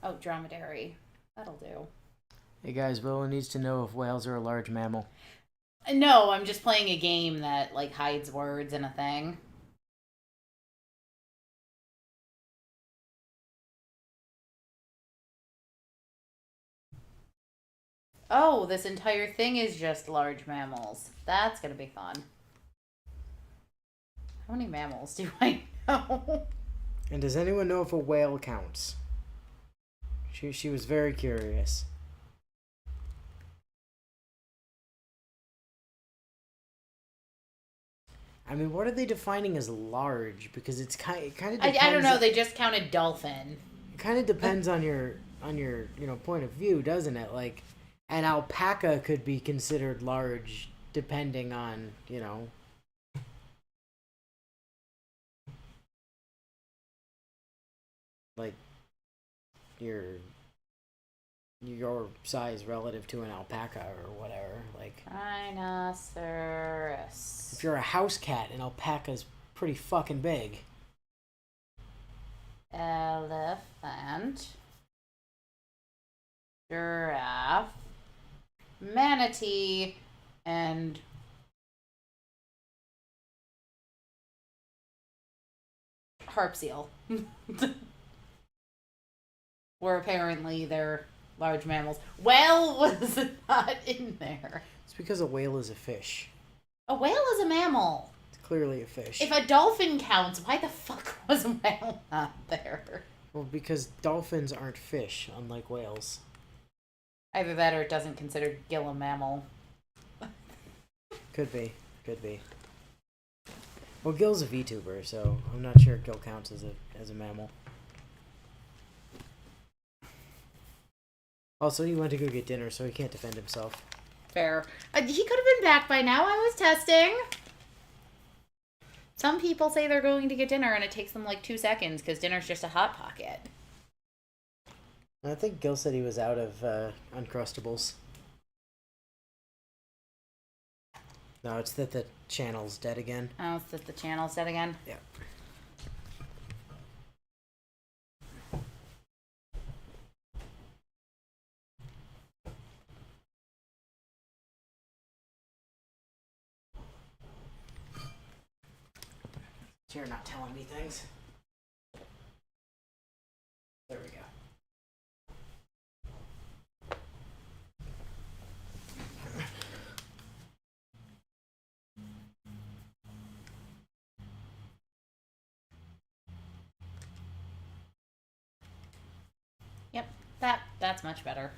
Oh, dromedary. That'll do. Hey guys, Willow needs to know if whales are a large mammal. No, I'm just playing a game that, like, hides words in a thing. Oh, this entire thing is just large mammals. That's gonna be fun. How many mammals do I know? And does anyone know if a whale counts? She was very curious. I mean, what are they defining as large? Because it kind of depends. I don't know. They just counted dolphin. It kind of depends on your point of view, doesn't it? Like, an alpaca could be considered large depending on like your size relative to an alpaca or whatever. Like, Rhinoceros. if you're a house cat, an alpaca's pretty fucking big. Elephant. Giraffe. Manatee. And harp seal. Where apparently they're large mammals. Whale was not in there. It's because a whale is a fish. A whale is a mammal. It's clearly a fish. If a dolphin counts, why the fuck was a whale not there? Well, because dolphins aren't fish, unlike whales. Either that or it doesn't consider gill a mammal. Could be. Could be. Well, Gil's a VTuber, so I'm not sure Gil counts as a mammal. Also, he went to go get dinner, so he can't defend himself. Fair. He could have been back by now. I was testing. Some people say they're going to get dinner and it takes them like 2 seconds because dinner's just a Hot Pocket. I think Gil said he was out of Uncrustables. No, it's that the channel's dead again. Oh, it's that the channel's dead again? Yeah. You're not telling me things. There we go. Yep, that's much better.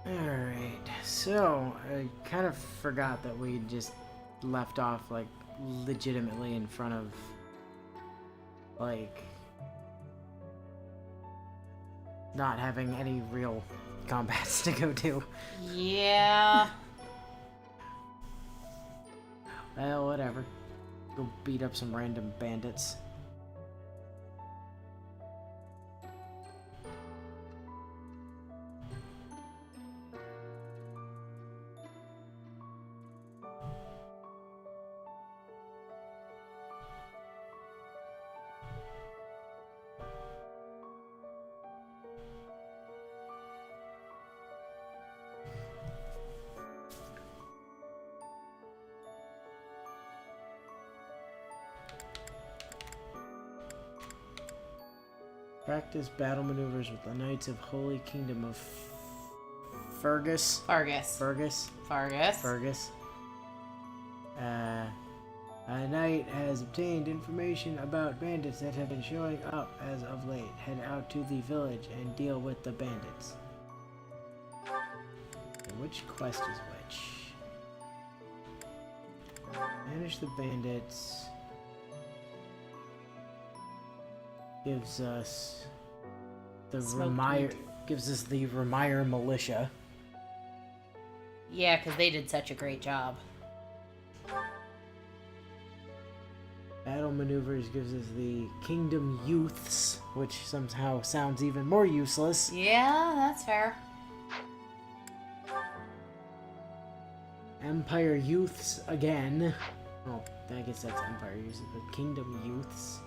Alright, so I kind of forgot that we just left off, like, legitimately in front of, like, not having any real combats to go to. Yeah. Well, whatever. Go beat up some random bandits. Practice battle maneuvers with the Knights of Holy Kingdom of Fergus. Fargus. Fergus. Fargus. Fergus. A knight has obtained information about bandits that have been showing up as of late. Head out to the village and deal with the bandits. And which quest is which? Manage the bandits. Gives us the Remire militia. Yeah, because they did such a great job. Battle maneuvers gives us the Kingdom Youths, which somehow sounds even more useless. Yeah, that's fair. Empire Youths again. Oh, I guess that's Empire Youths, but Kingdom Youths.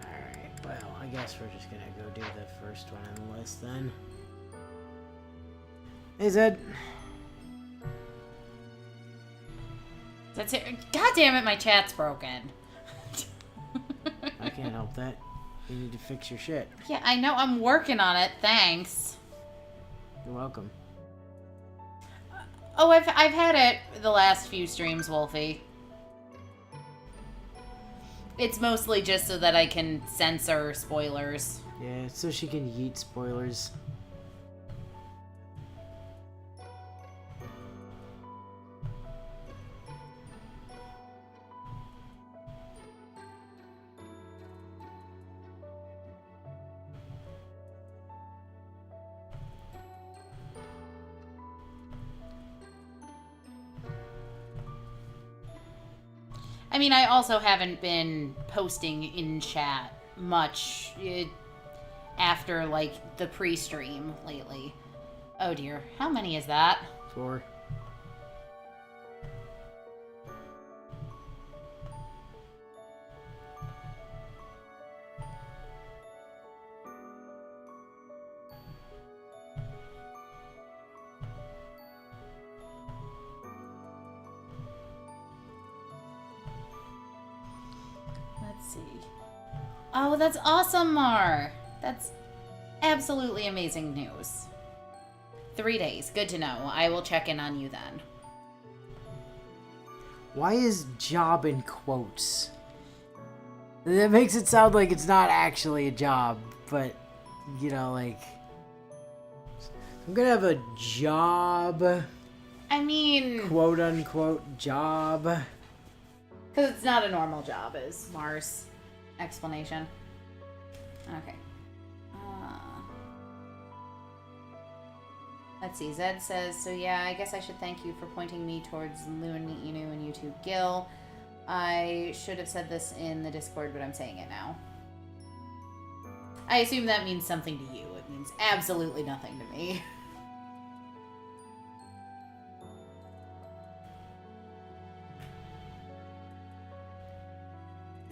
Alright, well, I guess we're just gonna go do the first one on the list then. Hey, Zed. That's it. God damn it, my chat's broken. I can't help that. You need to fix your shit. Yeah, I know. I'm working on it. Thanks. You're welcome. Oh, I've had it the last few streams, Wolfie. It's mostly just so that I can censor spoilers. Yeah, so she can yeet spoilers. I mean, I also haven't been posting in chat much after, like, the pre-stream lately. Oh, dear. How many is that? 4. Let's see. Oh, that's awesome, Mar. That's absolutely amazing news. 3 days. Good to know. I will check in on you then. Why is job in quotes? That makes it sound like it's not actually a job, but, you know, like, I'm gonna have a job, I mean, quote unquote job. because it's not a normal job, is Mar's explanation. Okay. Let's see. Zed says, so yeah, I guess I should thank you for pointing me towards Lou and Meet You and YouTube Gil. I should have said this in the Discord, but I'm saying it now. I assume that means something to you. It means absolutely nothing to me.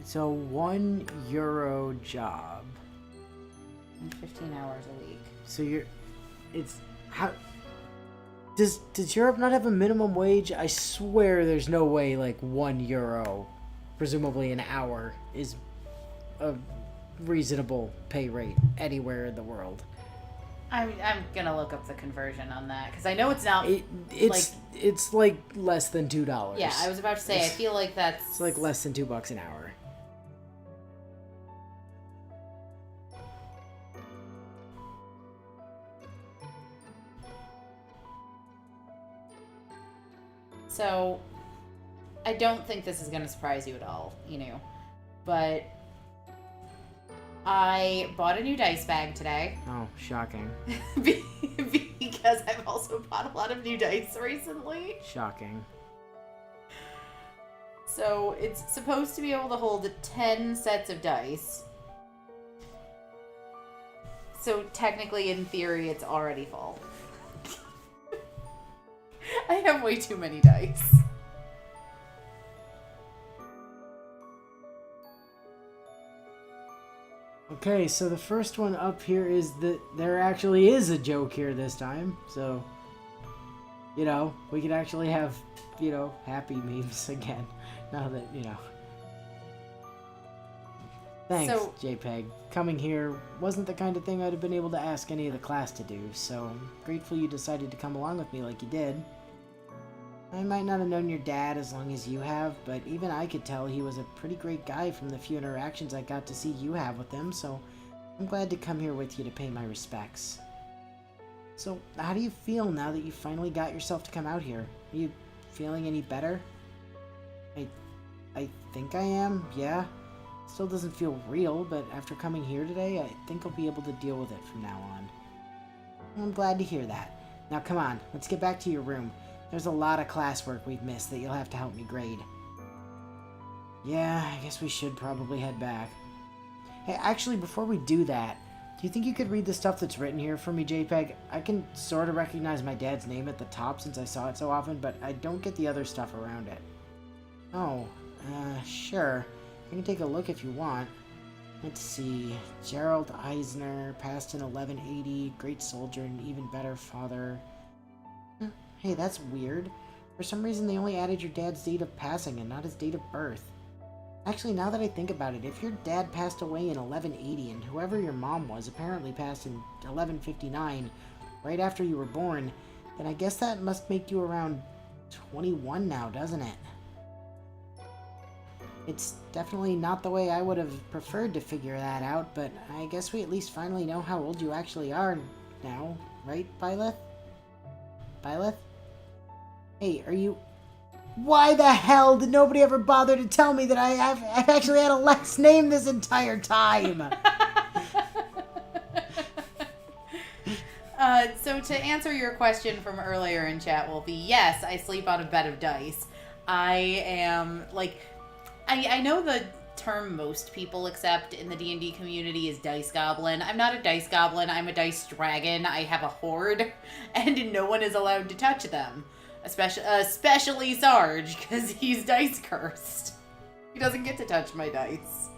So €1 job. And 15 hours a week. So it's how does Europe not have a minimum wage? I swear there's no way like €1, presumably an hour, is a reasonable pay rate anywhere in the world. I'm gonna look up the conversion on that because I know it's not. It's like less than $2. Yeah, I was about to say. I feel like that's. It's like less than $2 an hour. So, I don't think this is going to surprise you at all, but I bought a new dice bag today. Oh, shocking. Because I've also bought a lot of new dice recently. Shocking. So, it's supposed to be able to hold 10 sets of dice. So, technically, in theory, it's already full. I have way too many dice. Okay, so the first one up here is that there actually is a joke here this time. So, we could actually have, happy memes again. Now that, Thanks, So- JPEG. Coming here wasn't the kind of thing I'd have been able to ask any of the class to do, so I'm grateful you decided to come along with me like you did. I might not have known your dad as long as you have, but even I could tell he was a pretty great guy from the few interactions I got to see you have with him, so I'm glad to come here with you to pay my respects. So, how do you feel now that you finally got yourself to come out here? Are you feeling any better? I think I am, yeah. Still doesn't feel real, but after coming here today, I think I'll be able to deal with it from now on. I'm glad to hear that. Now come on, let's get back to your room. There's a lot of classwork we've missed that you'll have to help me grade. Yeah, I guess we should probably head back. Hey, actually, before we do that, do you think you could read the stuff that's written here for me, JPEG? I can sort of recognize my dad's name at the top since I saw it so often, but I don't get the other stuff around it. Oh, sure. I can take a look if you want. Let's see. Gerald Eisner, passed in 1180, great soldier and even better father. Hey, that's weird. For some reason, they only added your dad's date of passing and not his date of birth. Actually, now that I think about it, if your dad passed away in 1180 and whoever your mom was apparently passed in 1159, right after you were born, then I guess that must make you around 21 now, doesn't it? It's definitely not the way I would have preferred to figure that out, but I guess we at least finally know how old you actually are now, right, Byleth? Byleth? Hey, are you... Why the hell did nobody ever bother to tell me that I've actually had a last name this entire time? So to answer your question from earlier in chat, Wolfie, yes, I sleep on a bed of dice. I am, like... I know the term most people accept in the D&D community is dice goblin. I'm not a dice goblin. I'm a dice dragon. I have a horde, and no one is allowed to touch them. Especially Sarge, because he's dice cursed. He doesn't get to touch my dice.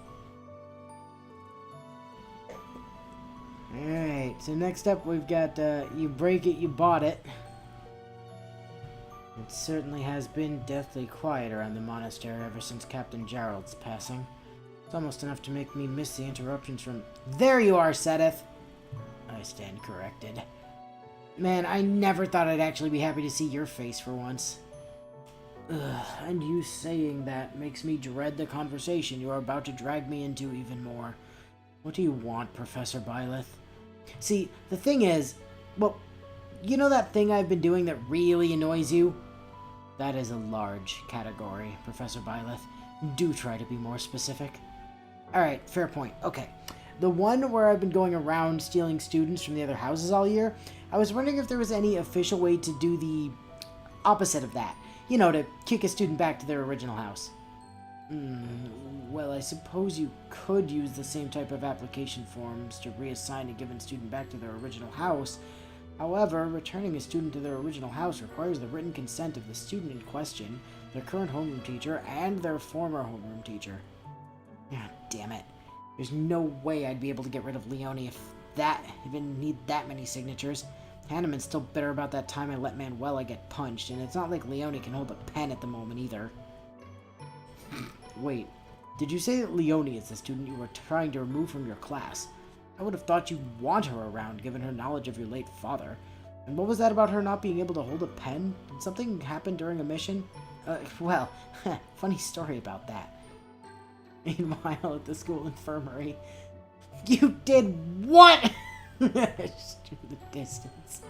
Alright, so next up we've got, you break it, you bought it. It certainly has been deathly quiet around the monastery ever since Captain Gerald's passing. It's almost enough to make me miss the interruptions from... There you are, Sedith! I stand corrected. Man, I never thought I'd actually be happy to see your face for once. Ugh, and you saying that makes me dread the conversation you are about to drag me into even more. What do you want, Professor Byleth? See, the thing is, well, you know that thing I've been doing that really annoys you? That is a large category, Professor Byleth. Do try to be more specific. Alright, fair point. Okay. The one where I've been going around stealing students from the other houses all year, I was wondering if there was any official way to do the opposite of that. You know, to kick a student back to their original house. Well, I suppose you could use the same type of application forms to reassign a given student back to their original house. However, returning a student to their original house requires the written consent of the student in question, their current homeroom teacher, and their former homeroom teacher. Ah, damn it. There's no way I'd be able to get rid of Leone if even need that many signatures. Hanneman's still bitter about that time I let Manuela get punched, and it's not like Leone can hold a pen at the moment either. Wait, did you say that Leone is the student you were trying to remove from your class? I would have thought you'd want her around, given her knowledge of your late father. And what was that about her not being able to hold a pen? Did something happen during a mission? Well, funny story about that. Meanwhile, at the school infirmary, you did what? Just through the distance.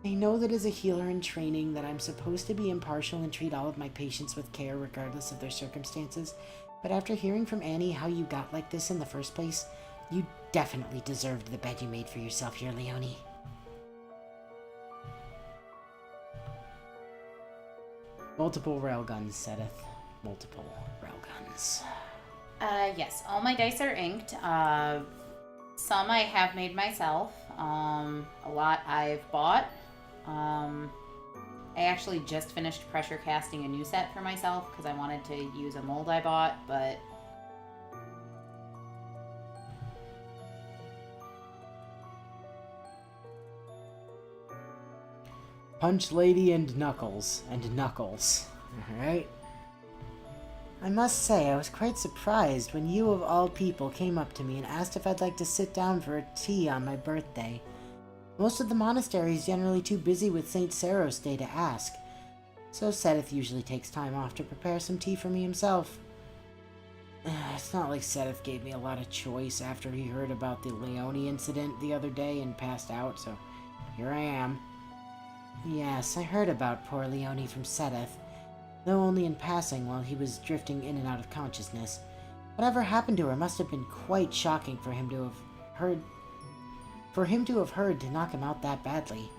I know that as a healer in training that I'm supposed to be impartial and treat all of my patients with care regardless of their circumstances, but after hearing from Annie how you got like this in the first place, you definitely deserved the bed you made for yourself here, Leone. Multiple railguns, Sedith. Multiple railguns. Yes, all my dice are inked. Some I have made myself. A lot I've bought. I actually just finished pressure casting a new set for myself because I wanted to use a mold I bought, but... Punch Lady and Knuckles. Alright? I must say, I was quite surprised when you of all people came up to me and asked if I'd like to sit down for a tea on my birthday. Most of the monastery is generally too busy with St. Saros Day to ask, so Sedith usually takes time off to prepare some tea for me himself. It's not like Sedith gave me a lot of choice after he heard about the Leone incident the other day and passed out, so here I am. Yes, I heard about poor Leone from Sedith, though only in passing while he was drifting in and out of consciousness. Whatever happened to her must have been quite shocking for him to have heard to knock him out that badly.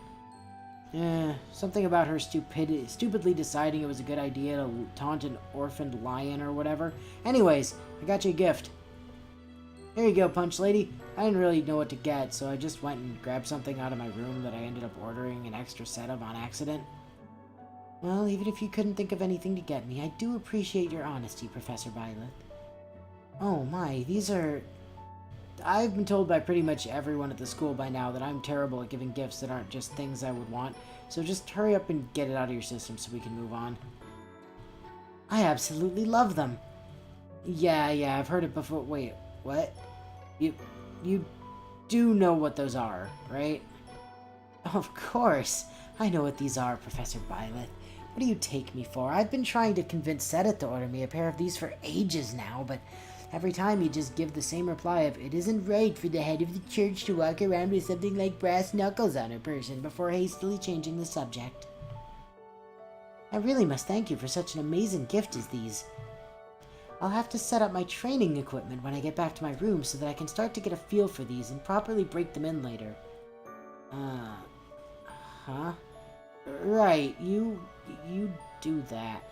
Something about her stupidly deciding it was a good idea to taunt an orphaned lion or whatever. Anyways, I got you a gift. Here you go, Punch Lady. I didn't really know what to get, so I just went and grabbed something out of my room that I ended up ordering an extra set of on accident. Well, even if you couldn't think of anything to get me, I do appreciate your honesty, Professor Violet. Oh my, these are... I've been told by pretty much everyone at the school by now that I'm terrible at giving gifts that aren't just things I would want, so just hurry up and get it out of your system so we can move on. I absolutely love them. Yeah, I've heard it before. Wait, what? You do know what those are, right? Of course. I know what these are, Professor Violet. What do you take me for? I've been trying to convince Seta to order me a pair of these for ages now, but every time you just give the same reply of, it isn't right for the head of the church to walk around with something like brass knuckles on her person before hastily changing the subject. I really must thank you for such an amazing gift as these. I'll have to set up my training equipment when I get back to my room so that I can start to get a feel for these and properly break them in later. Huh? Right, you do that.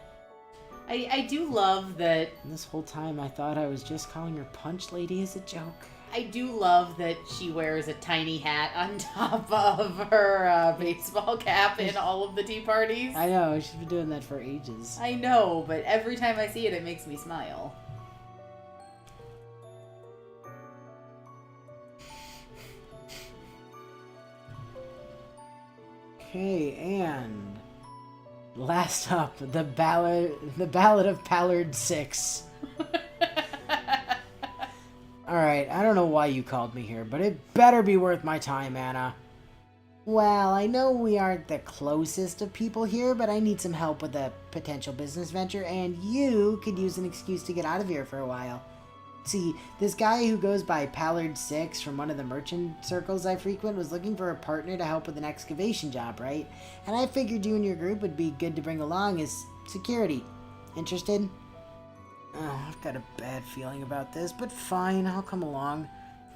I do love that. And this whole time I thought I was just calling her Punch Lady as a joke. I do love that she wears a tiny hat on top of her baseball cap in all of the tea parties. I know, she's been doing that for ages. I know, but every time I see it, it makes me smile. Okay, and last up, the Ballad of Pallard 6. Alright, I don't know why you called me here, but it better be worth my time, Anna. Well, I know we aren't the closest of people here, but I need some help with a potential business venture, and you could use an excuse to get out of here for a while. See, this guy who goes by Pallard 6 from one of the merchant circles I frequent was looking for a partner to help with an excavation job, right? And I figured you and your group would be good to bring along as security. Interested? Oh, I've got a bad feeling about this, but fine, I'll come along.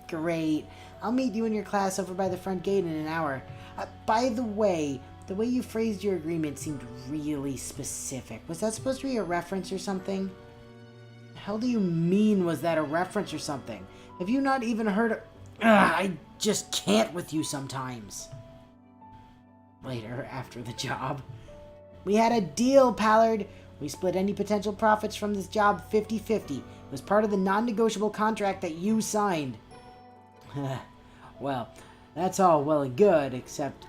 Great. I'll meet you in your class over by the front gate in an hour. By the way you phrased your agreement seemed really specific. Was that supposed to be a reference or something? The hell do you mean, was that a reference or something? Have you not even heard of... I just can't with you sometimes. Later, after the job. We had a deal, Pallard. We split any potential profits from this job 50-50. It was part of the non-negotiable contract that you signed. Well, that's all well and good, except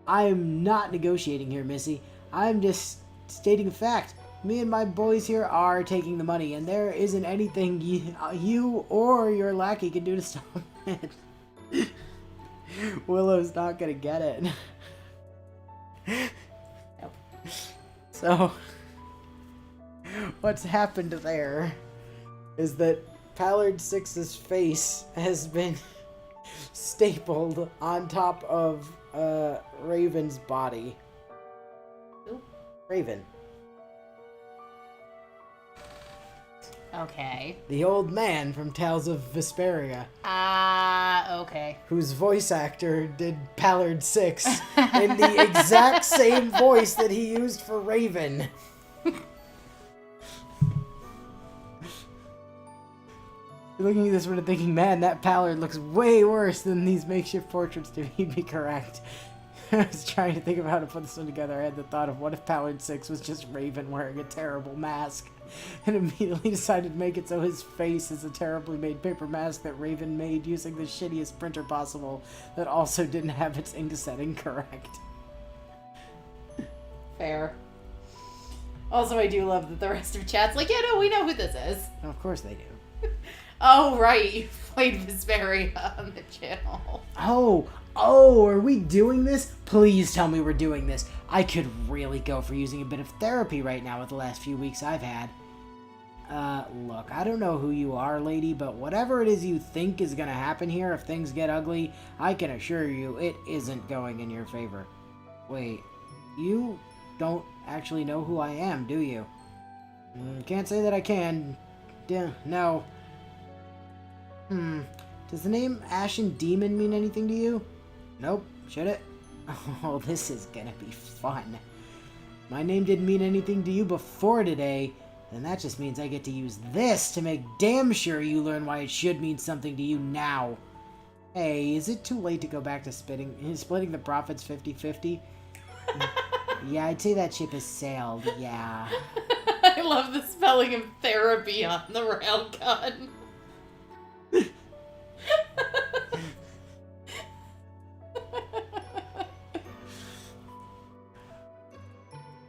I'm not negotiating here, Missy. I'm just stating a fact. Me and my boys here are taking the money, and there isn't anything you or your lackey can do to stop it. Willow's not gonna get it. Nope. So, what's happened there is that Pallard 6's face has been stapled on top of Raven's body. Who? Raven. Okay. The old man from Tales of Vesperia. Okay. Whose voice actor did Pallard 6 in the exact same voice that he used for Raven. Looking at this one and thinking, man, that Pallard looks way worse than these makeshift portraits to be correct. I was trying to think of how to put this one together. I had the thought of what if Pallard 6 was just Raven wearing a terrible mask, and immediately decided to make it so his face is a terribly made paper mask that Raven made using the shittiest printer possible that also didn't have its ink setting correct. Fair. Also, I do love that the rest of chat's like, yeah, no, we know who this is. Of course they do. Oh, right, you played Vesperia on the channel. Oh, are we doing this? Please tell me we're doing this. I could really go for using a bit of therapy right now with the last few weeks I've had. Look, I don't know who you are, lady, but whatever it is you think is gonna happen here if things get ugly, I can assure you it isn't going in your favor. Wait, you don't actually know who I am, do you? Can't say that I can. No. Does the name Ashen Demon mean anything to you? Nope. Should it? Oh, this is gonna be fun. My name didn't mean anything to you before today, and that just means I get to use this to make damn sure you learn why it should mean something to you now. Hey, is it too late to go back to splitting the profits 50-50? Yeah, I'd say that ship has sailed, yeah. I love the spelling of therapy on the railgun.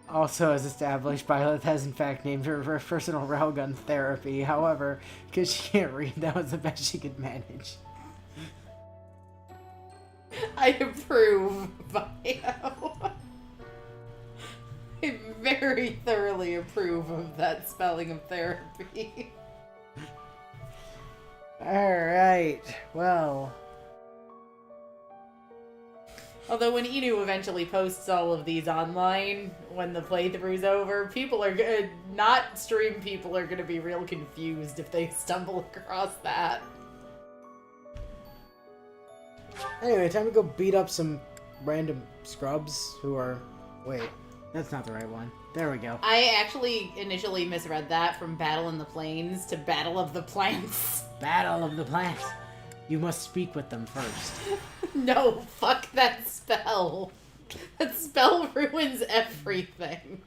Also, as established, Violet has in fact named her personal railgun Therapy. However, because she can't read, that was the best she could manage. I approve, Bio. I very thoroughly approve of that spelling of therapy. Alright, well... Although when Inu eventually posts all of these online, when the playthrough's over, people are gonna, not stream people are gonna be real confused if they stumble across that. Anyway, time to go beat up some random scrubs who are... Wait, that's not the right one. There we go. I actually initially misread that from Battle in the Plains to Battle of the Plants. Battle of the Plants. You must speak with them first. No, fuck that spell. That spell ruins everything.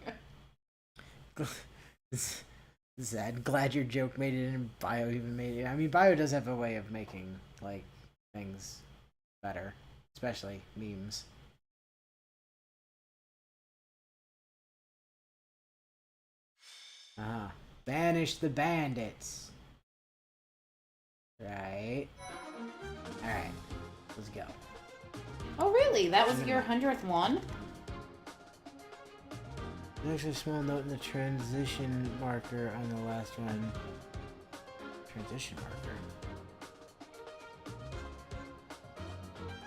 Sad. Glad your joke made it and Bio even made it. I mean, Bio does have a way of making, like, things better. Especially memes. Ah. Banish the bandits. Right. Alright. Let's go. Oh, really? That was your 100th one? There's a small note in the transition marker on the last one. Transition marker?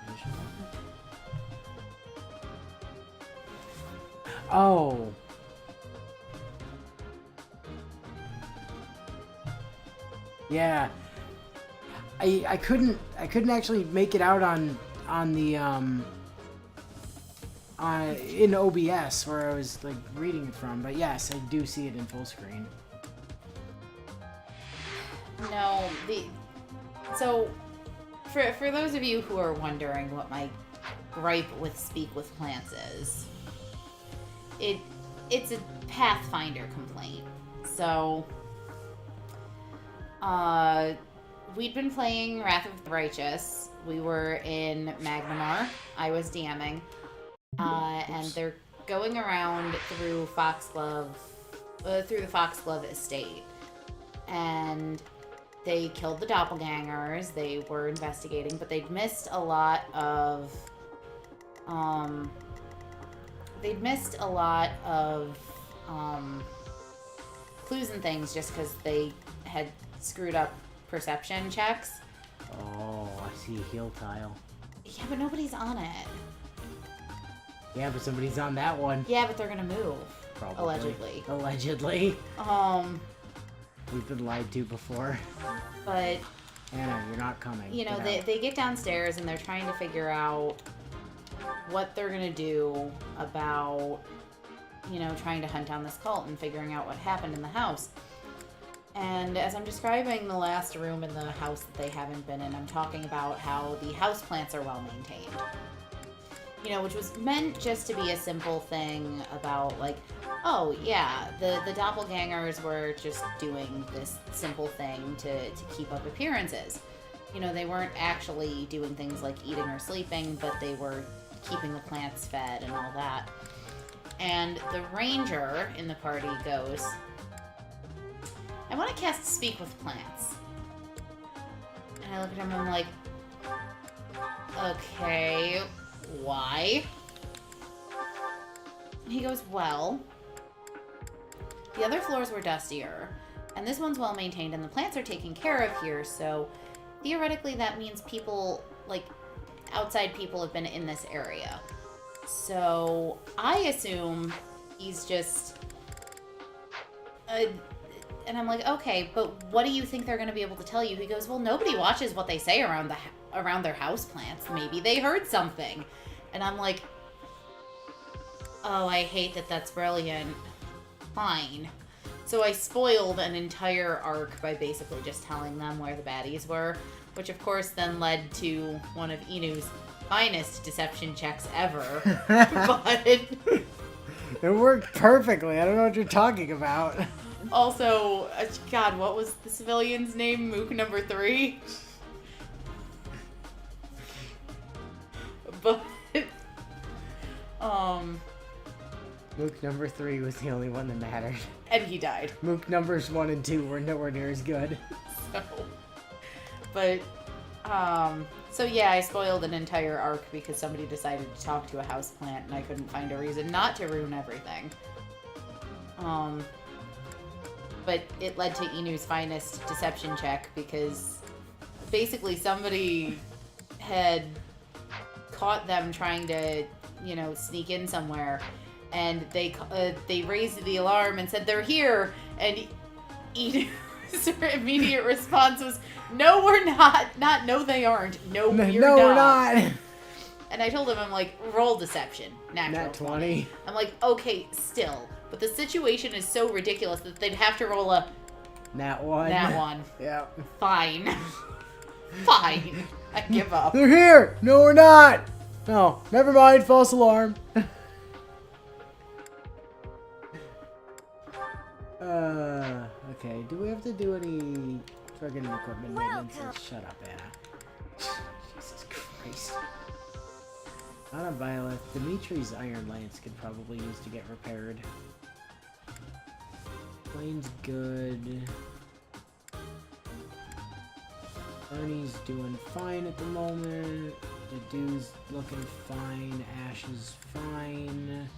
Transition marker? Oh! Yeah. I couldn't actually make it out on the in OBS where I was like reading it from, but yes, I do see it in full screen. No, so for those of you who are wondering what my gripe with Speak with Plants is, it's a Pathfinder complaint. So we'd been playing Wrath of the Righteous. We were in Magnamar. I was DMing. And they're going around through through the Foxglove estate. And they killed the doppelgangers. They were investigating, but they'd missed a lot of clues and things just because they had screwed up perception checks. Oh, I see a heal tile. Yeah, but nobody's on it. Yeah, but somebody's on that one. Yeah, but they're gonna move. Probably. Allegedly. Allegedly. We've been lied to before. But Anna, you're not coming. You know, they get downstairs and they're trying to figure out what they're gonna do about, you know, trying to hunt down this cult and figuring out what happened in the house. And as I'm describing the last room in the house that they haven't been in, I'm talking about how the houseplants are well maintained. You know, which was meant just to be a simple thing about, like, oh, yeah, the doppelgangers were just doing this simple thing to keep up appearances. You know, they weren't actually doing things like eating or sleeping, but they were keeping the plants fed and all that. And the ranger in the party goes, I want to cast Speak with Plants. And I look at him and I'm like, okay, why? And he goes, well, the other floors were dustier, and this one's well maintained, and the plants are taken care of here, so theoretically that means people, like, outside people have been in this area. So I assume he's just... and I'm like, okay, but what do you think they're going to be able to tell you? He goes, well, nobody watches what they say around their houseplants. Maybe they heard something. And I'm like, Oh, I hate that. That's brilliant. Fine. So I spoiled an entire arc by basically just telling them where the baddies were, which of course then led to one of Inu's finest deception checks ever. But It worked perfectly. I don't know what you're talking about. also, God, what was the civilian's name? Mook number 3? But, Mook number 3 was the only one that mattered. and he died. Mook numbers 1 and 2 were nowhere near as good. So, but, so yeah, I spoiled an entire arc because somebody decided to talk to a houseplant and I couldn't find a reason not to ruin everything. But it led to Inu's finest deception check because basically somebody had caught them trying to, you know, sneak in somewhere, and they raised the alarm and said they're here, and Inu's immediate response was, "No, we're not. Not no, they aren't. No, we're not." And I told him, I'm like, roll deception. Natural Nat 20. I'm like, okay, still, but the situation is so ridiculous that they'd have to roll a Nat 1. Nat 1. Yeah. Fine. Fine. I give up. They're here! No, we're not! No, never mind, false alarm. Okay, do we have to do any fucking equipment maintenance? Shut up, Anna. Jesus Christ. Not a Violet. Dimitri's Iron Lance could probably use to get repaired. Plane's good. Ernie's doing fine at the moment. The dude's looking fine. Ash is fine.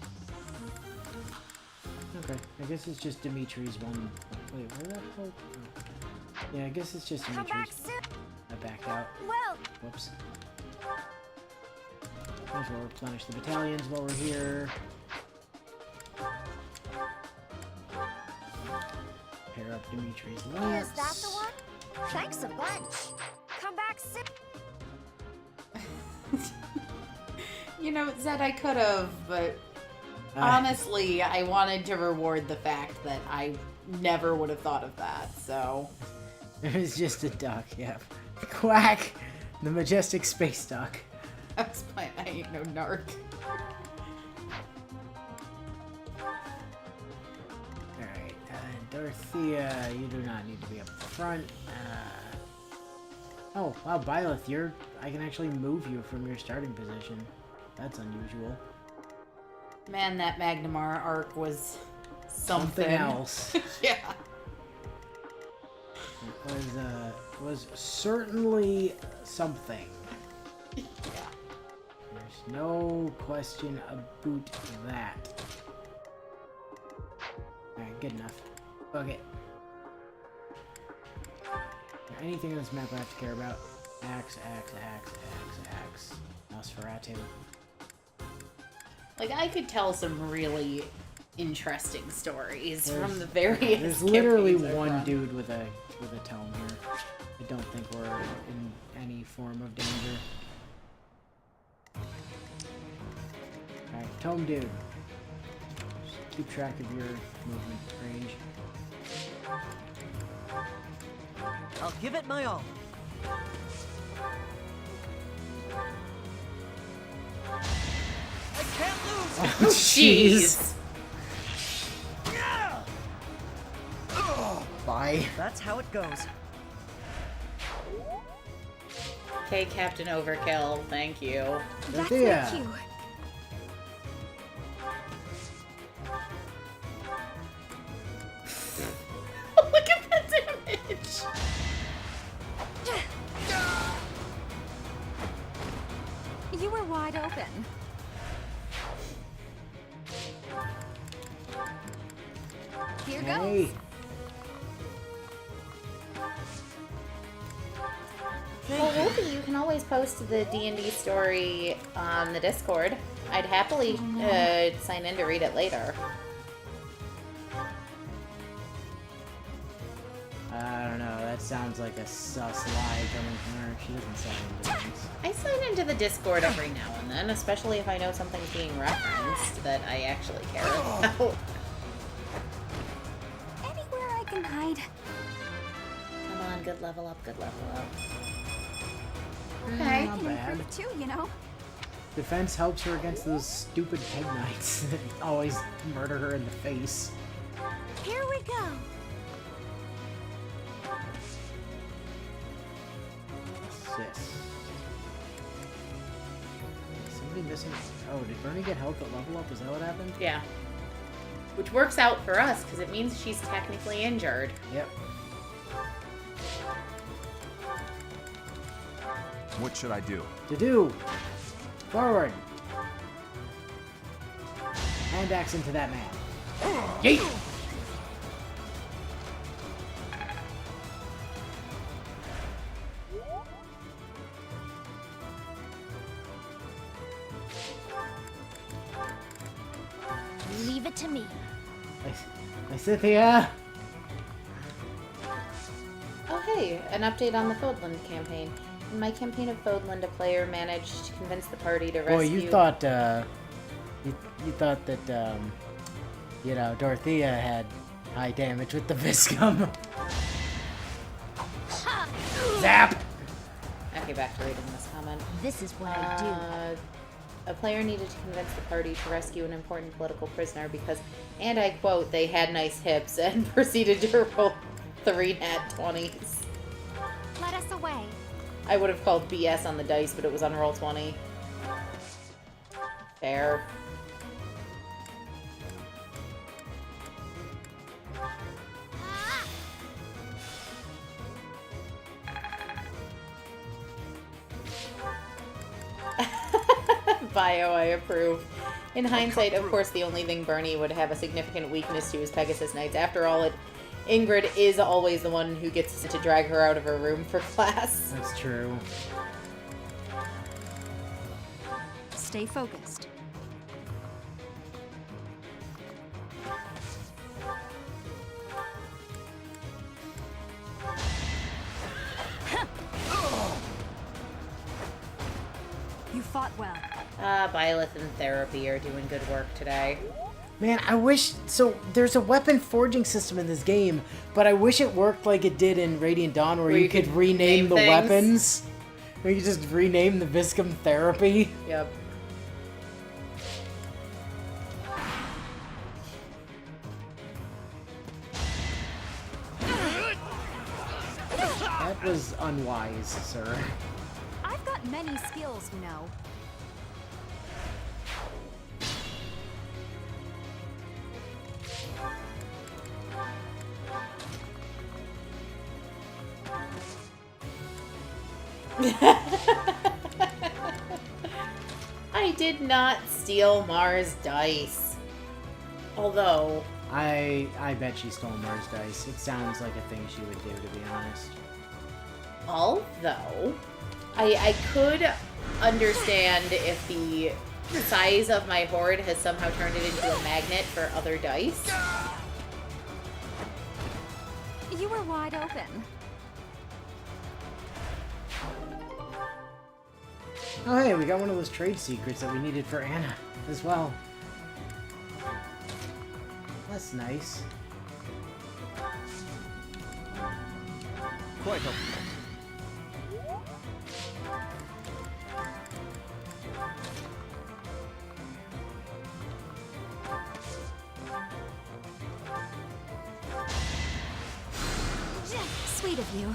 Okay, I guess it's just Dimitri's one. Wait, where that go? Oh. Yeah, I guess it's just Dimitri's. I backed out. Whoops. Might as well replenish the battalions while we're here. Pair up Dimitri's lance. Is that the one? Thanks a bunch. Come back soon. You know, Zed, I could have, but honestly, I wanted to reward the fact that I never would have thought of that, so. It was just a duck, yeah. Quack! The majestic space duck. I was playing, I ain't no narc. Alright, Dorothea, you do not need to be up front. Oh, wow, Byleth, I can actually move you from your starting position. That's unusual. Man, that Magnamar arc was something else. Yeah. It was certainly something. Yeah. There's no question about that. Alright, good enough. Okay. Anything on this map I have to care about? Axe. Nosferatu. Like, I could tell some really interesting stories from the various There's literally campaigns I've one run. dude with a tome here. I don't think we're in any form of danger. Alright, tome dude. Just keep track of your movement range. I'll give it my all. I can't lose! Oh, Jeez. Bye. That's how it goes. Okay, Captain Overkill, thank you. That's Dorothea. my cue. Look at that damage! You were wide open. Here goes. Hey. Well, Wolfie, you can always post the D&D story on the Discord. I'd happily sign in to read it later. I don't know. That sounds like a sus lie coming from her. She doesn't sign into things. I sign into the Discord every now and then, especially if I know something's being referenced that I actually care about. Anywhere I can hide. Come on, good level up, good level up. Okay. Not Can bad. improve too, you know. Defense helps her against those stupid peg knights that always murder her in the face. Here we go. Assist. Somebody missing. Oh, did Bernie get health at level up? Is that what happened? Yeah. Which works out for us, because it means she's technically injured. Yep. What should I do? To do. Forward. Hand axe into that man. Yeet! Leave it to me. Lysithia! Oh hey, an update on the Fodland campaign. In my campaign of Fodland, a player managed to convince the party to rescue... Boy, you thought, you thought that, you know, Dorothea had high damage with the Viscum. Zap! Okay, back to reading this comment. This is what I do. A player needed to convince the party to rescue an important political prisoner because, and I quote, they had nice hips and proceeded to roll 3 nat 20s. Let us away. I would have called BS on the dice, but it was on roll 20. Fair. Bio, I approve. In hindsight, of course, the only thing Bernie would have a significant weakness to is Pegasus Knights. After all, Ingrid is always the one who gets to drag her out of her room for class. That's true. Stay focused. You fought well. Byleth and Therapy are doing good work today. Man, I wish... So, there's a weapon forging system in this game, but I wish it worked like it did in Radiant Dawn, where you could rename the things. weapons. Where you just rename the Viscum Therapy. Yep. That was unwise, sir. I've got many skills, you know. I did not steal Mars dice. Although... I bet she stole Mars dice. It sounds like a thing she would do, to be honest. Although... I could understand if the size of my hoard has somehow turned it into a magnet for other dice. You were wide open. Oh hey, we got one of those trade secrets that we needed for Anna as well. That's nice. Quite helpful. Sweet of you.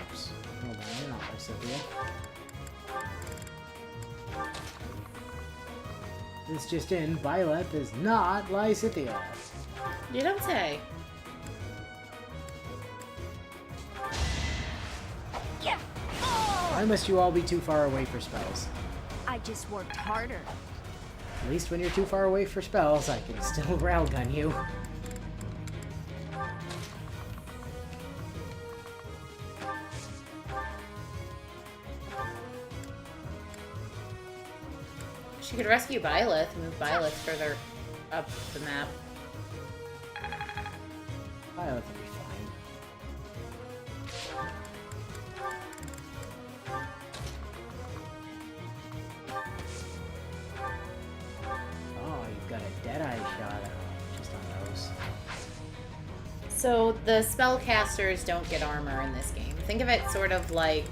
Oops. Hold on, you're not Lysithia. This just in, Byleth is not Lysithia. You don't say. Why must you all be too far away for spells? I just worked harder. At least when you're too far away for spells, I can still railgun you. She could rescue Byleth, move Byleth further up the map. Violet will be fine. Oh, you've got a Deadeye shot just on those. So the spellcasters don't get armor in this game. Think of it sort of like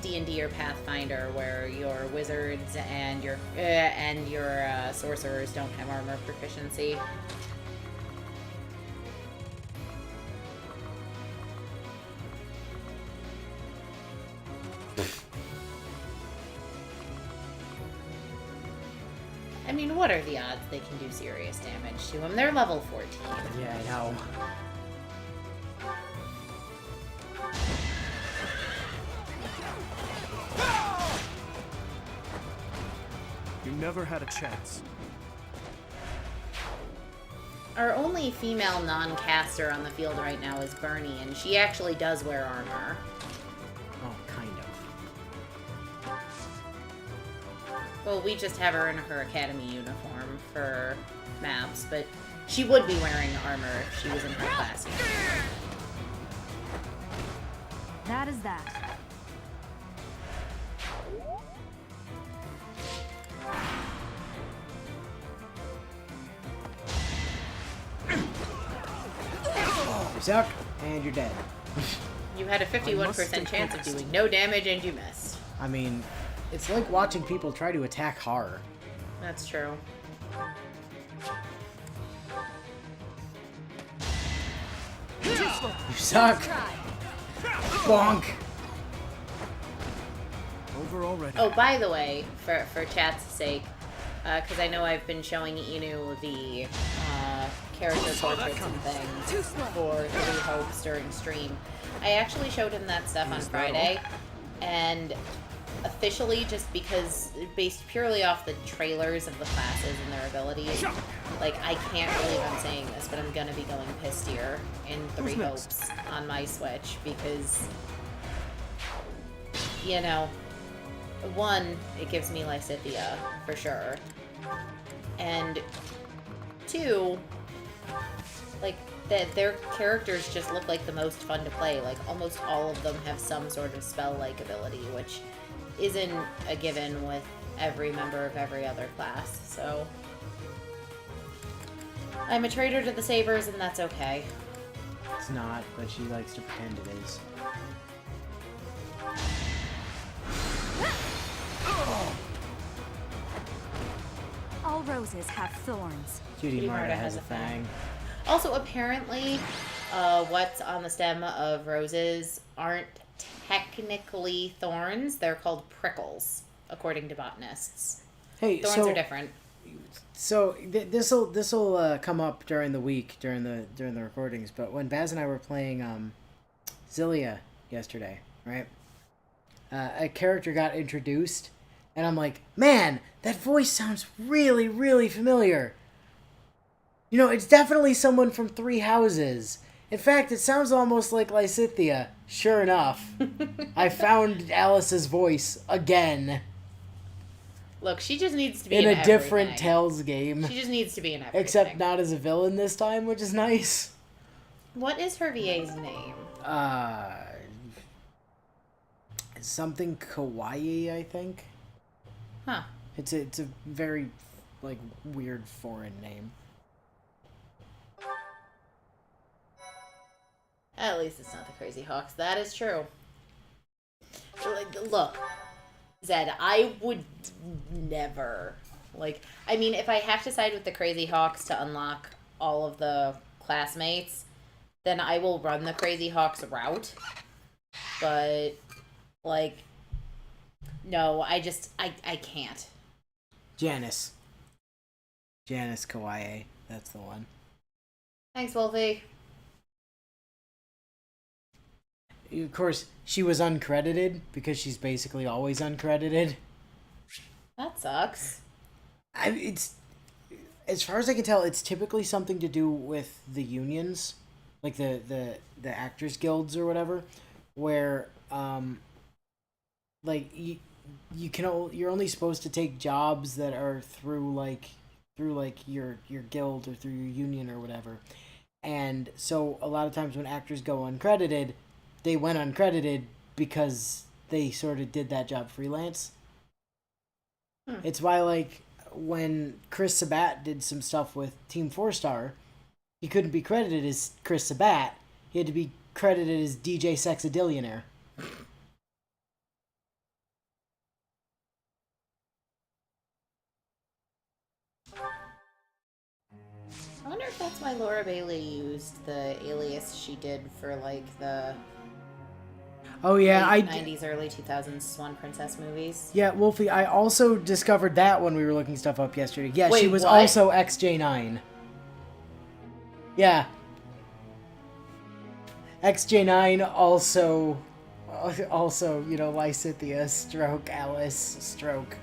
D&D or Pathfinder, where your wizards and your sorcerers don't have armor proficiency. I mean, what are the odds they can do serious damage to him? They're level 14. Yeah, I know. You never had a chance. Our only female non-caster on the field right now is Bernie, and she actually does wear armor. Oh, kind of. Well, we just have her in her academy uniform for maps, but she would be wearing armor if she was in her class. That is that. You suck, and you're dead. You had a 51% chance of doing no damage, and you missed. I mean, it's like watching people try to attack Har. That's true. You suck! Bonk! Over already. Oh, by the way, for chat's sake, because I know I've been showing Inu the character portraits and things for Three Hopes during stream. I actually showed him that stuff on Friday, and officially, just because, based purely off the trailers of the classes and their abilities, like, I can't believe I'm saying this, but I'm gonna be going Pistier in Three Hopes on my Switch, because, you know, one, it gives me Lysithea, for sure, and two, like, their characters just look like the most fun to play. Like, almost all of them have some sort of spell-like ability, which isn't a given with every member of every other class, so I'm a traitor to the Sabers, and that's okay. It's not, but she likes to pretend it is. All roses have thorns. Cutie Marta has a fang. Also, apparently, what's on the stem of roses aren't technically thorns. They're called prickles, according to botanists. Hey, Thorns are different. So this'll come up during the week during the recordings. But when Baz and I were playing Zillia yesterday, right? A character got introduced, and I'm like, man, that voice sounds really, really familiar. You know, it's definitely someone from Three Houses. In fact, it sounds almost like Lysithea. Sure enough, I found Alice's voice again. Look, she just needs to be in in a different everything. Tales game. She just needs to be in everything. Except not as a villain this time, which is nice. What is her VA's name? Something kawaii, I think. Huh. It's a very, like, weird foreign name. At least it's not the Crazy Hawks. That is true. Look, Zed, I would never, like, I mean, if I have to side with the Crazy Hawks to unlock all of the classmates, then I will run the Crazy Hawks route. But, like, no, I can't. Janice Kawaii. That's the one. Thanks, Wolfie. of course, she was uncredited because she's basically always uncredited. That sucks. It's, as far as I can tell, it's typically something to do with the unions, like the actors guilds or whatever, where like you're only supposed to take jobs that are through your guild or through your union or whatever. And so a lot of times when actors go uncredited, they went uncredited because they sort of did that job freelance. It's why, like, when Chris Sabat did some stuff with Team 4-Star, he couldn't be credited as Chris Sabat. He had to be credited as DJ Sexadillionaire. I wonder if that's why Laura Bailey used the alias she did for, like, the Oh, yeah, late 90s, early 2000s Swan Princess movies. Yeah, Wolfie, I also discovered that when we were looking stuff up yesterday. Yeah, Wait, she was what? also XJ9. Yeah. XJ9 also, Lysithea, stroke, Alice, stroke.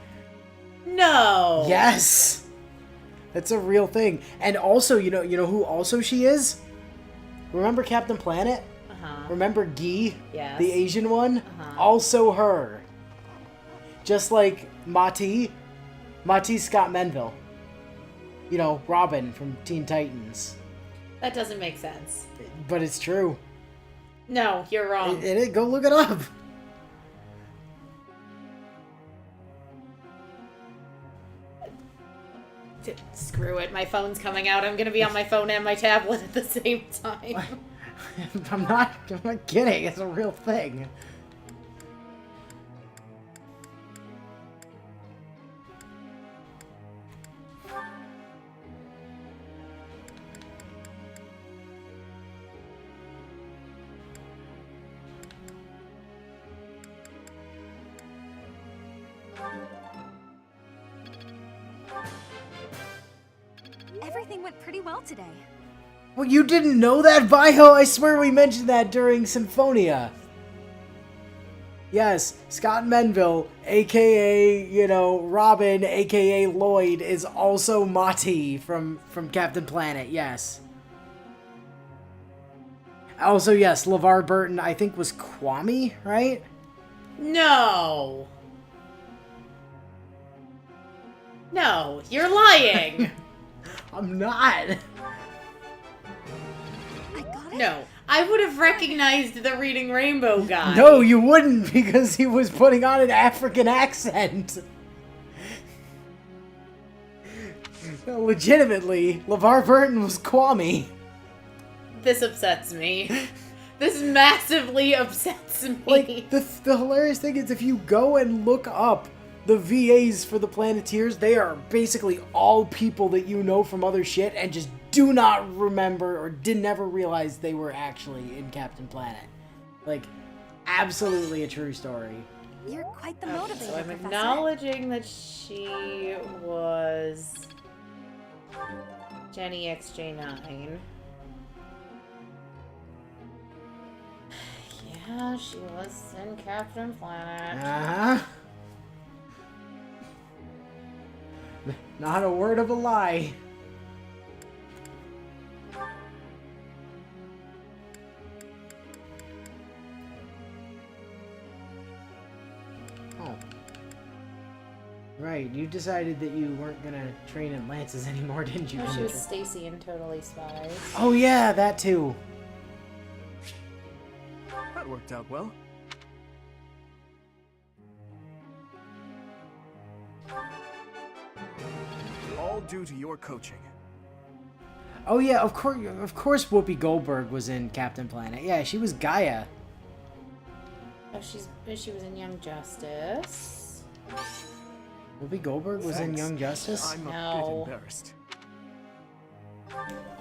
No! Yes! That's a real thing. And also, you know who also she is? Remember Captain Planet? Uh-huh. Remember Guy? Yes. The Asian one? Uh-huh. Also her. Just like Mati Scott Menville. Robin from Teen Titans. That doesn't make sense. But it's true. No, you're wrong. Go look it up. Screw it. My phone's coming out. I'm gonna be on my phone and my tablet at the same time. I'm not kidding. It's a real thing. Everything went pretty well today. Well, you didn't know that, Vaiho? I swear we mentioned that during Symphonia. Yes, Scott Menville, a.k.a., Robin, a.k.a. Lloyd, is also Mati from Captain Planet, yes. Also, yes, LeVar Burton, I think, was Kwame, right? No! No, you're lying! I'm not. I got it. No, I would have recognized the Reading Rainbow guy. No, you wouldn't, because he was putting on an African accent. No, legitimately, LeVar Burton was Kwame. This upsets me. This massively upsets me. Like, the hilarious thing is, if you go and look up the VAs for the Planeteers, they are basically all people that you know from other shit and just do not remember or did never realize they were actually in Captain Planet. Like, absolutely a true story. You're quite the Okay, motivator, so I'm Professor. acknowledging that she was Jenny XJ9. Yeah, she was in Captain Planet. Uh-huh. Not a word of a lie. Oh. Right, you decided that you weren't gonna train in lances anymore, didn't you? No, she was Stacy in Totally Spies. Oh yeah, that too. That worked out well. All due to your coaching. Oh yeah, of course Whoopi Goldberg was in Captain Planet. Yeah, she was Gaia. Oh, she was in Young Justice. Whoopi Goldberg was in Thanks. Young Justice? I'm a No. bit embarrassed.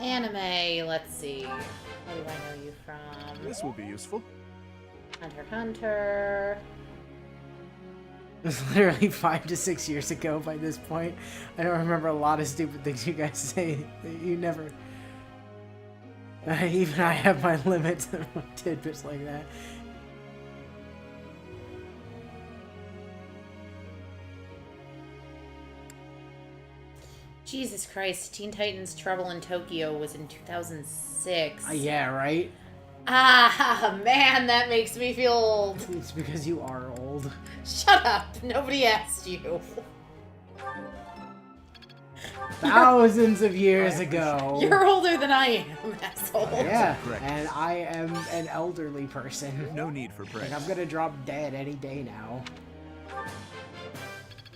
Anime, let's see. What do I know you from? This will be useful. Hunter x Hunter. It was literally 5 to 6 years ago by this point. I don't remember a lot of stupid things you guys say. You never... Even I have my limits of tidbits like that. Jesus Christ, Teen Titans Trouble in Tokyo was in 2006. Yeah, right? Ah, man, that makes me feel old. It's because you are old. Shut up. Nobody asked you. Thousands of years ago. You're older than I am, asshole. Yeah, Correct. and I am an elderly person. No need for praise. Like, I'm gonna drop dead any day now.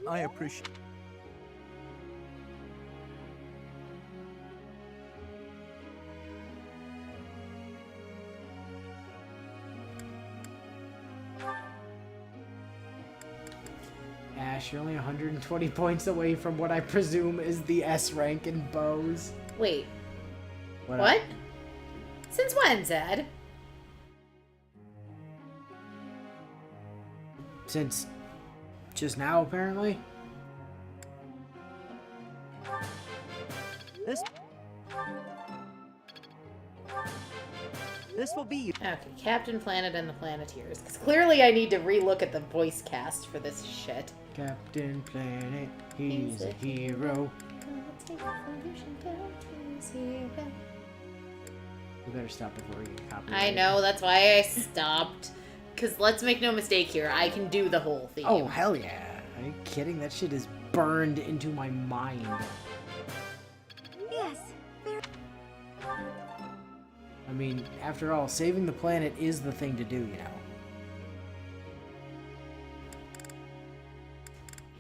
I appreciate. Ash, you're only 120 points away from what I presume is the S rank in bows. Wait, what? Since when, Zed? Since just now, apparently. This will be Okay, Captain Planet and the Planeteers. Because clearly I need to relook at the voice cast for this shit. Captain Planet, he's a hero. We better stop before we get copyrighted. I know, that's why I stopped. Because let's make no mistake here, I can do the whole theme. Oh, hell yeah. Are you kidding? That shit is burned into my mind. Yes. I mean, after all, saving the planet is the thing to do, you know.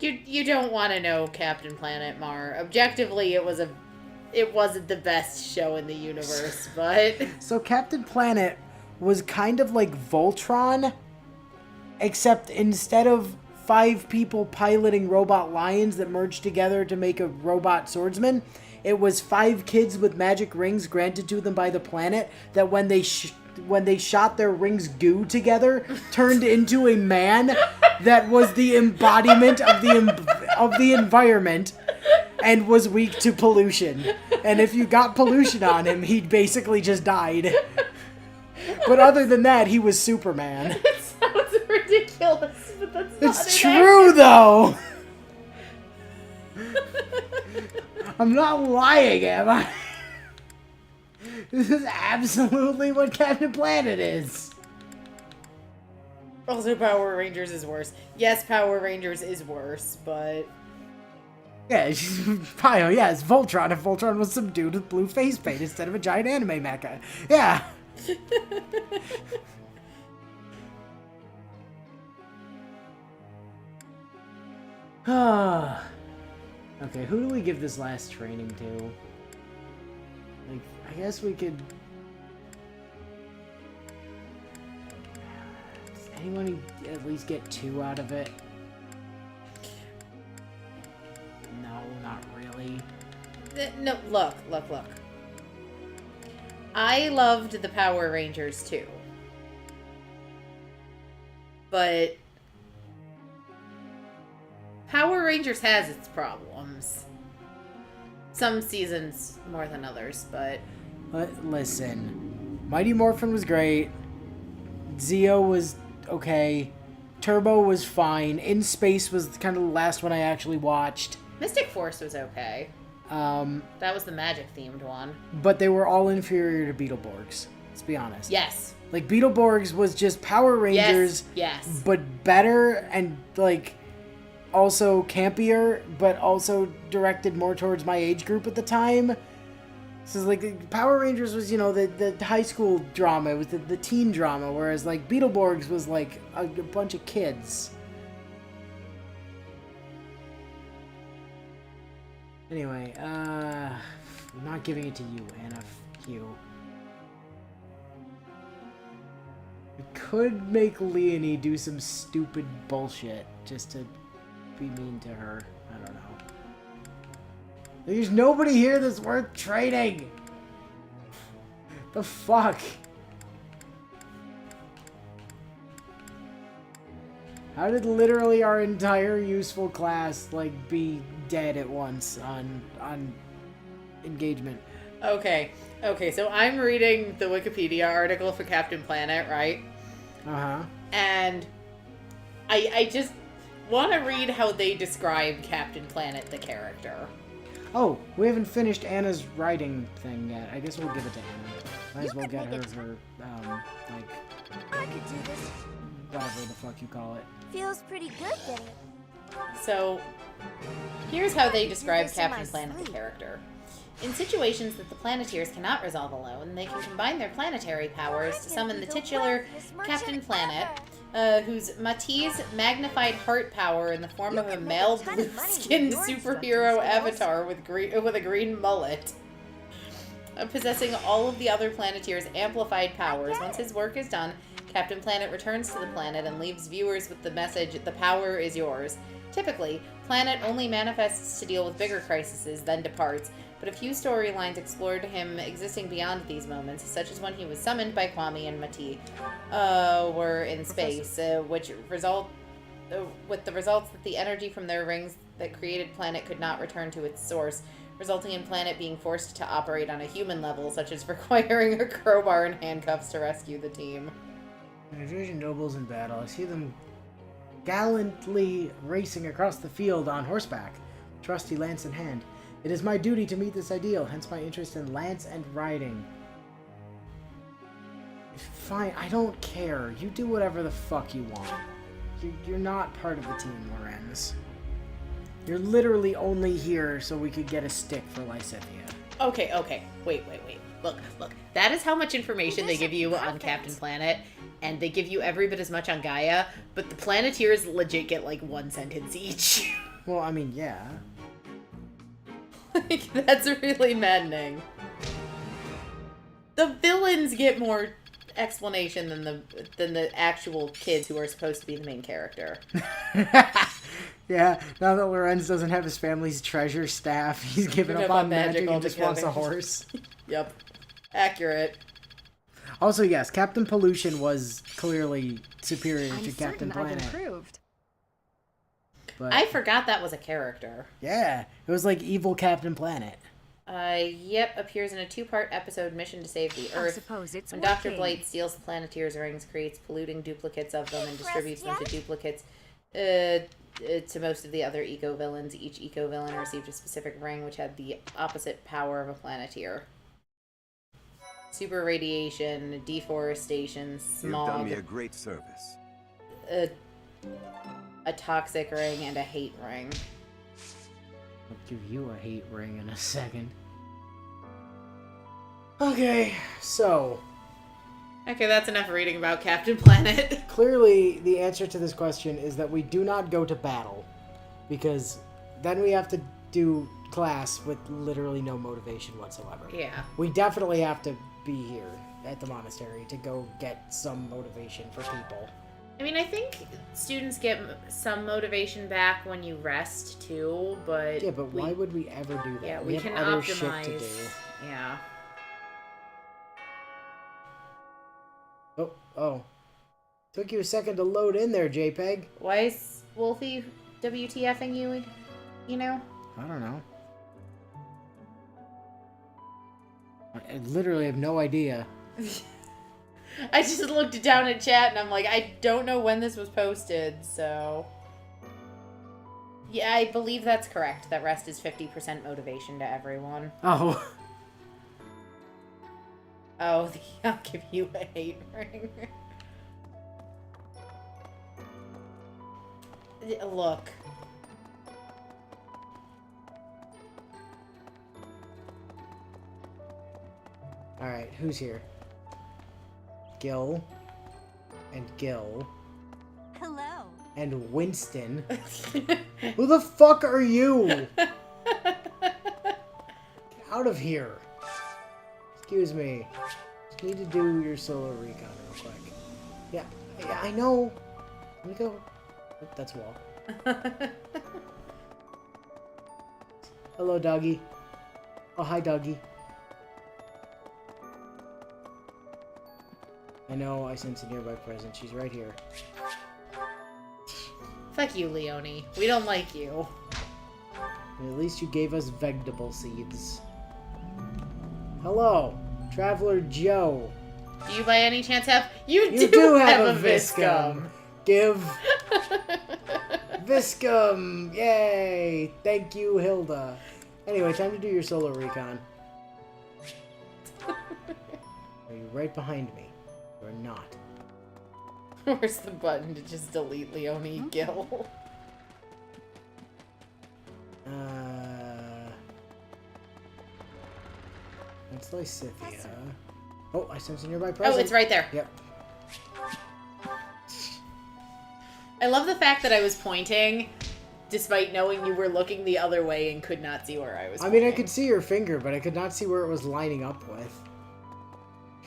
You don't want to know Captain Planet, Mar. Objectively, it wasn't the best show in the universe, but So Captain Planet was kind of like Voltron, except instead of 5 people piloting robot lions that merged together to make a robot swordsman, it was 5 kids with magic rings granted to them by the planet that when they shot their rings goo together, turned into a man that was the embodiment of the environment and was weak to pollution. And if you got pollution on him, he basically just died. But other than that, he was Superman. it sounds ridiculous, but that's not It's true, though! I'm not lying, am I? This is absolutely what Captain Planet is. Also, Power Rangers is worse. Yes, Power Rangers is worse, but... Yeah, it's Voltron if Voltron was some dude with blue face paint instead of a giant anime mecha. Yeah. Okay, who do we give this last training to? Like, I guess we could... Does anyone at least get 2 out of it? No, not really. No, look. I loved the Power Rangers too. But Power Rangers has its problems. Some seasons more than others, but... Listen. Mighty Morphin was great. Zeo was okay. Turbo was fine. In Space was kind of the last one I actually watched. Mystic Force was okay. That was the magic-themed one. But they were all inferior to Beetleborgs. Let's be honest. Yes. Like, Beetleborgs was just Power Rangers, Yes. but better and, like, also campier, but also directed more towards my age group at the time. So, like, Power Rangers was, you know, the high school drama. It was the teen drama, whereas, like, Beetleborgs was, like, a bunch of kids. Anyway, I'm not giving it to you, Anna. F you. We could make Leonie do some stupid bullshit just to be mean to her. I don't know. There's nobody here that's worth trading! The fuck? How did literally our entire useful class, like, be dead at once on engagement? Okay, so I'm reading the Wikipedia article for Captain Planet, right? Uh-huh. And I just want to read how they describe Captain Planet, the character. Oh, we haven't finished Anna's writing thing yet. I guess we'll give it to Anna. Might as You well can get make her, it. like, I could do this. whatever the fuck you call it. Feels pretty good getting it. So, here's how they describe this in Captain my Planet the sleep. character. In situations that the Planeteers cannot resolve alone, they can combine their planetary powers to summon the titular Captain Planet, whose Matisse magnified heart power in the form of a can make a male ton of money blue-skinned with your superhero instructions, avatar with a green mullet. Possessing all of the other Planeteers' amplified powers, once his work is done, Captain Planet returns to the planet and leaves viewers with the message, "The power is yours." Typically, Planet only manifests to deal with bigger crises, then departs, but a few storylines explored him existing beyond these moments, such as when he was summoned by Kwame and Mati, were in space, with the results that the energy from their rings that created Planet could not return to its source, resulting in Planet being forced to operate on a human level, such as requiring a crowbar and handcuffs to rescue the team. Division nobles in battle. I see them gallantly racing across the field on horseback, trusty lance in hand. It is my duty to meet this ideal, hence my interest in lance and riding. Fine, I don't care. You do whatever the fuck you want. You're not part of the team, Lorenz. You're literally only here so we could get a stick for Lysithia. Okay. Wait. Look. That is how much information they give you on Perfect. Captain Planet, and they give you every bit as much on Gaia, but the Planeteers legit get like one sentence each. Well, I mean, yeah. Like, that's really maddening. The villains get more explanation than the actual kids who are supposed to be the main character. Yeah, now that Lorenz doesn't have his family's treasure staff, he's given up on magic and just wants a horse. Yep. Accurate. Also, yes, Captain Pollution was clearly superior I'm to Captain certain I've Planet. improved. But I forgot that was a character. yeah, it was like evil Captain Planet. Yep, appears in a 2-part episode, Mission to Save the I Earth. suppose it's When Dr. working. Blight steals the Planeteers' rings, creates polluting duplicates of them, and distributes them to Pressed duplicates to most of the other eco-villains. Each eco-villain received a specific ring, which had the opposite power of a Planeteer. Super radiation, deforestation, You've done me smog, a great service. a toxic ring, and a hate ring. I'll give you a hate ring in a second. Okay, so Okay, that's enough reading about Captain Planet. clearly the answer to this question is that we do not go to battle, because then we have to do class with literally no motivation whatsoever. Yeah. We definitely have to be here at the monastery to go get some motivation for people. I mean, I think students get some motivation back when you rest, too, but... Yeah, but why would we ever do that? Yeah, we have can other optimize. shit to do. Yeah. Oh. Took you a second to load in there, JPEG. Why is Wolfie WTFing you, you know? I don't know. I literally have no idea. I just looked down at chat and I'm like, I don't know when this was posted, so... Yeah, I believe that's correct. That rest is 50% motivation to everyone. Oh. Oh, I'll give you a hate ring. Look. Alright, who's here? Gil. And Gil. Hello. And Winston. Who the fuck are you? Get out of here. Excuse me. Just need to do your solo recon real quick. Yeah, I know. Let me go. Oh, that's Wall. Hello, doggy. Oh, hi, doggy. I know, I sense a nearby presence. She's right here. Fuck you, Leonie. We don't like you. And at least you gave us vegetable seeds. Hello, Traveler Joe. Do you by any chance have... You You do have a Viscum. Give Viscum. Yay. Thank you, Hilda. Anyway, time to do your solo recon. Are you right behind me? Or not? Where's the button to just delete Leonie Gil? That's Lysithia. Oh, I sense a nearby presence. Oh, it's right there. Yep. I love the fact that I was pointing, despite knowing you were looking the other way and could not see where I was pointing. I mean, I could see your finger, but I could not see where it was lining up with.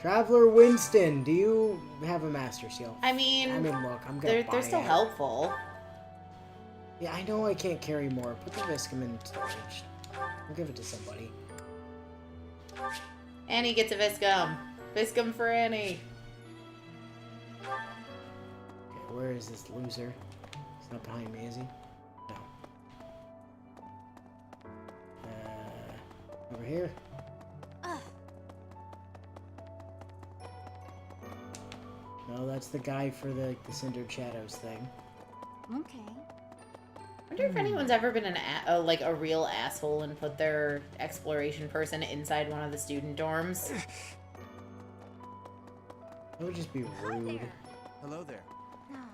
Traveler Winston, do you have a Master Seal? I mean, look, I'm gonna buy they're still it. helpful. Yeah, I know I can't carry more. Put the Viscum in storage. I'll give it to somebody. Annie gets a Viscum. Viscum for Annie. Okay, where is this loser? He's not behind me, is he? No. Over here. No, that's the guy for the Cindered Shadows thing. Okay. I wonder if anyone's ever been a real asshole and put their exploration person inside one of the student dorms. That would just be rude. Hello there.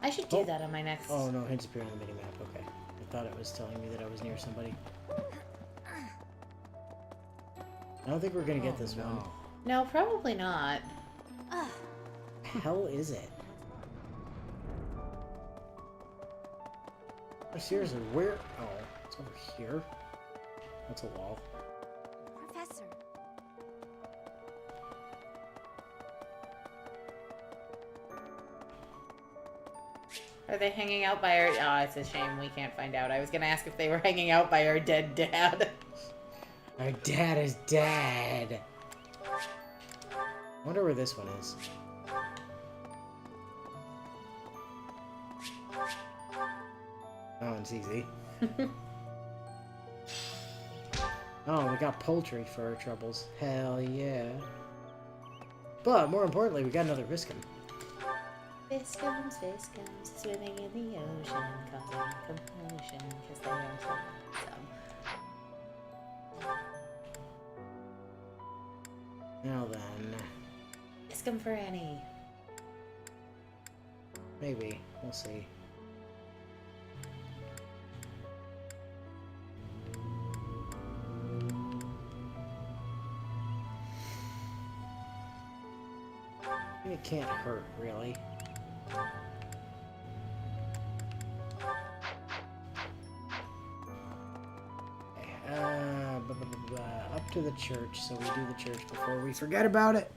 I should do that on my next. Oh no, hints appear on the minimap. Okay. I thought it was telling me that I was near somebody. I don't think we're gonna get this one. No, probably not. Hell is it? Oh, seriously, where? Oh, it's over here. That's a wall. Professor. Are they hanging out by our... Oh, it's a shame we can't find out. I was gonna ask if they were hanging out by our dead dad. Our dad is dead. I wonder where this one is. That one's easy. Oh, we got poultry for our troubles. Hell yeah. But, more importantly, we got another Viscum. Viscums, swimming in the ocean, causing commotion, because they are so Now then. Viscum for Annie. Maybe. We'll see. It can't hurt, really. Up to the church, so we do the church before we forget about it.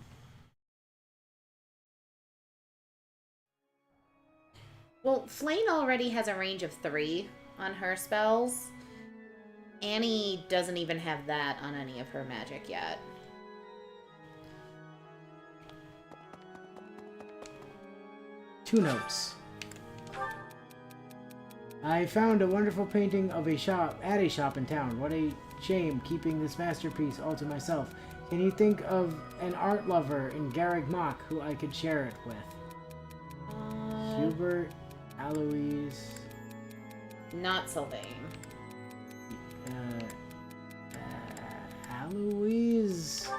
Well, Flame already has a range of 3 on her spells. Annie doesn't even have that on any of her magic yet. Two notes. I found a wonderful painting of a shop at a shop in town. What a shame keeping this masterpiece all to myself. Can you think of an art lover in Garrick Mock who I could share it with? Hubert, Eloise. Not Sylvain. Eloise?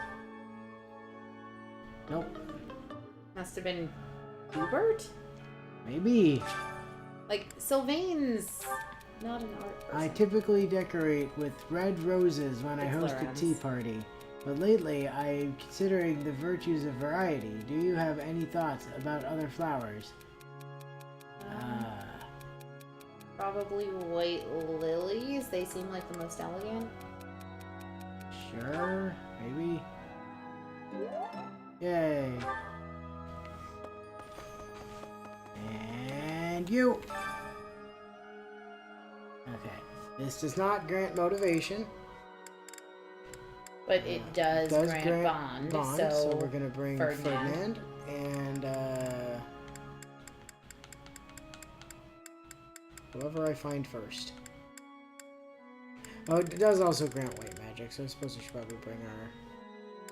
Nope. Must have been Hubert? Maybe. Like, Sylvain's not an art person. I typically decorate with red roses when I It's host Lorenz. a tea party. But lately, I'm considering the virtues of variety. Do you have any thoughts about other flowers? Probably white lilies. They seem like the most elegant. Sure, maybe. Yay. And you. Okay. This does not grant motivation. But it does, grant bond. So we're gonna bring Ferdinand. Ferdinand and whoever I find first. Oh, it does also grant white magic, so I suppose we should probably bring our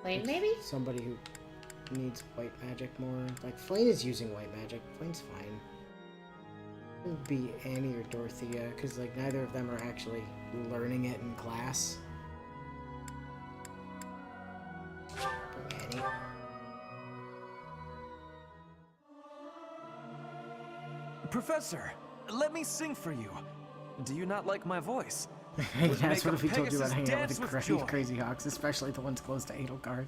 Flame, maybe? somebody who needs white magic more. Like Flame is using white magic. Flame's fine. It would be Annie or Dorothea, because like neither of them are actually learning it in class. funny. Professor, let me sing for you. Do you not like my voice? Hey, Would that's make what if a we told you about Pegasus hanging out dance with the with crazy, joy. crazy hawks, especially the ones close to Edelgard.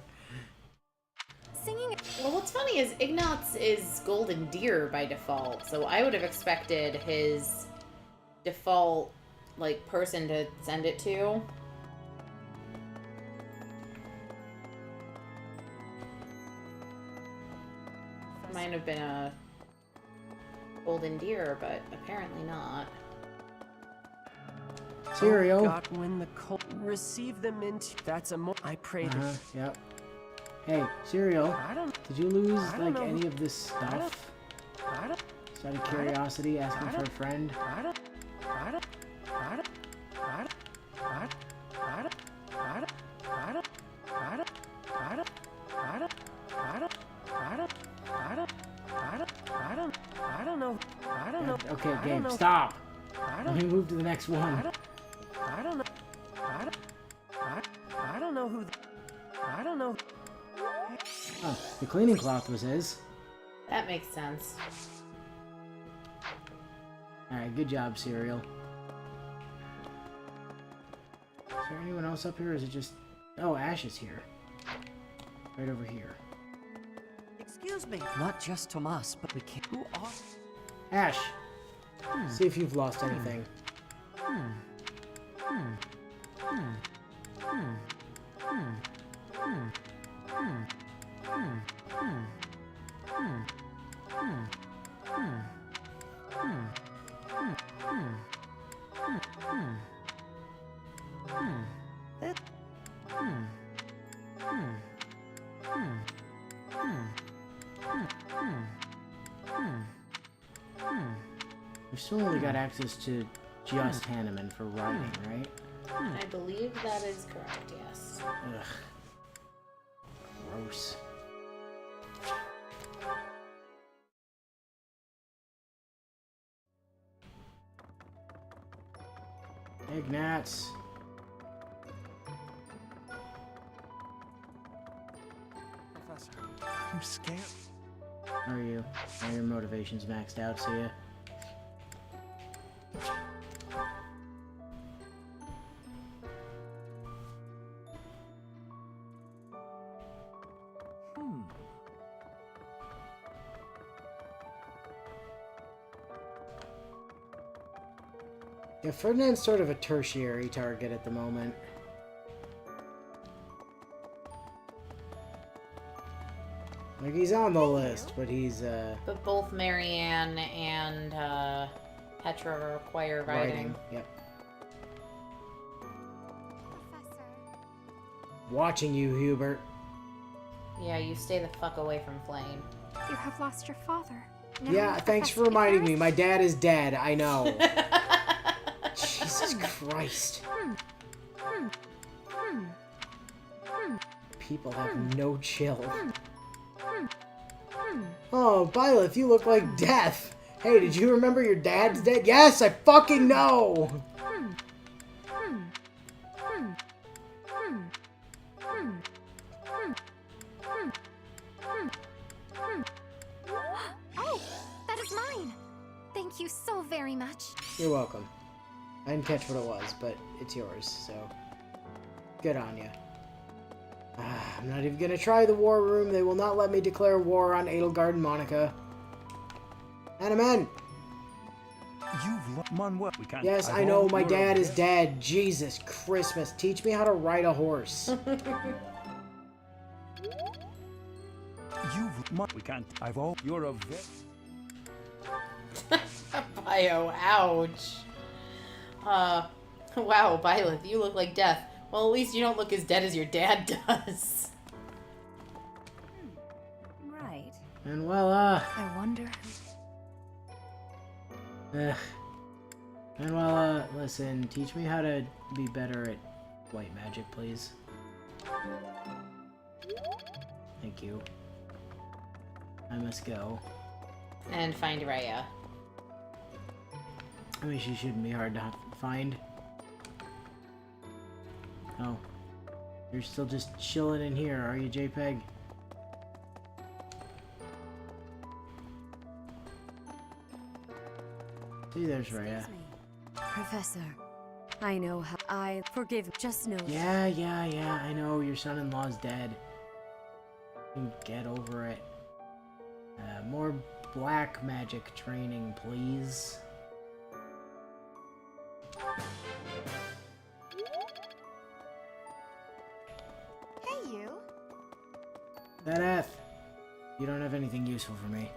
Singing. Well, what's funny is Ignatz is Golden Deer by default, so I would have expected his default, like, person to send it to. Might have been a Golden Deer, but apparently not. Cereal. Oh God, when the cold receive them into that's a I pray to Yep. Hey, Cereal. I don't Did you lose, I don't like, know any who- of this stuff? I don't Just out of curiosity, asking I for a don't- friend? I don't I don't I don't I don't I don't I don't I don't I don't I don't I don't I don't I don't I don't I don't I don't know I don't know Okay, I don't game, know. stop! I Let don't me move to the next one. I don't know I don't know who I don't know Oh, the cleaning cloth was his. That makes sense. Alright, good job, Cereal. Is there anyone else up here, or is it just... Oh, Ash is here. Right over here. Excuse me. Not just Tomas, but we can't. Who are? Ash! See if you've lost anything. We've still only got access to just Hanneman for writing, right? I believe that is correct, yes. Ugh. Gross. Ignatz. Professor, I'm scared. How are you? Are your motivations maxed out, see ya? Yeah, Ferdinand's sort of a tertiary target at the moment. Like, he's on the list, but he's, But both Marianne and Petra require writing. Yep. Professor. Watching you, Hubert. Yeah, you stay the fuck away from Flame. You have lost your father. Now Yeah, thanks for Professor reminding me. Icarus- My dad is dead, I know. Jesus Christ. People have no chill. Oh, Byleth, you look like death. Hey, did you remember your dad's dead? Yes, I fucking know! Oh, that is mine. Thank you so very much. You're welcome. I didn't catch what it was, but it's yours, so... Good on ya. I'm not even gonna try the war room. They will not let me declare war on Edelgard and Monica. Hanneman! You've lost Manuel. We can't. Yes, I know, my dad is dead. Jesus Christmas. Teach me how to ride a horse. We can't. I've all. You're a vet. Bio, ouch. Wow, Byleth, you look like death. Well, at least you don't look as dead as your dad does. Right. And well, I wonder. And well, listen, teach me how to be better at white magic, please. Thank you. I must go. And find Rhea. I mean, she shouldn't be hard to find. Oh. You're still just chilling in here, are you, JPEG? See, there's Rhea. Excuse me. Professor, I know how I forgive. Just know. Yeah, I know your son-in-law's dead. You can get over it. More black magic training, please. Hey, you. That you don't have anything useful for me.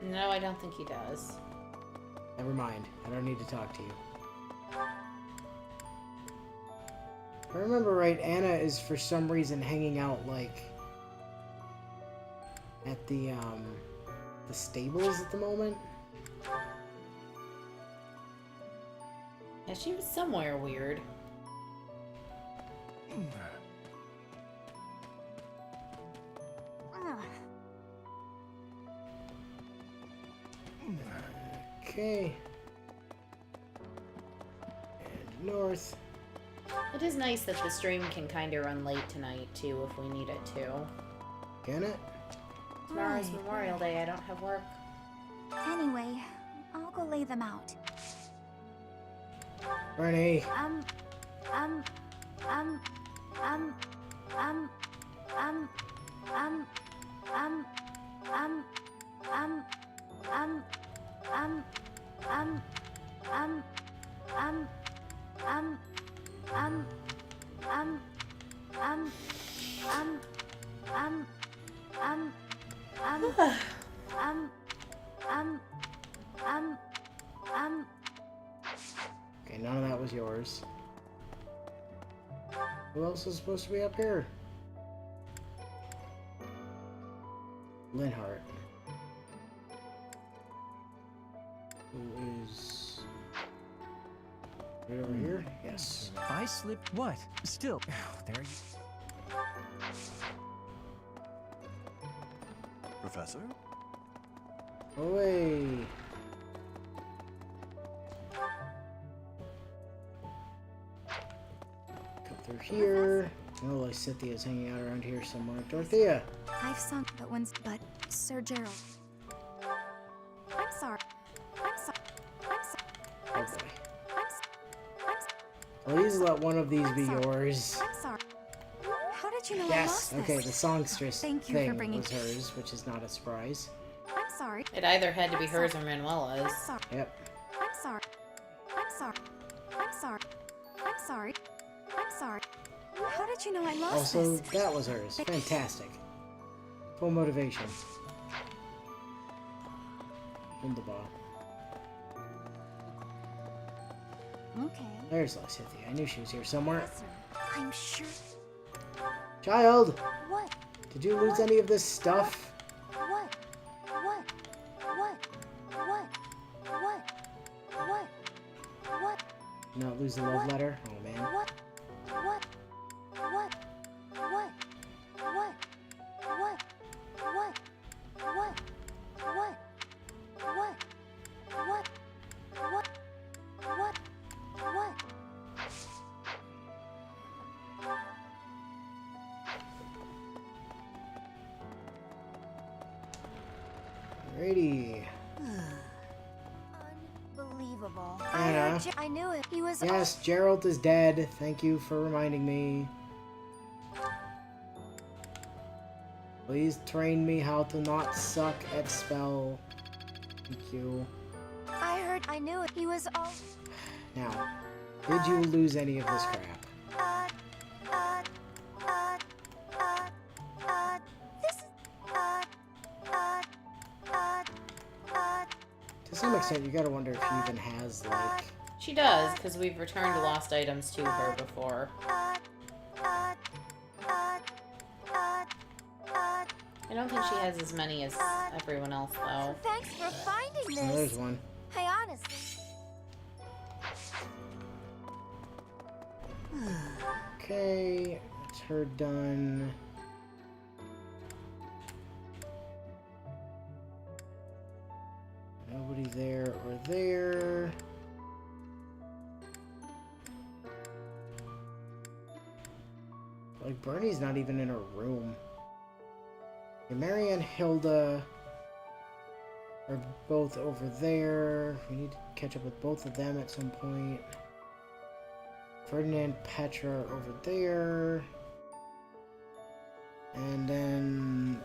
No, I don't think he does. Never mind. I don't need to talk to you. If I remember right, Anna is for some reason hanging out, like, at the stables at the moment. Yeah, she was somewhere weird. Okay. And north. It is nice that the stream can kind of run late tonight, too, if we need it to. Can it? Tomorrow's Right. Memorial Day. I don't have work. Anyway, I'll go lay them out. Bernie. Um, um, um, um, um, um, um, um, um, um, um, um, um, um, um, um, um, um, Okay, none of that was yours. Who else is supposed to be up here? Linhart. Who is... right over here? Yes. I slipped. What? Still. There you. Professor? Away! Come through here. Oh, Cynthia's hanging out around here somewhere. Dorothea! I've sunk but Sir Gerald. I'm sorry. I'm sorry. I'm sorry. Oh boy. Please let one of these be yours. I'm sorry. How did you know I Yes! lost Okay, this? the songstress Thank you for thing bringing- was hers, which is not a surprise. I'm sorry. It either had to be hers or Manuela's. I'm sorry. Yep. I'm sorry. I'm sorry. I'm sorry. I'm sorry. I'm sorry. How did you know I lost Also, this? that was hers. Fantastic. Full motivation. Wunderbar. Okay. There's Cynthia. I knew she was here somewhere. Professor, I'm sure. Child! What? Did you lose any of this stuff? What? What? What? What? What? What? What? Not lose the love letter? Oh man. What? What? What? What? What? What? What? What? What? What? What? What? What? What? Alrighty. Unbelievable. Anna. I knew it. He was. Yes, Gerald is dead. Thank you for reminding me. Please train me how to not suck at spell. Thank you. I heard. I knew it. He was all. Now, did you lose any of this crap? This is. To some extent, you gotta wonder if she even has, like... She does, because we've returned lost items to her before. I don't think she has as many as everyone else, though. Thanks for finding Oh, there's this. one. I honestly. Okay, that's her done. Nobody there or there. Like, Bernie's not even in her room. Okay, Marianne, Hilda, are both over there. We need to catch up with both of them at some point. Ferdinand, Petra are over there. And then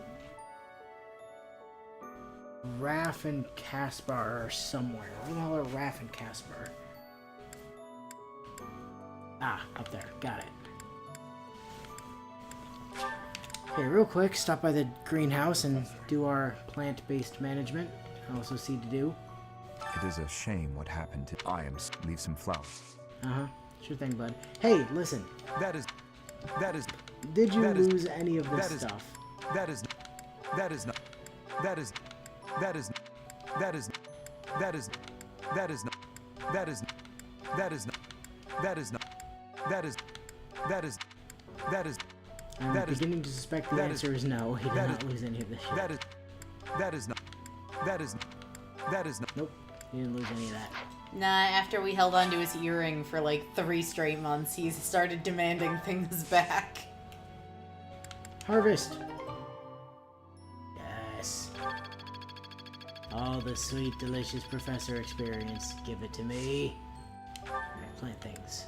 Raph and Caspar are somewhere. Where the hell are Raph and Caspar? Ah, up there. Got it. Okay, real quick, stop by the greenhouse and do our plant-based management. Also seed to do. It is a shame what happened to leave some flowers. Uh-huh. Sure thing, bud. Hey, listen. That is. Did you That is- lose any of this that is- stuff? That is. That is not. That is. That is. That is. That is. That is. That is. That is. That is. That is. That is. That is. I'm that is- beginning to suspect the that is- answer is no. He did that not is- lose any of this shit. That is. That is not. That is. That is not. Nope. He didn't lose any of that. Nah, after we held on to his earring for like 3 straight months, he started demanding things back. Harvest! Yes. All the sweet, delicious professor experience. Give it to me. Alright, plant things.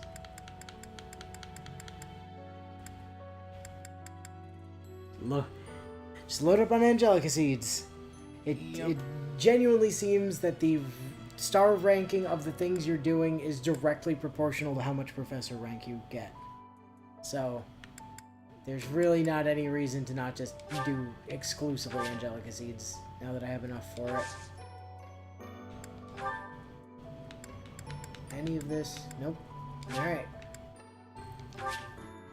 Look. Just load up on Angelica seeds. It genuinely seems that the star ranking of the things you're doing is directly proportional to how much professor rank you get. So, there's really not any reason to not just do exclusively Angelica seeds, now that I have enough for it. Any of this? Nope. Alright.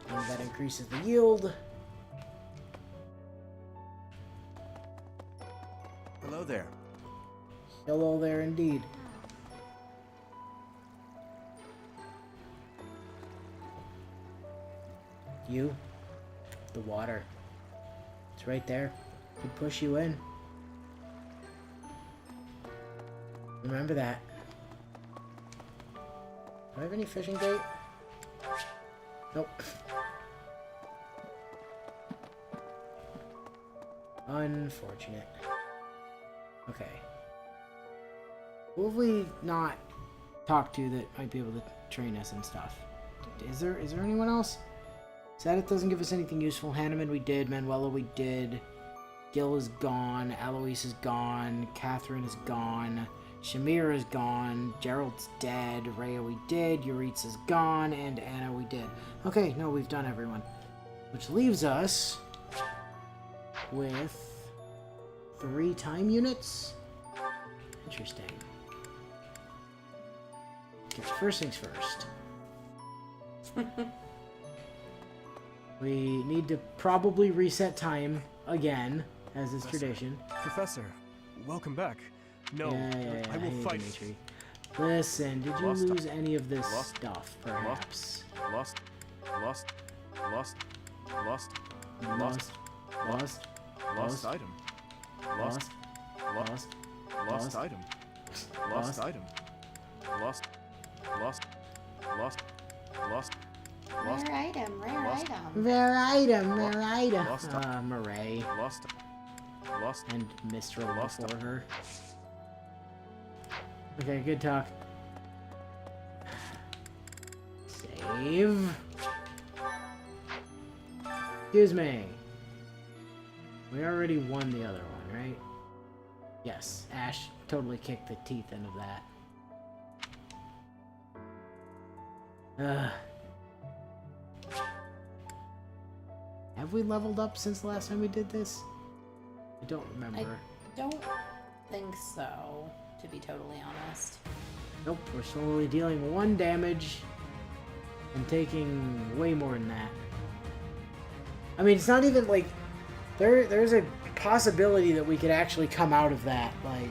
And that increases the yield. Hello there. Hello there indeed. You? The water. It's right there. Could push you in. Remember that. Do I have any fishing bait? Nope. Unfortunate. Okay. Who have we not talked to that might be able to train us and stuff? Is there anyone else? Sadith doesn't give us anything useful. Hanneman we did. Manuela we did. Gil is gone. Alois is gone. Catherine is gone. Shamir is gone. Gerald's dead. Rhea we did. Euritz is gone. And Anna we did. Okay, no, we've done everyone. Which leaves us with 3 time units? Interesting. Okay, first things first. We need to probably reset time again, as is tradition. Professor, welcome back. No, Yeah, I will hey, fight. Dimitri. Listen, did you Lost. lose any of this Lost. stuff, perhaps? Lost. Lost. Lost. Lost. Lost. Lost. Lost item. Lost. Lost. Lost item. Lost item. Lost. Lost. Lost. Lost. Lost. Rare item, rare Lost. item. Rare item, rare item. Lost. Murray. Lost. Lost. And Mistral Lost. before her. Okay, good talk. Save. Excuse me. We already won the other one, right? Yes, Ash totally kicked the teeth into that. Have we leveled up since the last time we did this? I don't remember. Don't think so, to be totally honest. Nope, we're slowly dealing 1 damage and taking way more than that. I mean, it's not even like there's a possibility that we could actually come out of that like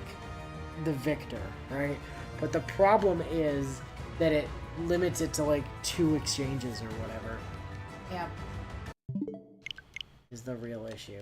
the victor, right? But the problem is that it limits it to like 2 exchanges or whatever Yep. is the real issue.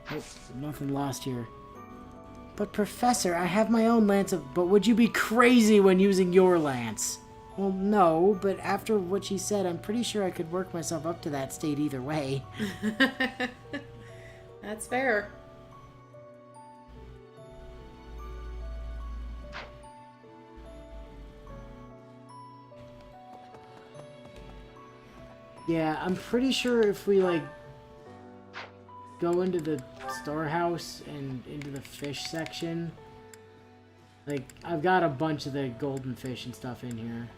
Oh, nothing lost here. But Professor, I have my own lance of... But would you be crazy when using your lance? Well, no, but after what she said, I'm pretty sure I could work myself up to that state either way. That's fair. Yeah, I'm pretty sure if we, like, go into the storehouse and into the fish section, like, I've got a bunch of the golden fish and stuff in here.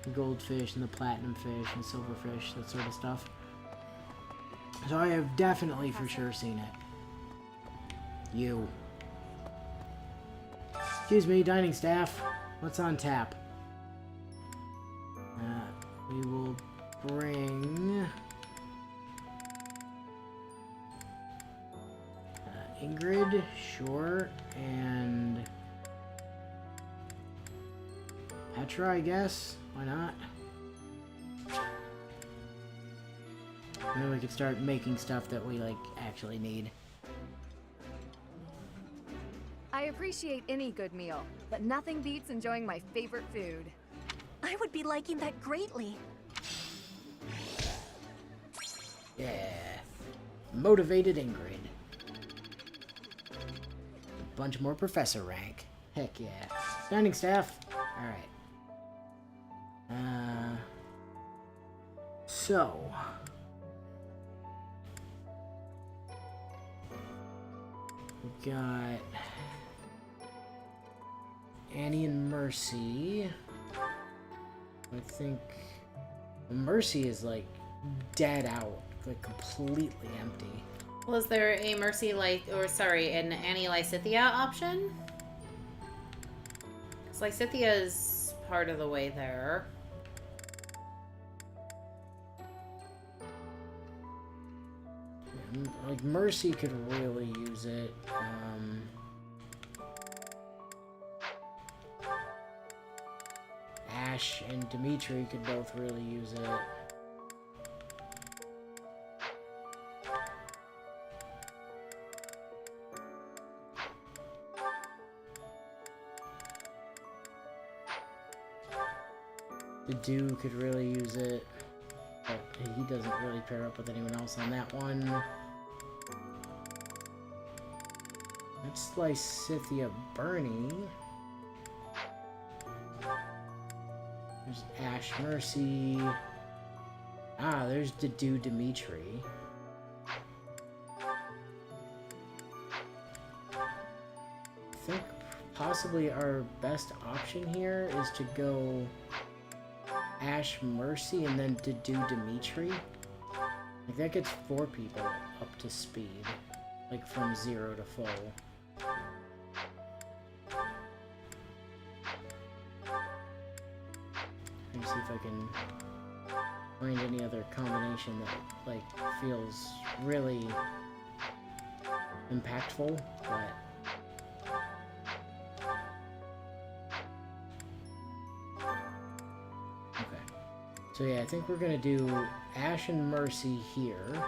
The goldfish and the platinum fish and silverfish, that sort of stuff. So I have definitely for sure seen it. You. Excuse me, dining staff. What's on tap? We will bring... Ingrid, sure, and... Petra, I guess? Why not? And then we could start making stuff that we, like, actually need. I appreciate any good meal, but nothing beats enjoying my favorite food. I would be liking that greatly. Yeah. Motivated Ingrid. A bunch more professor rank. Heck yeah. Dining staff. Alright. So... we got... Annie and Mercy. I think... Mercy is, like, dead out. Like, completely empty. Well, is there a Mercy an Annie Lysithea option? Because Lysithea is part of the way there. Like, Mercy could really use it. Ash and Dimitri could both really use it. The Dew could really use it, but he doesn't really pair up with anyone else on that one. Let's Lysithea Bernie. There's Ash Mercy. Ah, there's Dedu Dimitri. I think possibly our best option here is to go Ash Mercy and then Dedu Dimitri. Like, that gets 4 people up to speed. Like, from 0 to full. Let me see if I can find any other combination that, like, feels really impactful, but... Okay. So yeah, I think we're gonna do Ash and Mercy here.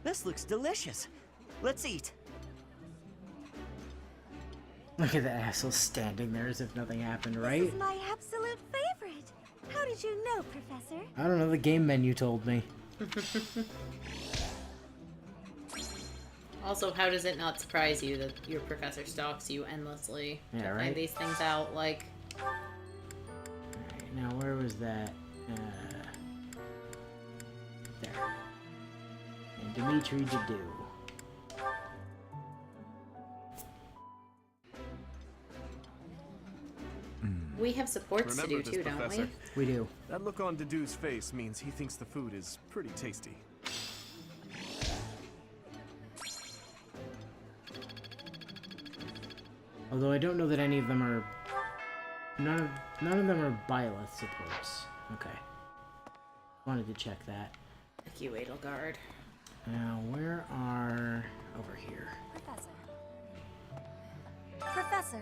This looks delicious. Let's eat. Look at the asshole standing there as if nothing happened, right? This is my absolute favorite. How did you know, Professor? I don't know, the game menu told me. Also, how does it not surprise you that your professor stalks you endlessly to Yeah, find right? these things out? Like, Alright, now where was that? There. And Dimitri Dedu. we have supports to Remember do this, too, don't Professor. we? We do. That look on Dedu's face means he thinks the food is pretty tasty. Although I don't know that any of them are... None of them are Byleth supports. Okay. Wanted to check that. Thank you, Edelgard. Now, where are... Over here. Professor,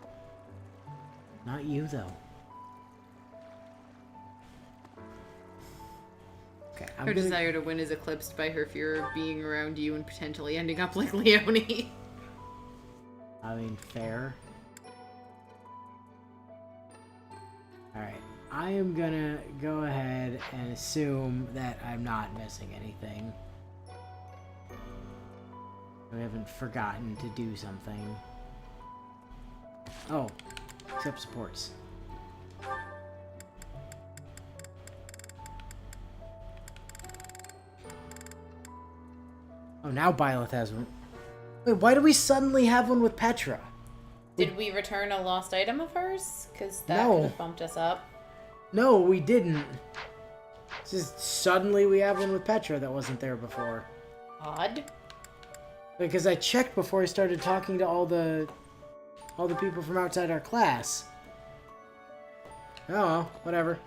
Not you, though. Okay, Her desire to win is eclipsed by her fear of being around you and potentially ending up like Leone. I mean, fair. Alright, I am gonna go ahead and assume that I'm not missing anything. We haven't forgotten to do something. Oh, accept supports. Oh, now Byleth has one. Wait, why do we suddenly have one with Petra? Did we return a lost item of hers? Because that No. could have bumped us up. No, we didn't. It's just suddenly we have one with Petra that wasn't there before. Odd. Because I checked before I started talking to all the people from outside our class. Oh well, whatever.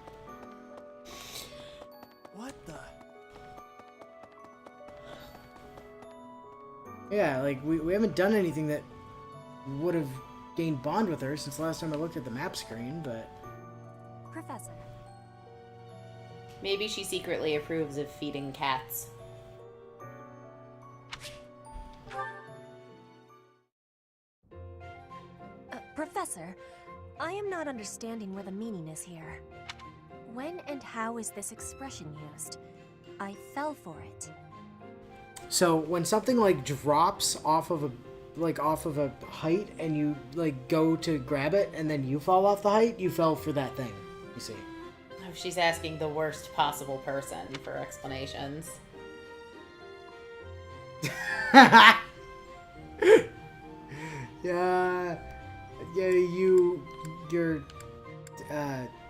What the? Yeah, like we haven't done anything that would have gained bond with her since the last time I looked at the map screen, but Professor. Maybe she secretly approves of feeding cats. Professor, I am not understanding where the meaning is here. When and how is this expression used? I fell for it. so when something like drops off of a height and you like go to grab it and then you fall off the height, you fell for that thing. You see. Oh, she's asking the worst possible person for explanations. Yeah, you're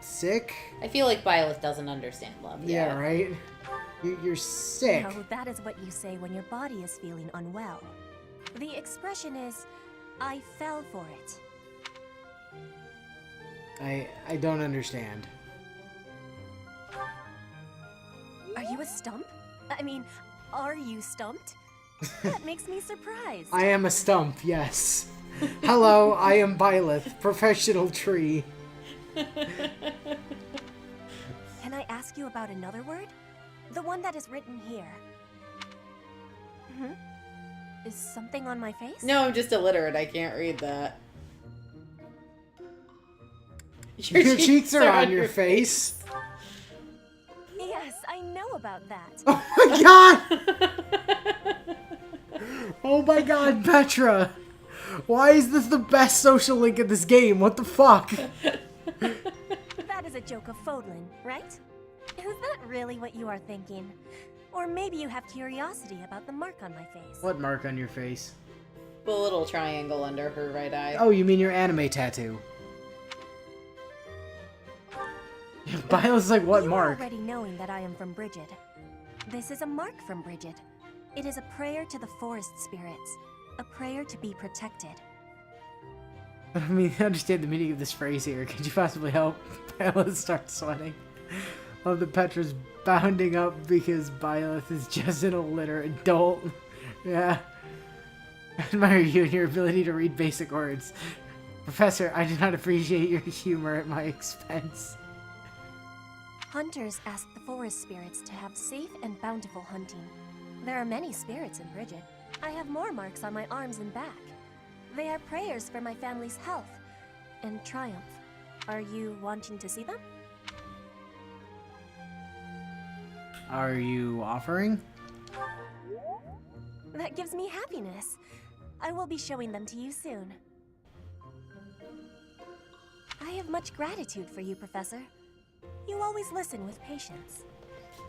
sick? I feel like Byleth doesn't understand love yet. Yeah, right? You're sick. No, that is what you say when your body is feeling unwell. The expression is, I fell for it. I don't understand. Are you a stump? I mean, are you stumped? That makes me surprised. I am a stump, yes. Hello, I am Byleth, professional tree. Can I ask you about another word? The one that is written here. Is something on my face? No, I'm just illiterate. I can't read that. Your cheeks are on your face. Yes, I know about that. Oh my god! Oh my god, Petra! Why is this the best social link in this game? What the fuck? That is a joke of Fodlan, right? Is that really what you are thinking? Or maybe you have curiosity about the mark on my face. What mark on your face? The little triangle under her right eye. Oh, you mean your anime tattoo. Byleth's like, what You mark? are already knowing that I am from Bridget. This is a mark from Bridget. It is a prayer to the forest spirits. A prayer to be protected. I mean, I understand the meaning of this phrase here. Could you possibly help? Byleth starts sweating. Love that Petra's bounding up because Byleth is just an illiterate adult. Yeah. I admire you and your ability to read basic words. Professor, I do not appreciate your humor at my expense. Hunters ask the forest spirits to have safe and bountiful hunting. There are many spirits in Bridget. I have more marks on my arms and back. They are prayers for my family's health and triumph. Are you wanting to see them? Are you offering? That gives me happiness. I will be showing them to you soon. I have much gratitude for you, Professor. You always listen with patience.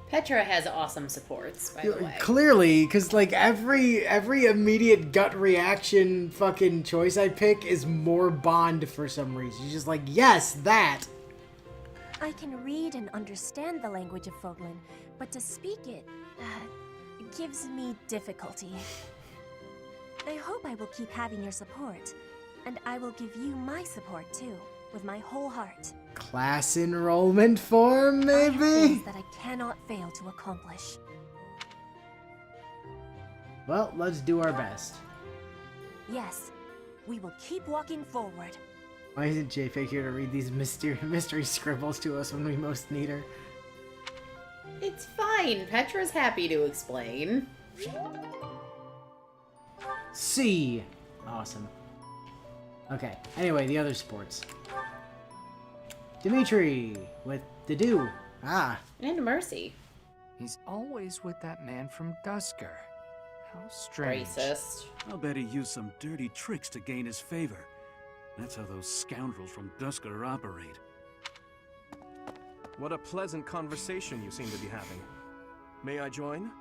Petra has awesome supports, by the way. Clearly, because like every immediate gut reaction fucking choice I pick is more Bond for some reason. She's just like, yes, that. I can read and understand the language of Fodlan, but to speak it gives me difficulty. I hope I will keep having your support, and I will give you my support too, with my whole heart. Class enrollment form, I have maybe? things that I cannot fail to accomplish. Well, let's do our best. Yes, we will keep walking forward. Why isn't JFake here to read these mystery scribbles to us when we most need her? It's fine. Petra's happy to explain. C. Awesome. Okay. Anyway, the other sports. Dimitri with the do. Ah. And Mercy. He's always with that man from Dusker. How strange. Racist. I'll bet he used some dirty tricks to gain his favor. That's how those scoundrels from Dusker operate. What a pleasant conversation you seem to be having. May I join?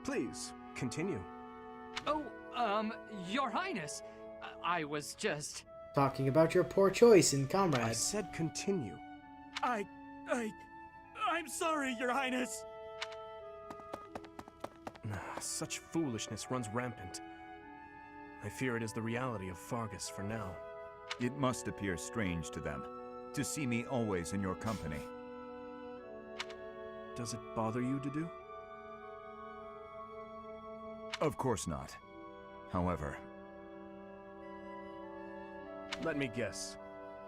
Please, continue. Oh, Your Highness, I was just... Talking about your poor choice in I comrades. said continue. I'm sorry, Your Highness. Such foolishness runs rampant. I fear it is the reality of Fargus for now. It must appear strange to them, to see me always in your company. Does it bother you to do? Of course not. However... Let me guess.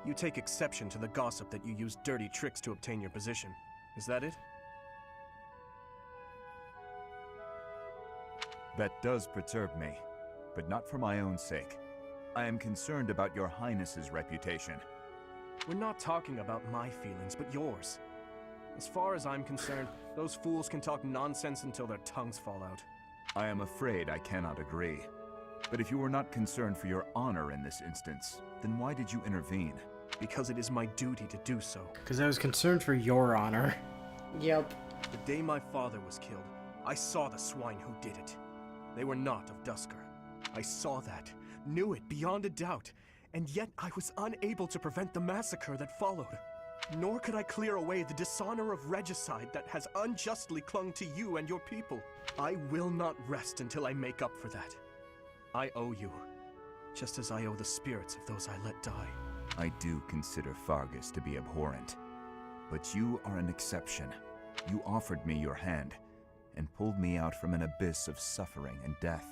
You take exception to the gossip that you use dirty tricks to obtain your position. Is that it? That does perturb me, but not for my own sake. I am concerned about your Highness's reputation. We're not talking about my feelings, but yours. As far as I'm concerned, those fools can talk nonsense until their tongues fall out. I am afraid I cannot agree. But if you were not concerned for your honor in this instance, then why did you intervene? Because it is my duty to do so. Because I was concerned for your honor. Yep. The day my father was killed, I saw the swine who did it. They were not of Dusker. I saw that, knew it beyond a doubt, and yet I was unable to prevent the massacre that followed. Nor could I clear away the dishonor of regicide that has unjustly clung to you and your people. I will not rest until I make up for that. I owe you, just as I owe the spirits of those I let die. I do consider Fargus to be abhorrent, but you are an exception. You offered me your hand, and pulled me out from an abyss of suffering and death.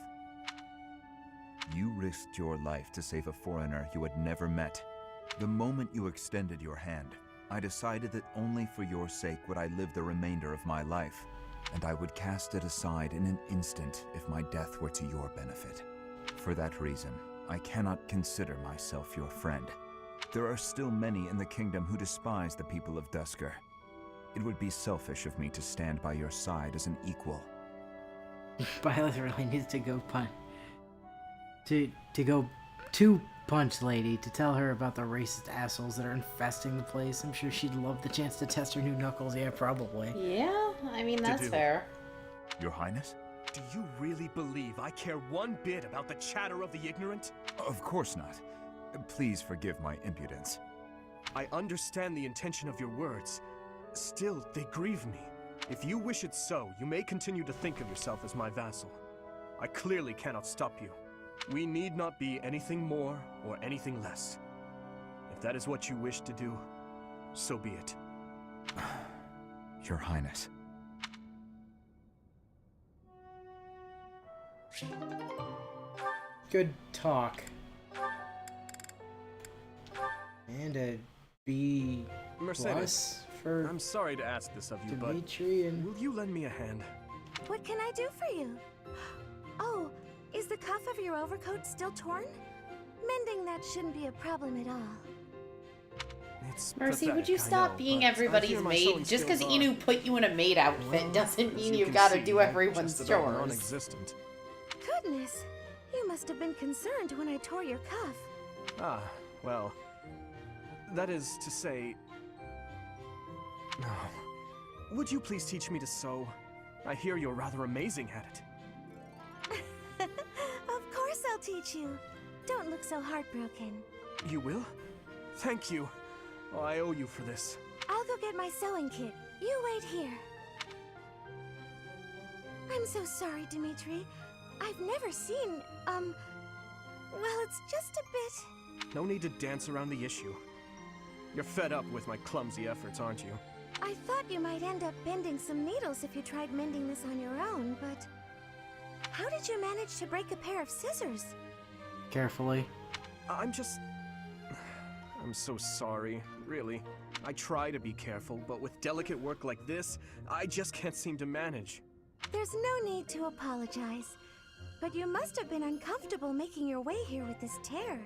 You risked your life to save a foreigner you had never met. The moment you extended your hand, I decided that only for your sake would I live the remainder of my life, and I would cast it aside in an instant if my death were to your benefit. For that reason, I cannot consider myself your friend. There are still many in the kingdom who despise the people of Dusker. It would be selfish of me to stand by your side as an equal. Violet really needs to go go to Punch Lady to tell her about the racist assholes that are infesting the place. I'm sure she'd love the chance to test her new knuckles. Yeah, probably. Yeah, I mean, that's fair. Your Highness? Do you really believe I care one bit about the chatter of the ignorant? Of course not. Please forgive my impudence. I understand the intention of your words. Still, they grieve me. If you wish it so, you may continue to think of yourself as my vassal. I clearly cannot stop you. We need not be anything more or anything less. If that is what you wish to do, so be it. Your Highness. Good talk. And a B Mercedes, for I'm sorry to ask this of you, Dimitri, and will you lend me a hand? What can I do for you? Oh, is the cuff of your overcoat still torn? Mending that shouldn't be a problem at all. It's Mercy, pathetic, would you I stop know, being but I everybody's fear my maid? sewing Just because skills Inu are, put you in a maid outfit well, doesn't as mean you you've can got to see, do I'm everyone's just about chores. non-existent. Goodness, you must have been concerned when I tore your cuff. Ah, well, that is to say... Would you please teach me to sew? I hear you're rather amazing at it. Of course I'll teach you. Don't look so heartbroken. You will? Thank you. Oh, I owe you for this. I'll go get my sewing kit. You wait here. I'm so sorry, Dimitri. I've never seen, well, it's just a bit... No need to dance around the issue. You're fed up with my clumsy efforts, aren't you? I thought you might end up bending some needles if you tried mending this on your own, but... How did you manage to break a pair of scissors? carefully. I I'm so sorry, really. I try to be careful, but with delicate work like this, I just can't seem to manage. There's no need to apologize. But you must have been uncomfortable making your way here with this tear.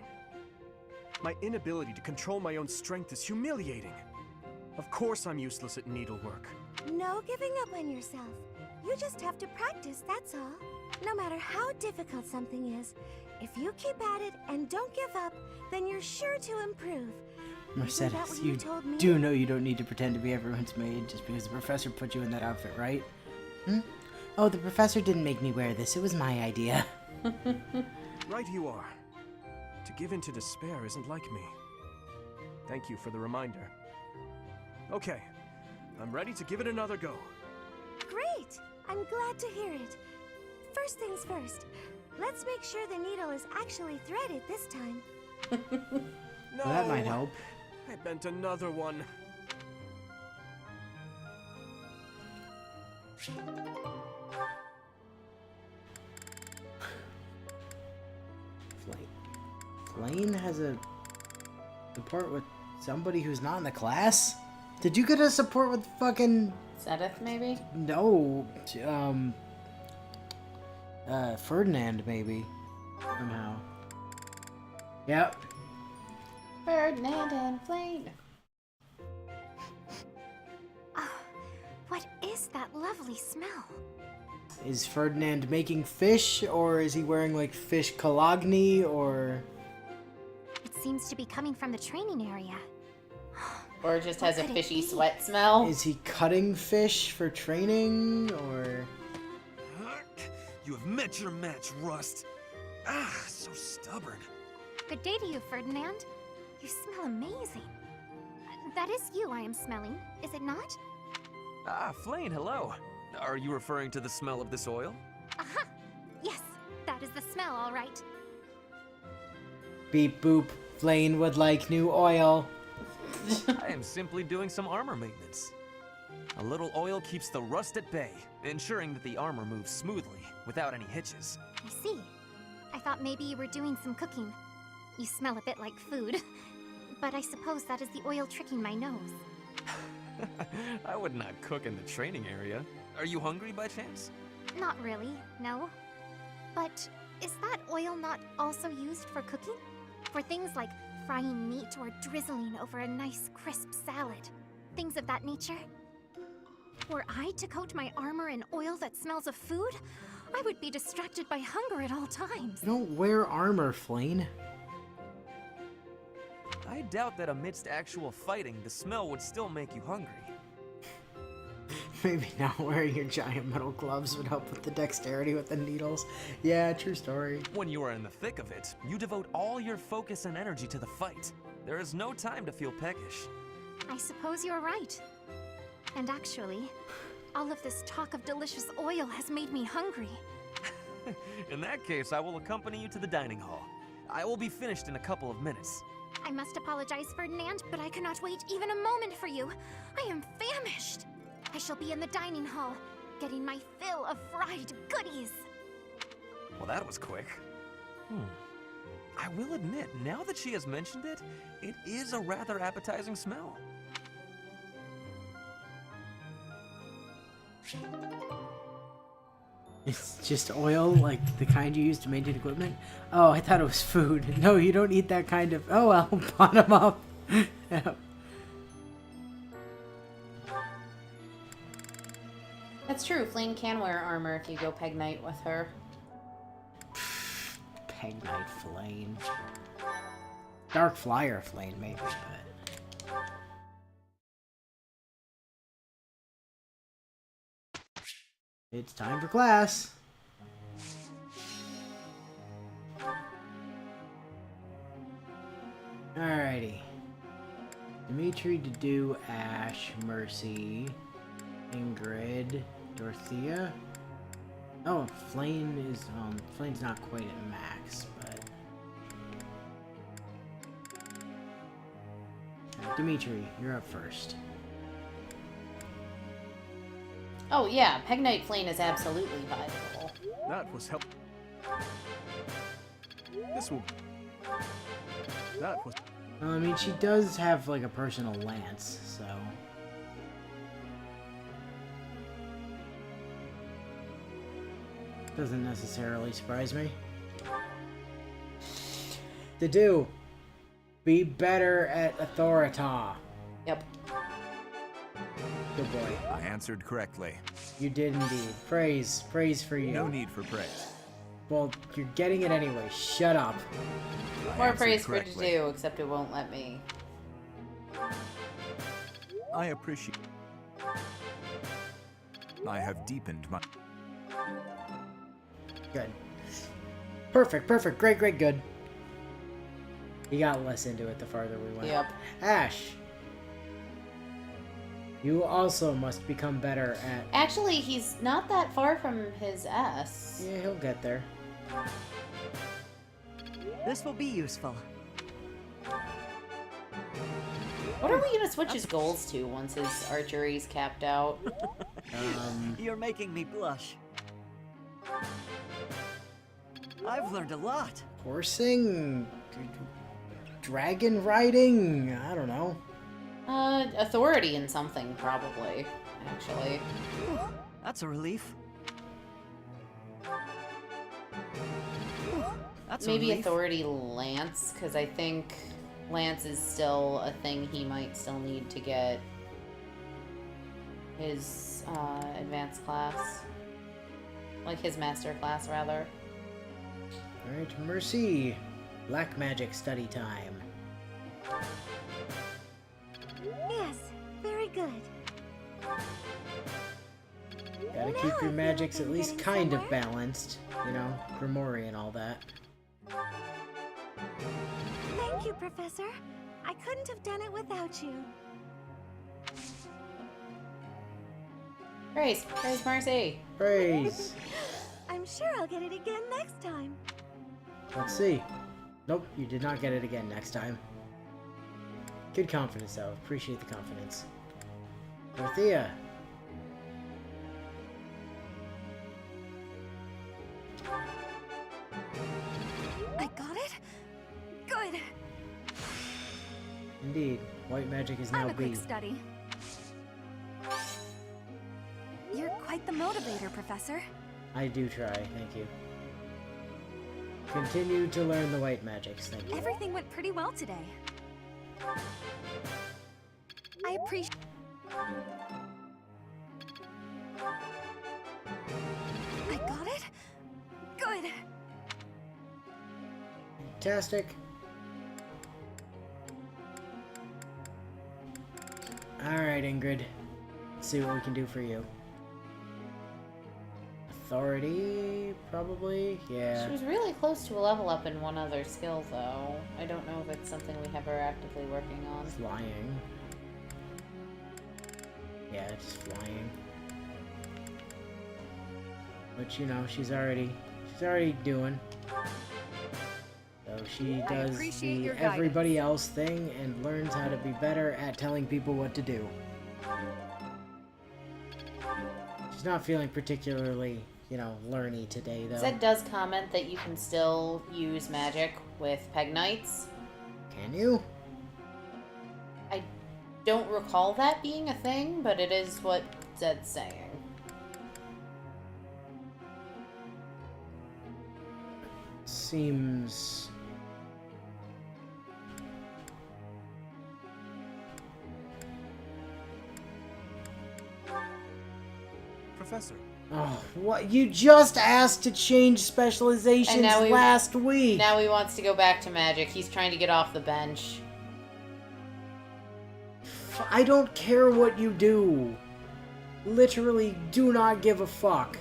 My inability to control my own strength is humiliating. Of course I'm useless at needlework. No giving up on yourself. You just have to practice, that's all. No matter how difficult something is, if you keep at it and don't give up, then you're sure to improve. Isn't that Mercedes, what you told me? do know you don't need to pretend to be everyone's maid just because the professor put you in that outfit, right? Hmm? Oh, the professor didn't make me wear this. It was my idea. Right you are. To give in to despair isn't like me. Thank you for the reminder. Okay, I'm ready to give it another go. Great! I'm glad to hear it. First things first, let's make sure the needle is actually threaded this time. No! Well, that might help. I bent another one. Flame has a support with somebody who's not in the class? Did you get a support with fucking... Sedith, maybe? No, Ferdinand, maybe. Somehow. Yep. Ferdinand and Flame. What is that lovely smell? Is Ferdinand making fish, or is he wearing, like, fish cologne, or... It seems to be coming from the training area. Or just has a fishy sweat smell. Is he cutting fish for training, or... You have met your match, Rust. Ah, so stubborn. Good day to you, Ferdinand. You smell amazing. That is you I am smelling, is it not? Ah, Flame, hello. Are you referring to the smell of this oil? Aha! Yes, that is the smell, all right. Beep boop, Flame would like new oil. I am simply doing some armor maintenance. A little oil keeps the rust at bay, ensuring that the armor moves smoothly, without any hitches. I see. I thought maybe you were doing some cooking. You smell a bit like food. But I suppose that is the oil tricking my nose. I would not cook in the training area. Are you hungry by chance? Not really, no. But is that oil not also used for cooking? For things like frying meat or drizzling over a nice crisp salad? Things of that nature? Were I to coat my armor in oil that smells of food, I would be distracted by hunger at all times. You don't wear armor, Flame. I doubt that amidst actual fighting, the smell would still make you hungry. Maybe not wearing your giant metal gloves would help with the dexterity with the needles. Yeah, true story. When you are in the thick of it, you devote all your focus and energy to the fight. There is no time to feel peckish. I suppose you're right. And actually, all of this talk of delicious oil has made me hungry. In that case, I will accompany you to the dining hall. I will be finished in a couple of minutes. I must apologize, Ferdinand, but I cannot wait even a moment for you. I am famished. I shall be in the dining hall, getting my fill of fried goodies. Well, that was quick. I will admit, now that she has mentioned it, it is a rather appetizing smell. It's just oil, like the kind you use to maintain equipment? Oh, I thought it was food. No, you don't eat that kind of... Oh, well, bottom up. Yeah. That's true. Flame can wear armor if you go Peg Knight with her. Peg Knight Flame. Dark Flyer Flame, maybe, but... It's time for class. Alrighty. Dimitri, Dedu, Ash, Mercy, Ingrid, Dorothea. Oh, Flame is, Flame's not quite at max, but... Dimitri, you're up first. Oh yeah, Peg Knight Flame is absolutely viable. That was help. This will. That was. I mean, she does have, like, a personal lance, so... Doesn't necessarily surprise me. To do. Be better at Authorita. Yep. Good boy. I answered correctly. You did indeed. Praise. Praise for you. No need for praise. Well, you're getting it anyway. Shut up. I More answered praise for it to correctly. do, except it won't let me. I appreciate. I have deepened my. Good. Perfect, perfect. Great, great, good. You got less into it the farther we went. Yep. Ash. You also must become better at... Actually, he's not that far from his S. Yeah, he'll get there. This will be useful. What are we gonna switch his goals to once his archery's capped out? You're making me blush. I've learned a lot. Horsing? Dragon riding? I don't know. Authority in something, probably, actually. That's a relief. That's Maybe a relief. authority Lance, because I think Lance is still a thing he might still need to get his advanced class. Like his master class, rather. Alright, Mercy. Black magic study time. Yes, very good. Gotta Now keep I your feel magics like at I'm least getting kind of somewhere. balanced. You know, Grimoire and all that. Thank you, Professor. I couldn't have done it without you. Praise! Praise Mercy! Praise! I'm sure I'll get it again next time. Let's see. Nope, you did not get it again next time. Good confidence, though. Appreciate the confidence. Dorothea. I got it? Good. Indeed, white magic is now I'm a quick B. study. You're quite the motivator, Professor. I do try, thank you. Continue to learn the white magics, thank you. Everything went pretty well today. I appreciate... I got it? Good. Fantastic. Alright, Ingrid. Let's see what we can do for you. Authority, probably? Yeah. She was really close to a level up in one other skill, though. I don't know if it's something we have her actively working on. Flying. Yeah, just flying. But you know, she's already doing. So she I does appreciate the your everybody else thing and learns how to be better at telling people what to do. She's not feeling particularly, you know, learny today, though. Zed does comment that you can still use magic with Peg Knights. Can you? I don't recall that being a thing, but it is what Zed's saying. Seems... Professor. Oh, what? You just asked to change specializations last week! Now he wants to go back to magic. He's trying to get off the bench. I don't care what you do. Literally do not give a fuck.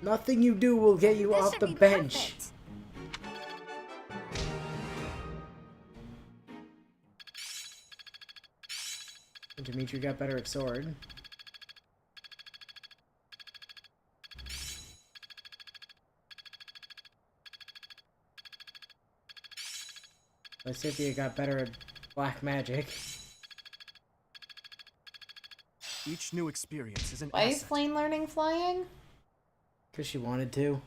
Nothing you do will get you This off should the be bench. perfect. Dimitri got better at sword. Lysithia got better at black magic. Each new experience is an Why is asset. Flame learning flying? Because she wanted to.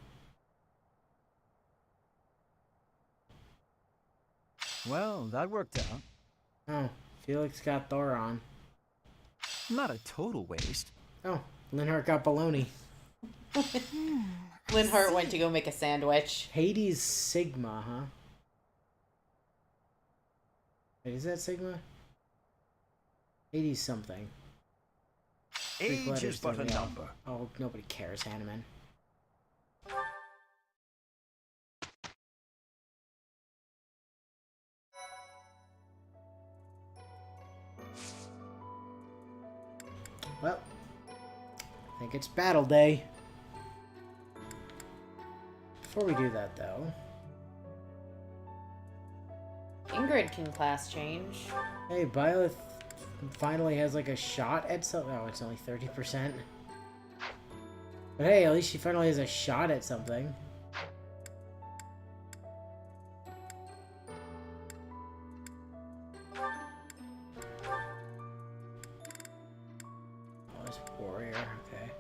Well, that worked out. Oh, Felix got Thoron. Not a total waste. Oh, Linhart got baloney. Linhart went to go make a sandwich. Hades Sigma, huh? Wait, is that Sigma? Hades something. Greek Age letters is but a don't matter. number. Oh, nobody cares, Hanneman. Well, I think it's battle day. Before we do that, though... Ingrid can class change. Hey, Byleth finally has, like, a shot at something. Oh, it's only 30%. But hey, at least she finally has a shot at something. Oh, it's warrior, okay.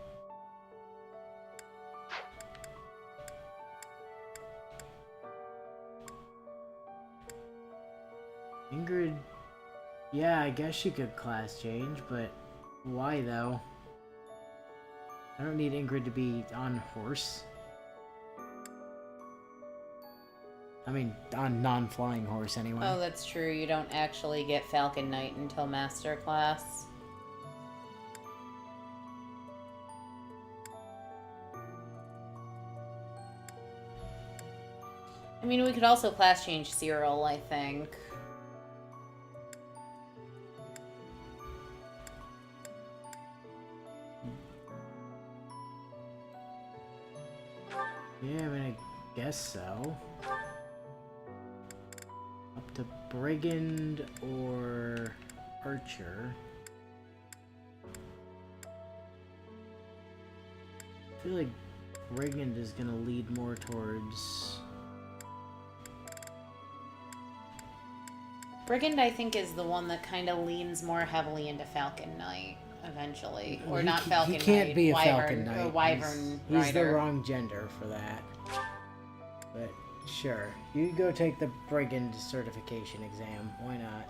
Ingrid, yeah, I guess she could class change, but why though? I don't need Ingrid to be on horse. I mean, on non-flying horse anyway. Oh, that's true. You don't actually get Falcon Knight until Master Class. I mean, we could also class change Cyril, I think. Yeah, I mean, I guess so. Up to Brigand or Archer. I feel like Brigand is gonna lead more towards... Brigand, I think, is the one that kind of leans more heavily into Falcon Knight, eventually. Or not Falcon Knight. He can't be a Wyvern, Falcon Knight. Or Wyvern He's the Rider. wrong gender for that. But sure, you go take the Brigand certification exam. Why not?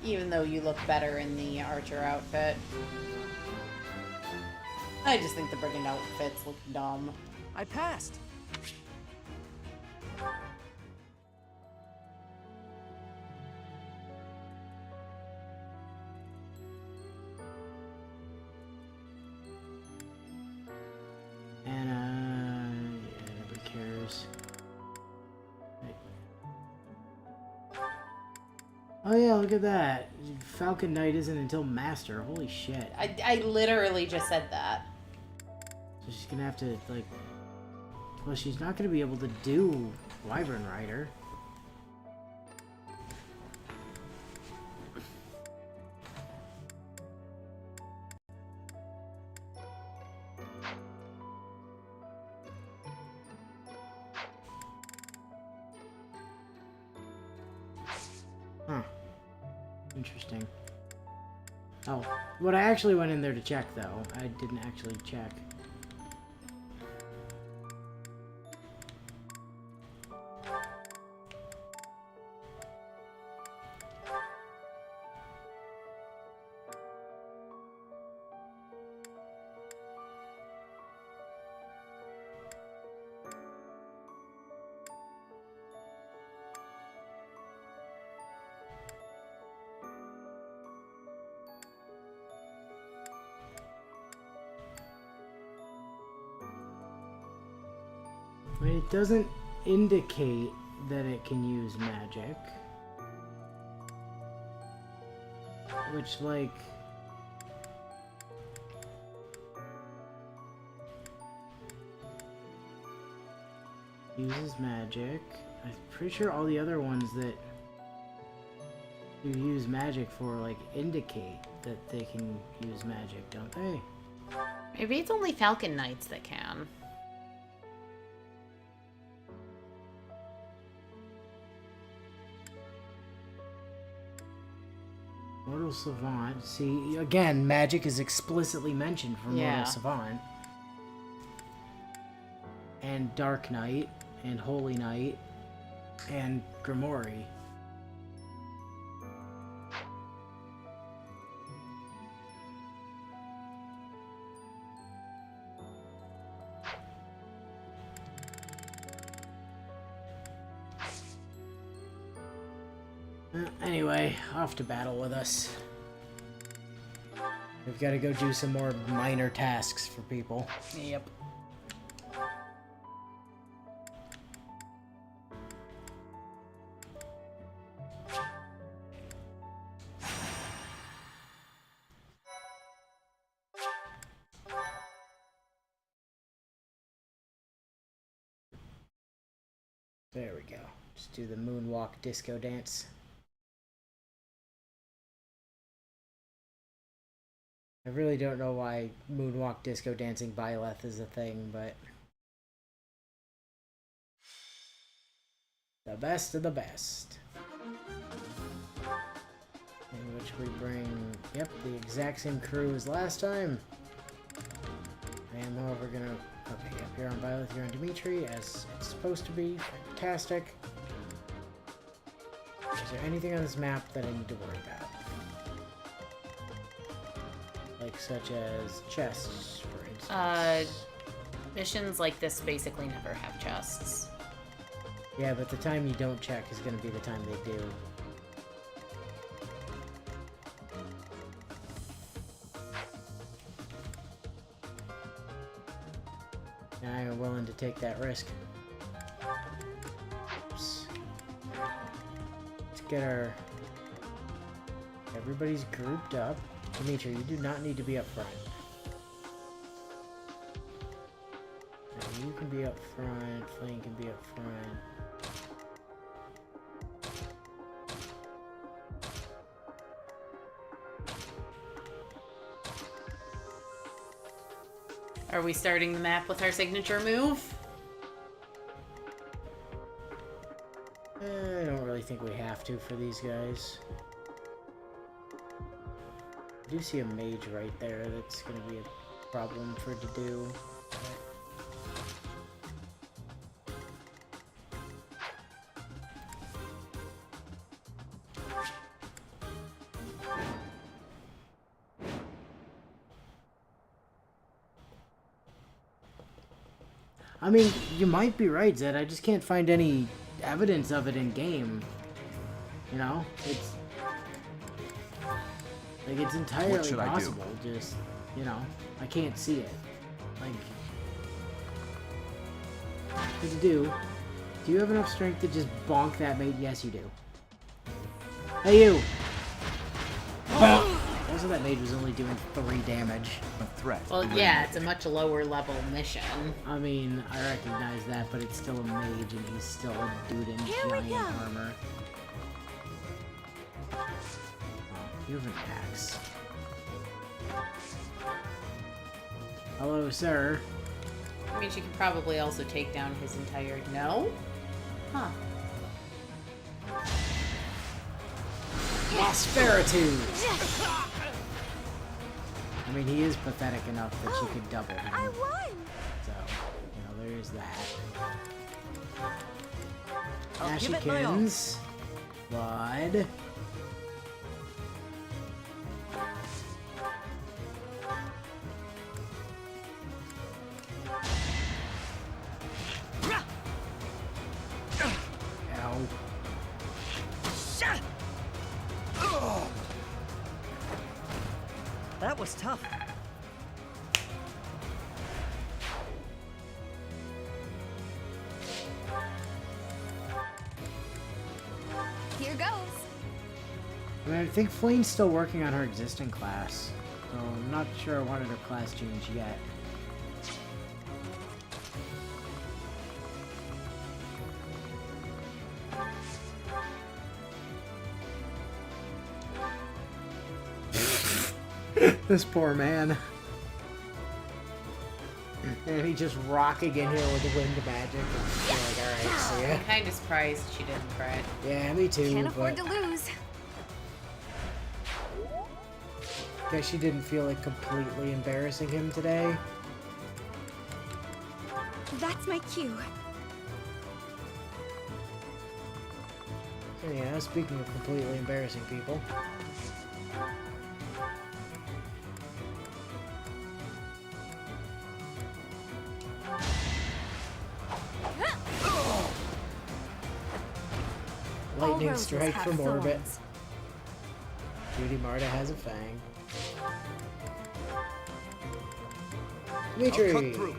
Even though you look better in the Archer outfit. I just think the Brigand outfits look dumb. I passed. And yeah, nobody cares. Right. Oh yeah, look at that. Falcon Knight isn't until Master. Holy shit. I literally just said that. So she's gonna have to, like... Well, she's not gonna be able to do Wyvern Rider. Huh. Interesting. Oh, what I actually went in there to check, though, I didn't actually check. But it doesn't indicate that it can use magic. Which, like... uses magic. I'm pretty sure all the other ones that you use magic for, like, indicate that they can use magic, don't they? Maybe it's only Falcon Knights that can. Mortal Savant. See, again, magic is explicitly mentioned for Yeah. Mortal Savant. And Dark Knight, and Holy Knight. and Grimoire. Anyway, off to battle with us. We've got to go do some more minor tasks for people. Yep. There we go. Just do the moonwalk disco dance. I really don't know why moonwalk disco dancing Byleth is a thing, but the best of the best. In which we bring, yep, the exact same crew as last time. I am, however, gonna, okay, yep, you're on Byleth, you're on Dimitri, as it's supposed to be. Fantastic. Is there anything on this map that I need to worry about? Like, such as chests, for instance. Missions like this basically never have chests. Yeah, but the time you don't check is going to be the time they do. And I am willing to take that risk. Oops. Let's get our... Everybody's grouped up. Dimitri, you do not need to be up front. And you can be up front, Flame can be up front. Are we starting the map with our signature move? I don't really think we have to for these guys. I do see a mage right there that's going to be a problem for to do. I mean, you might be right, Zed. I just can't find any evidence of it in game. You know? It's... Like, it's entirely possible, just, you know, I can't see it. Like, what to do? Do you have enough strength to just bonk that mate? Yes, you do. Hey, you! Also, that mage was only doing 3 damage. A threat. Well, yeah, it's a much lower level mission. I mean, I recognize that, but it's still a mage, and he's still a dude in giant armor. You have an axe. Hello, sir. I mean, she could probably also take down his entire... No? Huh. Prosperitude! I mean, he is pathetic enough that she could double him. I won! So, you know, there's that. I'll give it my all. Ashikins. Blood. That was tough. Here goes. I mean, I think Flane's still working on her existing class, so I'm not sure I wanted her class change yet. This poor man. And he just rocking in here with the wind magic. And you're like, alright, see ya. I'm kind of surprised she didn't crit. Yeah, me too. Can't afford but to lose. guess she didn't feel like completely embarrassing him today. That's my cue. Yeah, speaking of completely embarrassing people. Lightning strike from orbit. Judy Marta has a fang. Dimitri! I'll cut through.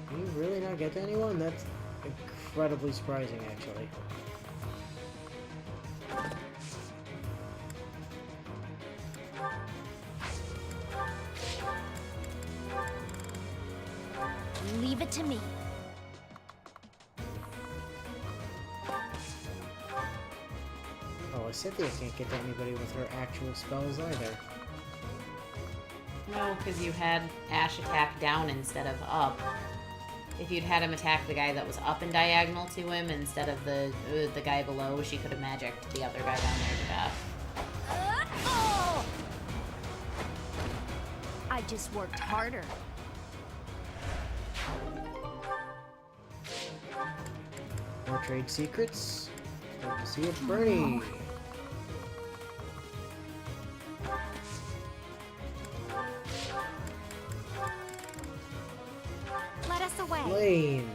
Can you really not get to anyone? That's incredibly surprising, actually. Leave it to me. Oh, Cynthia can't get to anybody with her actual spells either. No, because you had Ash attack down instead of up. If you'd had him attack the guy that was up and diagonal to him instead of the guy below, she could have magicked the other guy down there to death. I just worked harder. More trade secrets. Love to see it, Bernie. Let us away. Lane.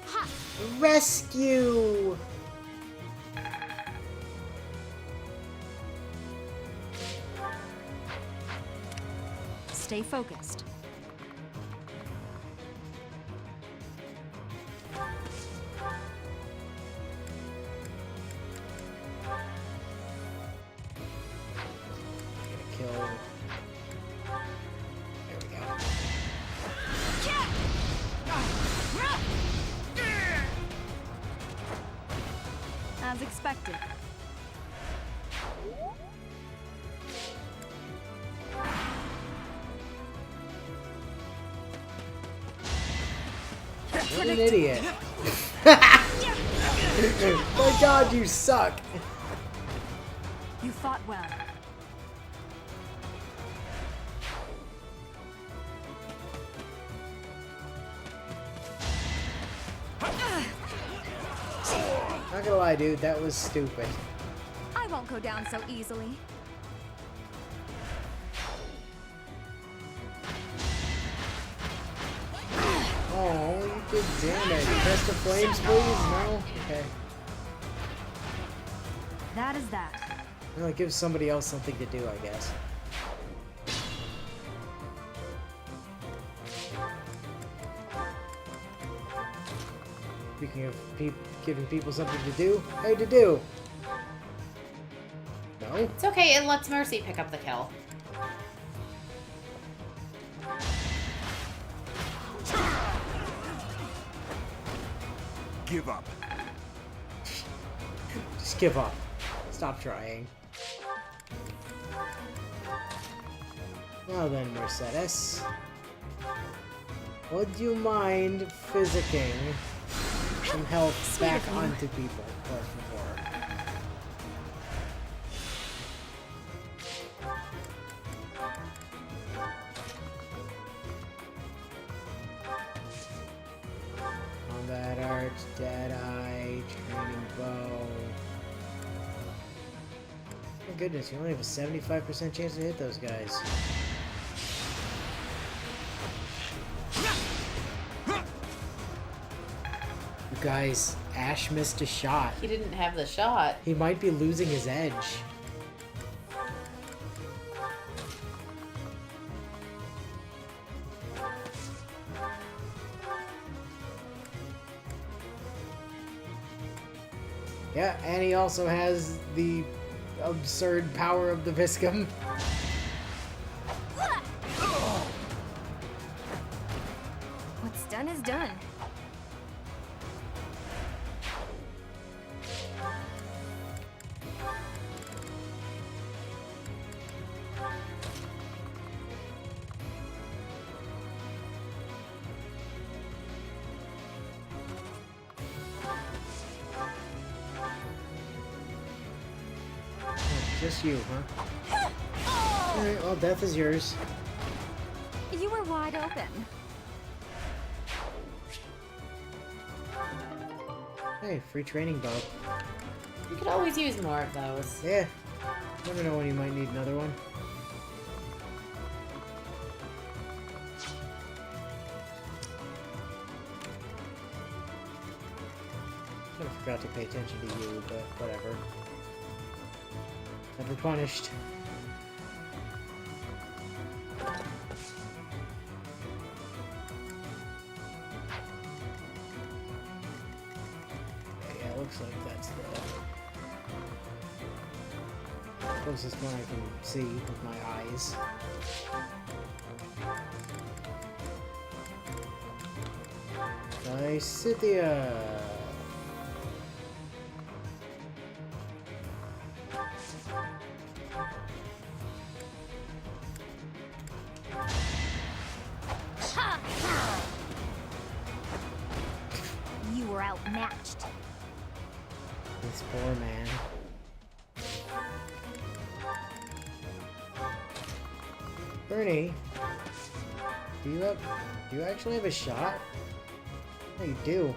Ha! Rescue! Stay focused. Kill. There we go. As expected. What an idiot. My god, you suck. You fought well. Not gonna lie, dude, that was stupid. I won't go down so easily. Oh, you did damage. Crest of Flames, please? No? Okay. That is that. Well, it gives somebody else something to do, I guess. Speaking of giving people something to do, hey, to do! No? It's okay, it lets Mercy pick up the kill. Give up. Just give up. Stop trying. Now then, Mercedes. Would you mind physicking some health back onto people, por favor? Combat Arts, Deadeye, Training Bow. My goodness, you only have a 75% chance to hit those guys. You guys, Ash missed a shot. He didn't have the shot. He might be losing his edge. Yeah, and he also has the absurd power of the Viscum. What's done is done. Just you, huh? Alright, well, death is yours. You were wide open. Hey, free training bow. You could always use more of those. Yeah. Never know when you might need another one. I forgot to pay attention to you, but whatever. Never punished. Yeah, looks like that's the closest one I can see with my eyes. Scythia! You were outmatched. This poor man. Bernie, do you actually have a shot? Oh, you do.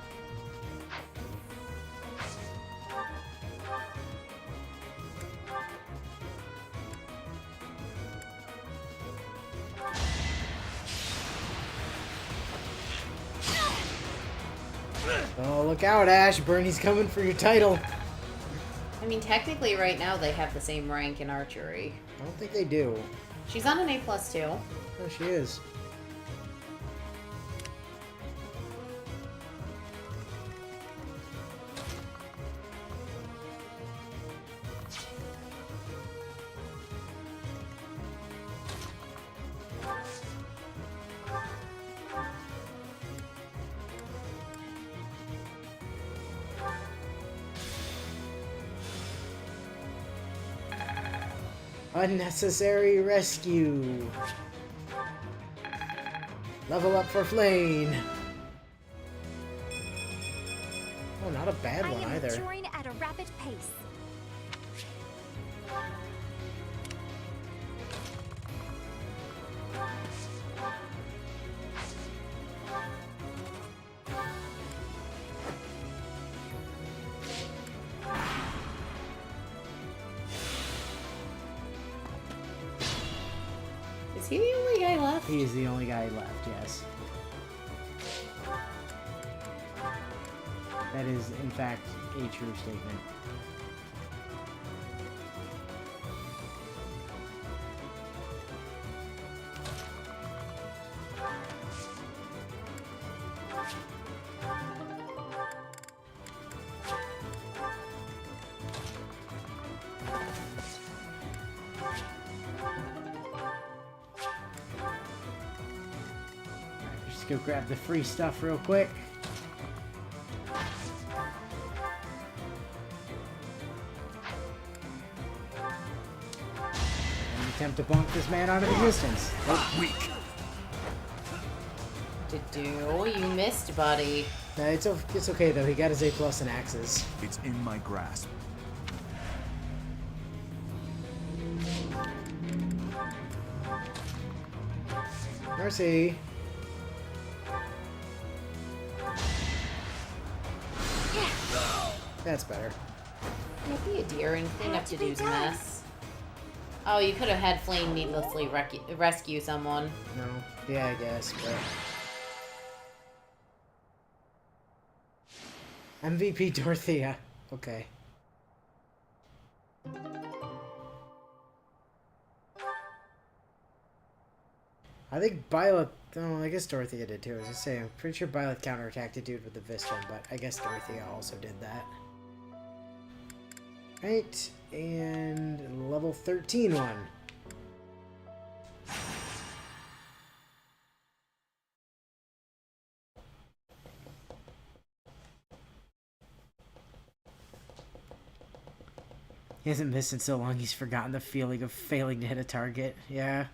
Oh, look out, Ash. Bernie's coming for your title. I mean, technically right now they have the same rank in archery. I don't think they do. She's on an A+ too. Oh, she is. Unnecessary rescue. Level up for Flane. Oh, not a bad one I am either. maturing at a rapid pace. Is he the only guy left? He is the only guy left, yes. That is, in fact, a true statement. Just go grab the free stuff real quick. Attempt to bonk this man out of existence. Weak. You missed, buddy. It's okay though. He got his A+ in axes. It's in my grasp. Mercy. That's better. Yeah, be a dear and clean up Dude's mess. Oh, you could have had Flame needlessly rescue someone. No. Yeah, I guess, but... MVP Dorothea. Okay. I think Byleth... Oh, I guess Dorothea did too. I was gonna say, I'm pretty sure Byleth counterattacked a dude with the Vistron, but I guess Dorothea also did that. Right, and level 13 one. He hasn't missed in so long he's forgotten the feeling of failing to hit a target. Yeah.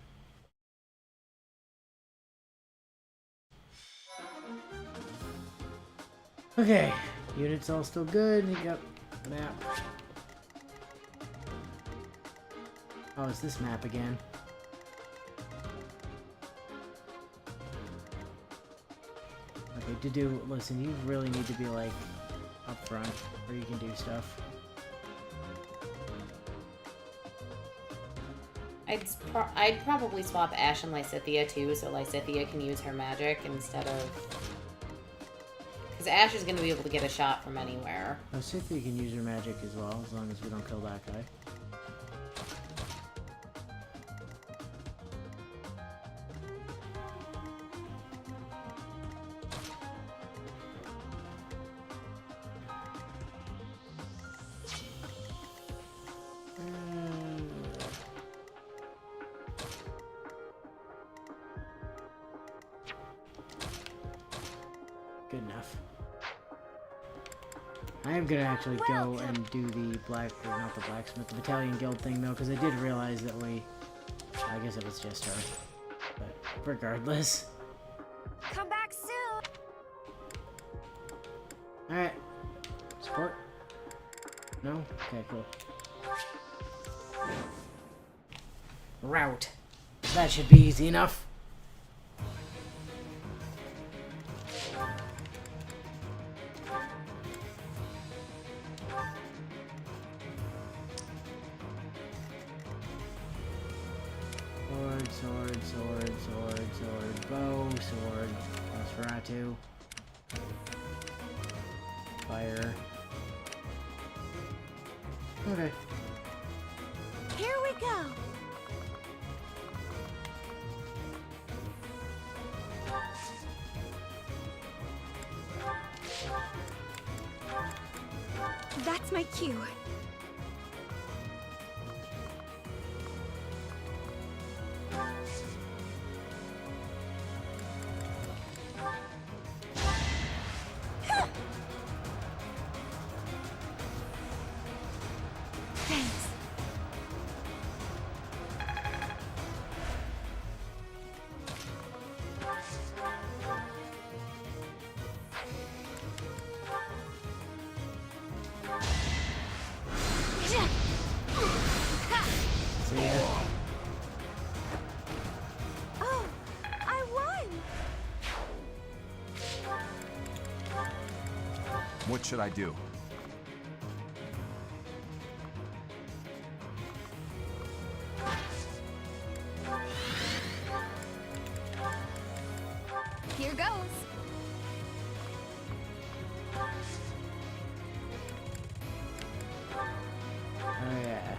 Okay, units all still good. Yep, map. Oh, it's this map again. Need to do. Listen, you really need to be like up front where you can do stuff. I'd probably swap Ash and Lysithea too, so Lysithea can use her magic instead of... Because Ash is going to be able to get a shot from anywhere. Lysithea can use her magic as well, as long as we don't kill that guy. Good enough. I am gonna actually go and do the not the blacksmith, the battalion guild thing though, because I did realize that I guess it was just her. But regardless. Come back soon. Alright. Support? No? Okay, cool. Route. That should be easy enough. Sword, bow, sword, Nosferatu, fire. Okay. Here we go. That's my cue. What should I do? Here goes. Oh yeah.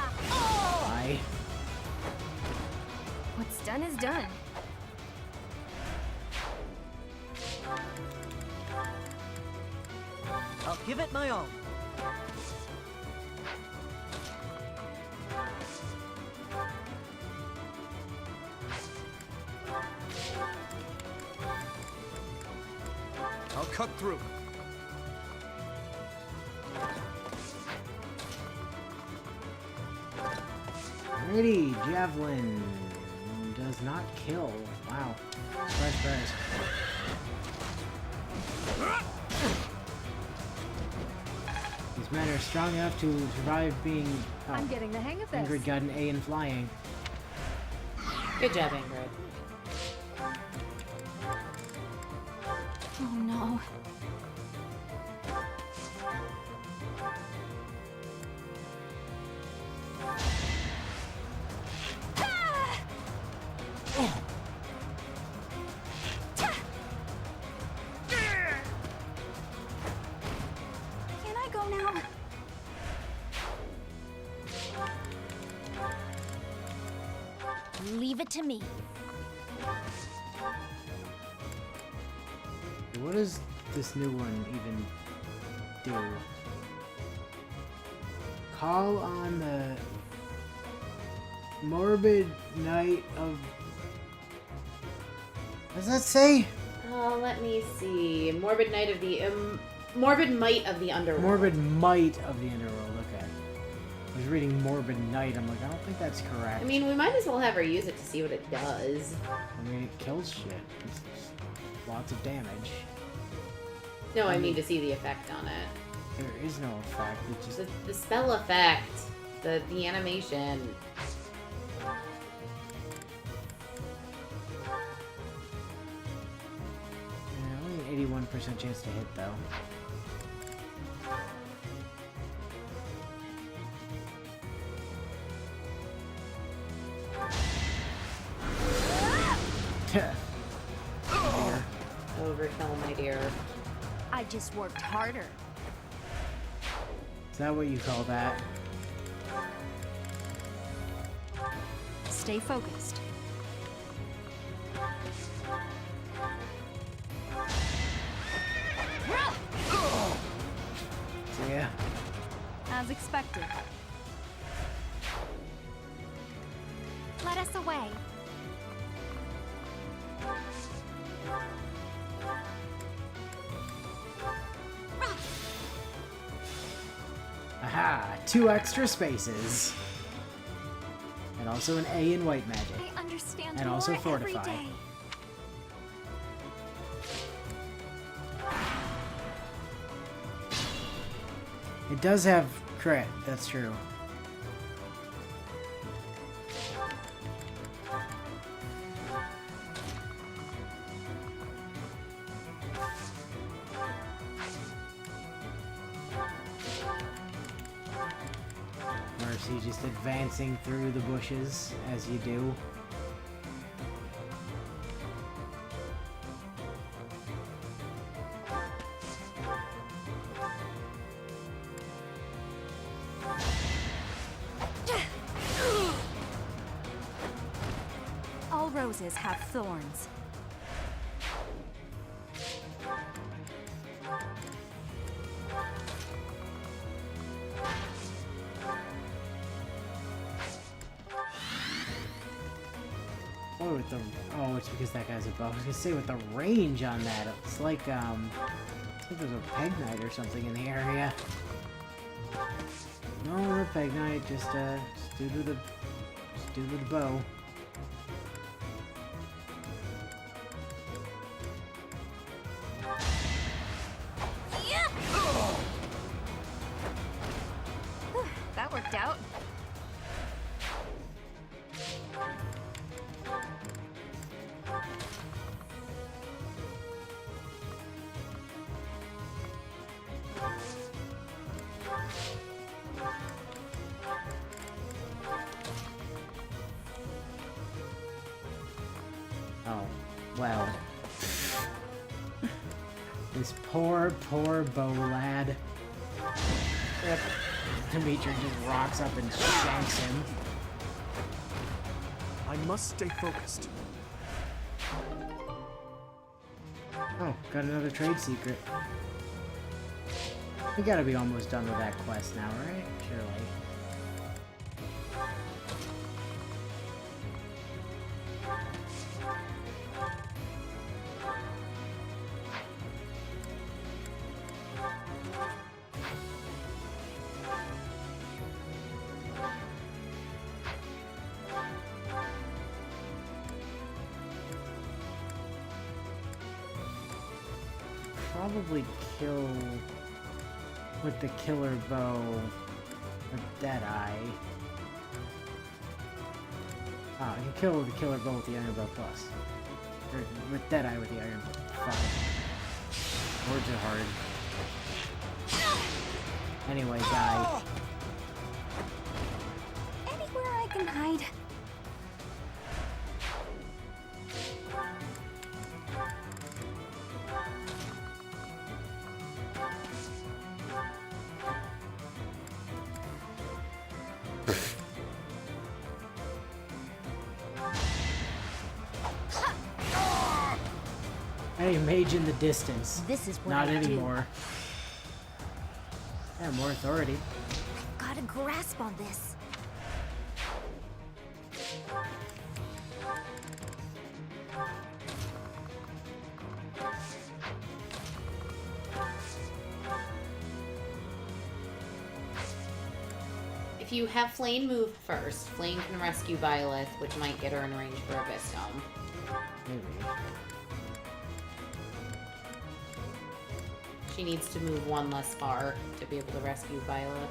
Bye. What's done is done. I'll give it my all. I'll cut through. Alrighty, javelin does not kill. Wow. Surprise, surprise. These men are strong enough to survive being. Oh, I'm getting the hang of this. Ingrid got an A in flying. Good job, Ingrid. Oh no. Can I go now? Leave it to me. What does this new one even do? Call on the morbid night of... What does that say? Let me see. Morbid Night of the... Morbid Might of the Underworld. Morbid might of the underworld, okay. I was reading morbid night, I'm like, I don't think that's correct. I mean, we might as well have her use it to see what it does. I mean, it kills shit. It's lots of damage. No, I mean to see the effect on it. There is no effect, it's just... The spell effect. The animation. 100% chance to hit, though. Overkill, my dear. I just worked harder. Is that what you call that? Stay focused. Yeah. As expected. Let us away. Aha! 2 extra spaces. And also an A in white magic. I understand And more also every fortify. day. It does have crit, that's true. Mercy just advancing through the bushes as you do. All roses have thorns. Oh, with the it's because that guy's above. I was gonna say with the range on that, it's like I think there's a peg knight or something in the area. No, not a peg knight, just do to the bow. That worked out. Oh, well. This poor bow lad. Yep. Dimitri just rocks up and shanks him. I must stay focused. Oh, got another trade secret. We gotta be almost done with that quest now, right? Surely. Probably kill with the killer bow with Deadeye. Ah, I can kill with the killer bow with the Iron Bow Plus. Or with Deadeye with the Iron Bow. Fuck. Words are hard. Anyway, guy. Anywhere I can hide. Hey, mage in the distance. This is what Not I anymore. Yeah, more authority. Got a grasp on this. If you have Flame move first, Flame can rescue Violet, which might get her in range for a Viscom. Maybe. She needs to move one less far to be able to rescue Violet.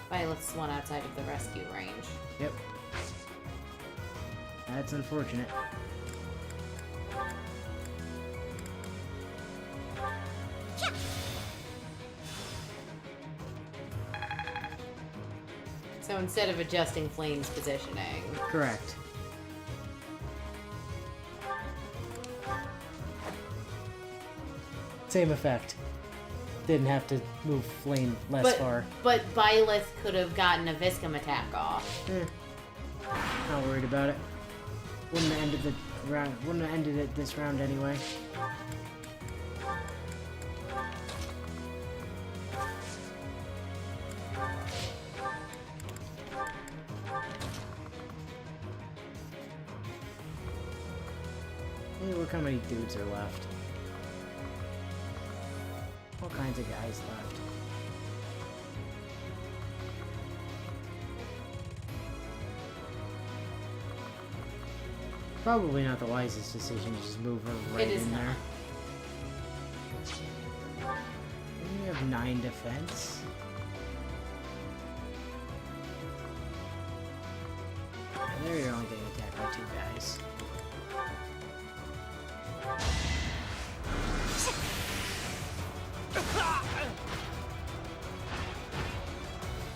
Violet's the one outside of the rescue range. Yep. That's unfortunate. So instead of adjusting Flame's positioning. Correct. Same effect. Didn't have to move Flame less far. But Byleth could have gotten a Viscum attack off. Not worried about it. Wouldn't have ended the round. Wouldn't have ended it this round anyway. Hey, look how many dudes are left. All kinds of guys left. Probably not the wisest decision to just move her right in there. We have 9 defense. And there you're only getting attacked by 2 guys.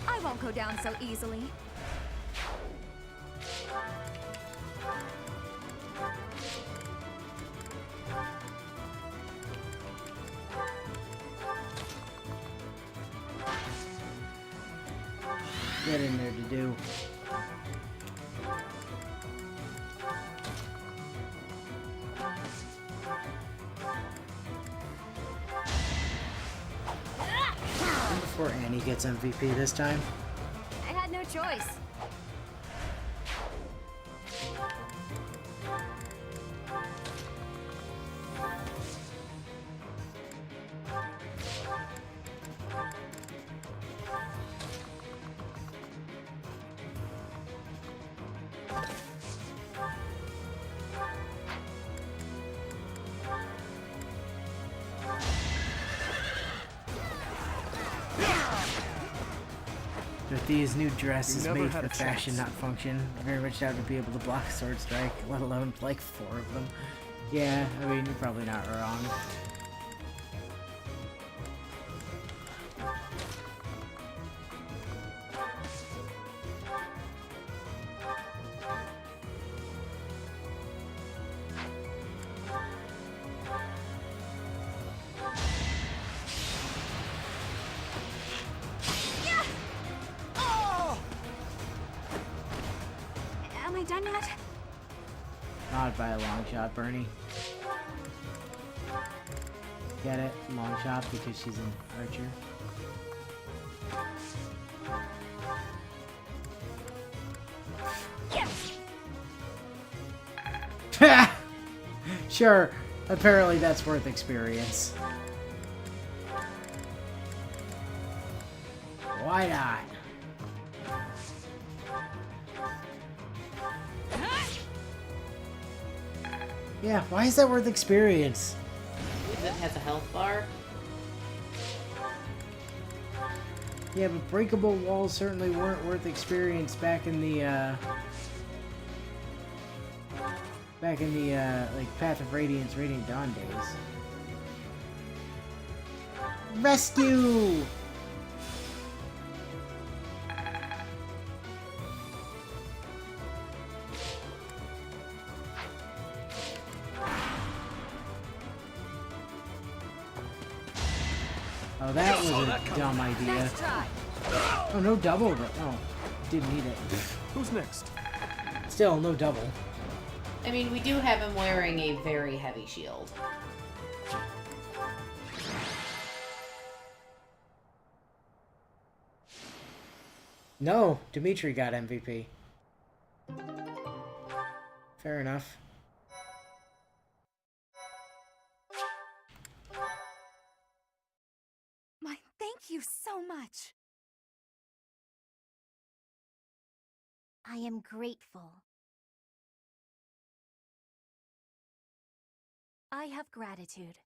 I won't go down so easily. Get in there to do. And before Annie gets MVP this time. I had no choice. These new dresses You never made had for a fashion, chance. not function. I very much doubt to be able to block a sword strike, let alone like 4 of them. Yeah, I mean, you're probably not wrong. Am I done yet? Not by a long shot, Bernie. Get it? Long shot because she's an archer. Sure, apparently that's worth experience. Why not? Yeah, why is that worth experience? Because it has a health bar. Yeah, but breakable walls certainly weren't worth experience back in the, like, Path of Radiance, Radiant Dawn days. Rescue! Oh, that was a dumb idea. Nice try. Oh, no double, but oh, didn't need it. Who's next? Still, no double. I mean, we do have him wearing a very heavy shield. No, Dimitri got MVP. Fair enough. My thank you so much. I am grateful. I have gratitude.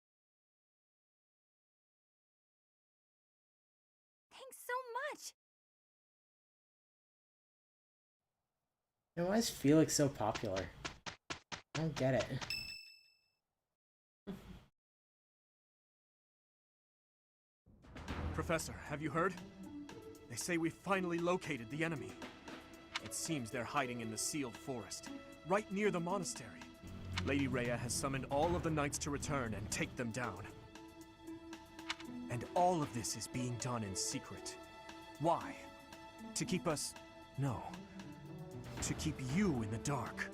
Thanks so much. And why is Felix so popular? I don't get it. Professor, have you heard? They They say we finally located the enemy. It seems they're hiding in the sealed forest, right near the monastery. Lady Rhea has summoned all of the knights to return and take them down. And all of this is being done in secret. Why? To keep us... No. To keep you in the dark.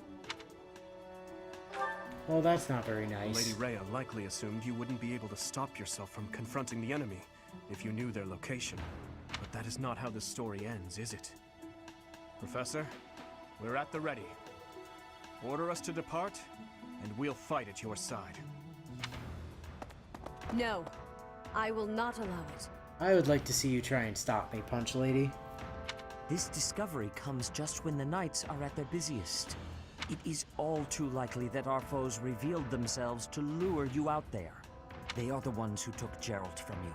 Well, that's not very nice. Lady Rhea likely assumed you wouldn't be able to stop yourself from confronting the enemy if you knew their location. But that is not how the story ends, is it? Professor, we're at the ready. Order us to depart, and we'll fight at your side. No, I will not allow it. I would like to see you try and stop me, Punch Lady. This discovery comes just when the knights are at their busiest. It is all too likely that our foes revealed themselves to lure you out there. They are the ones who took Gerald from you.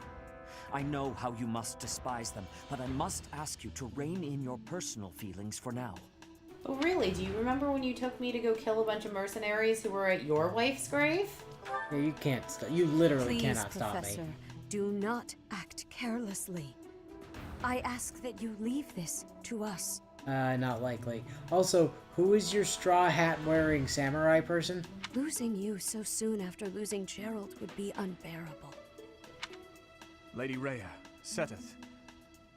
I know how you must despise them, but I must ask you to rein in your personal feelings for now. Oh, really? Do you remember when you took me to go kill a bunch of mercenaries who were at your wife's grave? Yeah, you can't you literally Please, cannot stop Professor, me. do not act carelessly. I ask that you leave this to us. Not likely. Also, who is your straw hat wearing samurai person? Losing you so soon after losing Gerald would be unbearable. Lady Rhea, Seteth,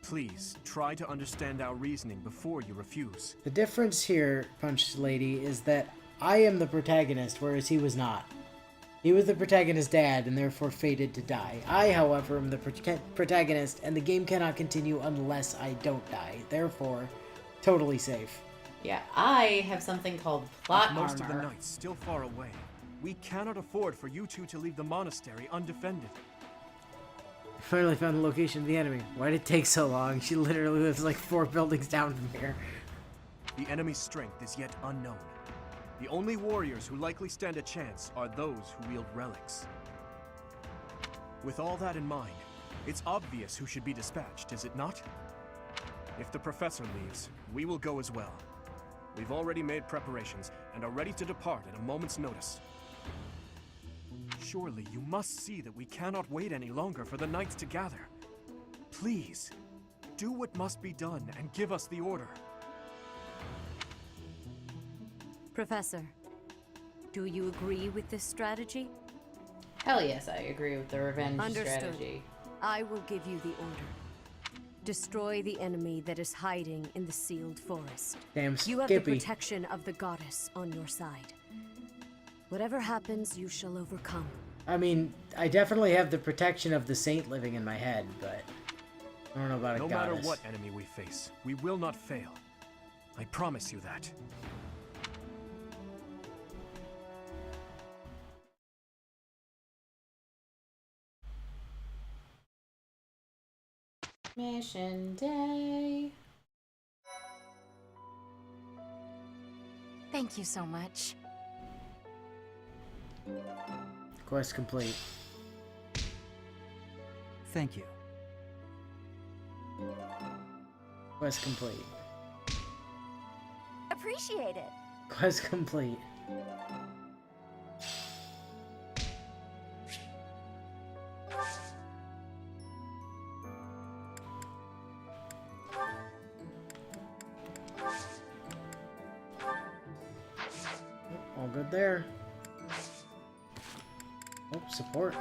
please try to understand our reasoning before you refuse. The difference here, Punch Lady, is that I am the protagonist, whereas he was not. He was the protagonist's dad and therefore fated to die. I, however, am the protagonist, and the game cannot continue unless I don't die. Therefore, totally safe. Yeah, I have something called plot With most armor. of the knights still far away, we cannot afford for you two to leave the monastery undefended. I finally found the location of the enemy. Why did it take so long? She literally lives like 4 buildings down from here. The enemy's strength is yet unknown. The only warriors who likely stand a chance are those who wield relics. With all that in mind, it's obvious who should be dispatched, is it not? If the professor leaves, we will go as well. We've already made preparations and are ready to depart at a moment's notice. Surely you must see that we cannot wait any longer for the knights to gather. Please, do what must be done and give us the order. Professor, do you agree with this strategy? Hell yes, I agree with the revenge Understood. strategy. I will give you the order. Destroy the enemy that is hiding in the sealed forest. Damn You have the Skippy. protection of the goddess on your side. Whatever happens, you shall overcome. I mean, I definitely have the protection of the saint living in my head, but I don't know about a No goddess. matter what enemy we face, we will not fail. I promise you that. Mission day. Thank you so much. Quest complete. Thank you. Quest complete. Appreciate it. Quest complete. All good there. Oh, support.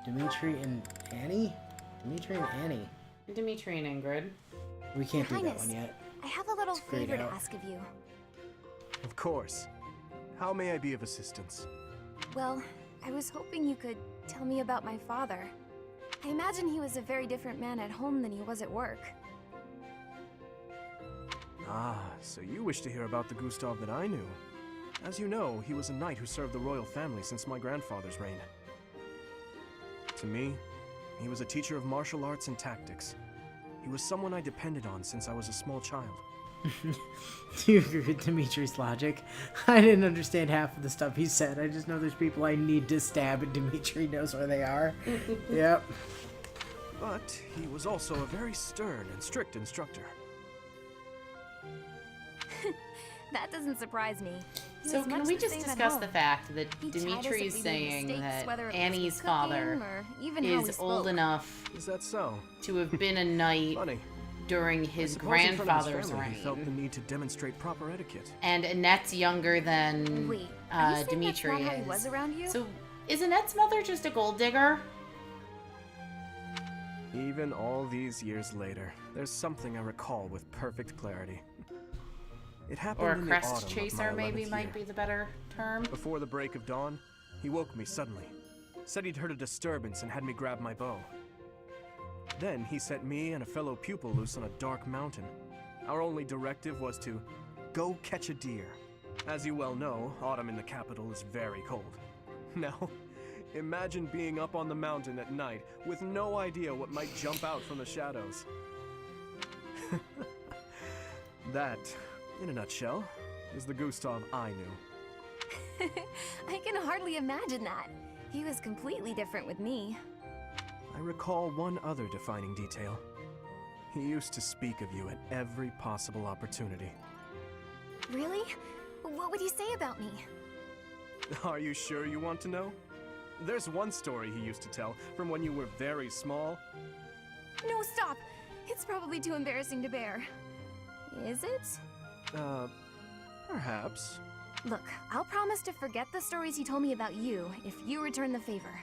Dimitri and Annie? Dimitri and Annie. Dimitri and Ingrid. We can't Your do that Highness, one yet. I have a little It's grayed favor to out. ask of you. Of course. How may I be of assistance? Well, I was hoping you could tell me about my father. I imagine he was a very different man at home than he was at work. Ah, so you wish to hear about the Gustav that I knew. As you know, he was a knight who served the royal family since my grandfather's reign. To me, he was a teacher of martial arts and tactics. He was someone I depended on since I was a small child. Do you agree with Dimitri's logic? I didn't understand half of the stuff he said. I just know there's people I need to stab and Dimitri knows where they are. Yep. But he was also a very stern and strict instructor. That doesn't surprise me. He So was can much we the just same at discuss home. the fact that He chided us Dimitri if is we made saying mistakes, that whether it was Annie's cooking father or even how we is spoke. old enough Is that so? to have been a knight Funny. during I his suppose in front of his grandfather's family, he felt the reign? need to demonstrate proper etiquette. And Annette's younger than Wait, are you saying Dimitri that's not how he is. was around you? So is Annette's mother just a gold digger? Even all these years later, there's something I recall with perfect clarity. It happened Or a in the crest autumn of chaser, my maybe 11th might year. be the better term. Before the break of dawn, he woke me suddenly. Said he'd heard a disturbance and had me grab my bow. Then he sent me and a fellow pupil loose on a dark mountain. Our only directive was to go catch a deer. As you well know, autumn in the capital is very cold. Now, imagine being up on the mountain at night with no idea what might jump out from the shadows. That, in a nutshell, is the Gustav I knew. I can hardly imagine that. He was completely different with me. I recall one other defining detail. He used to speak of you at every possible opportunity. Really? What would he say about me? Are you sure you want to know? There's one story he used to tell from when you were very small. No, stop! It's probably too embarrassing to bear. Is it? Perhaps. Look, I'll promise to forget the stories he told me about you if you return the favor.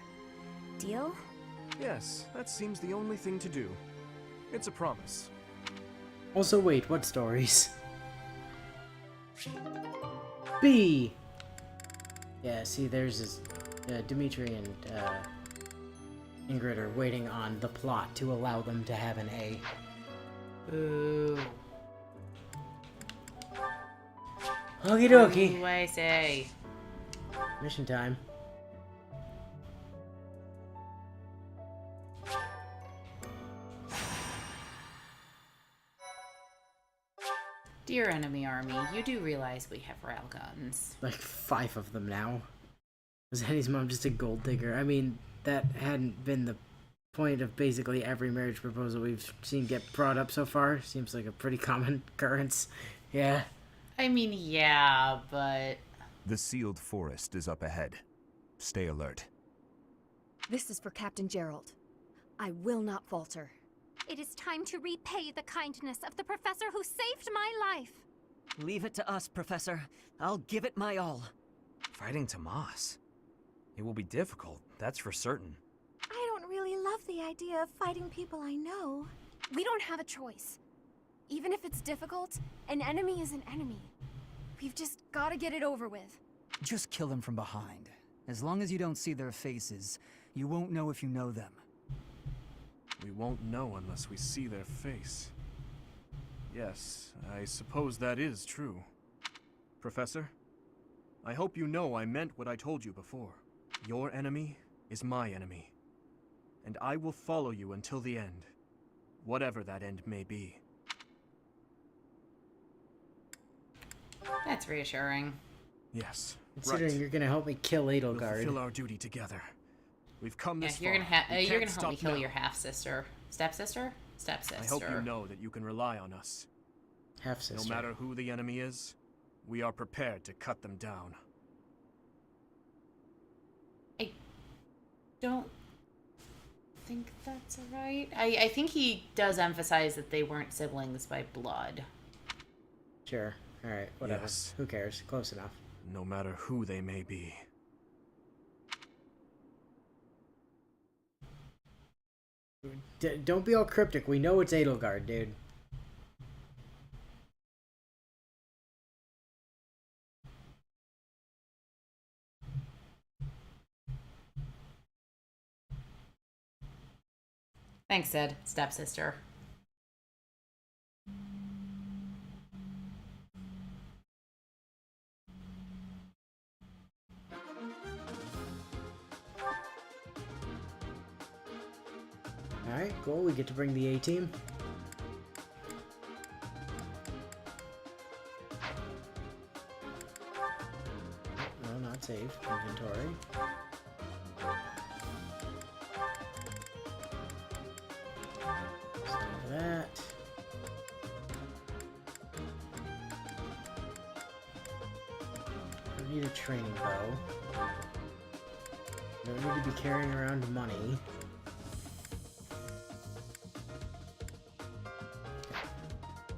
Deal? Yes, that seems the only thing to do. It's a promise. Also, wait, what stories? B! Yeah, see, there's this, Dimitri and, Ingrid are waiting on the plot to allow them to have an A. Boo. Okie dokie. Ooh, I say. Mission time. Dear enemy army, you do realize we have railguns. Like 5 of them now. Was Eddie's mom just a gold digger? I mean, that hadn't been the point of basically every marriage proposal we've seen get brought up so far. Seems like a pretty common occurrence. Yeah. I mean, yeah, but... The sealed forest is up ahead. Stay alert. This is for Captain Gerald. I will not falter. It is time to repay the kindness of the professor who saved my life. Leave it to us, Professor. I'll give it my all. Fighting Tomas. It will be difficult, that's for certain. I don't really love the idea of fighting people I know. We don't have a choice. Even if it's difficult, an enemy is an enemy. We've just gotta get it over with. Just kill them from behind. As long as you don't see their faces, you won't know if you know them. We won't know unless we see their face. Yes, I suppose that is true. Professor, I hope you know I meant what I told you before. Your enemy is my enemy. And I will follow you until the end. Whatever that end may be. That's reassuring. Yes, Considering right. you're gonna help me kill We'll Edelgard. fulfill our duty together. We've come Yeah, this you're far. gonna We you're can't gonna help me stop kill now. your half-sister. Stepsister? Stepsister. I hope you know that you can rely on us. Half-sister. No matter who the enemy is, we are prepared to cut them down. I don't think that's right. I think he does emphasize that they weren't siblings by blood. Sure. Alright, whatever. Yes. Who cares? Close enough. No matter who they may be. Don't be all cryptic. We know it's Edelgard, dude. Thanks, Ed. Stepsister. Alright, cool. We get to bring the A-team. No, not save. Inventory. Save that. Need a training bow. Don't need to be carrying around money.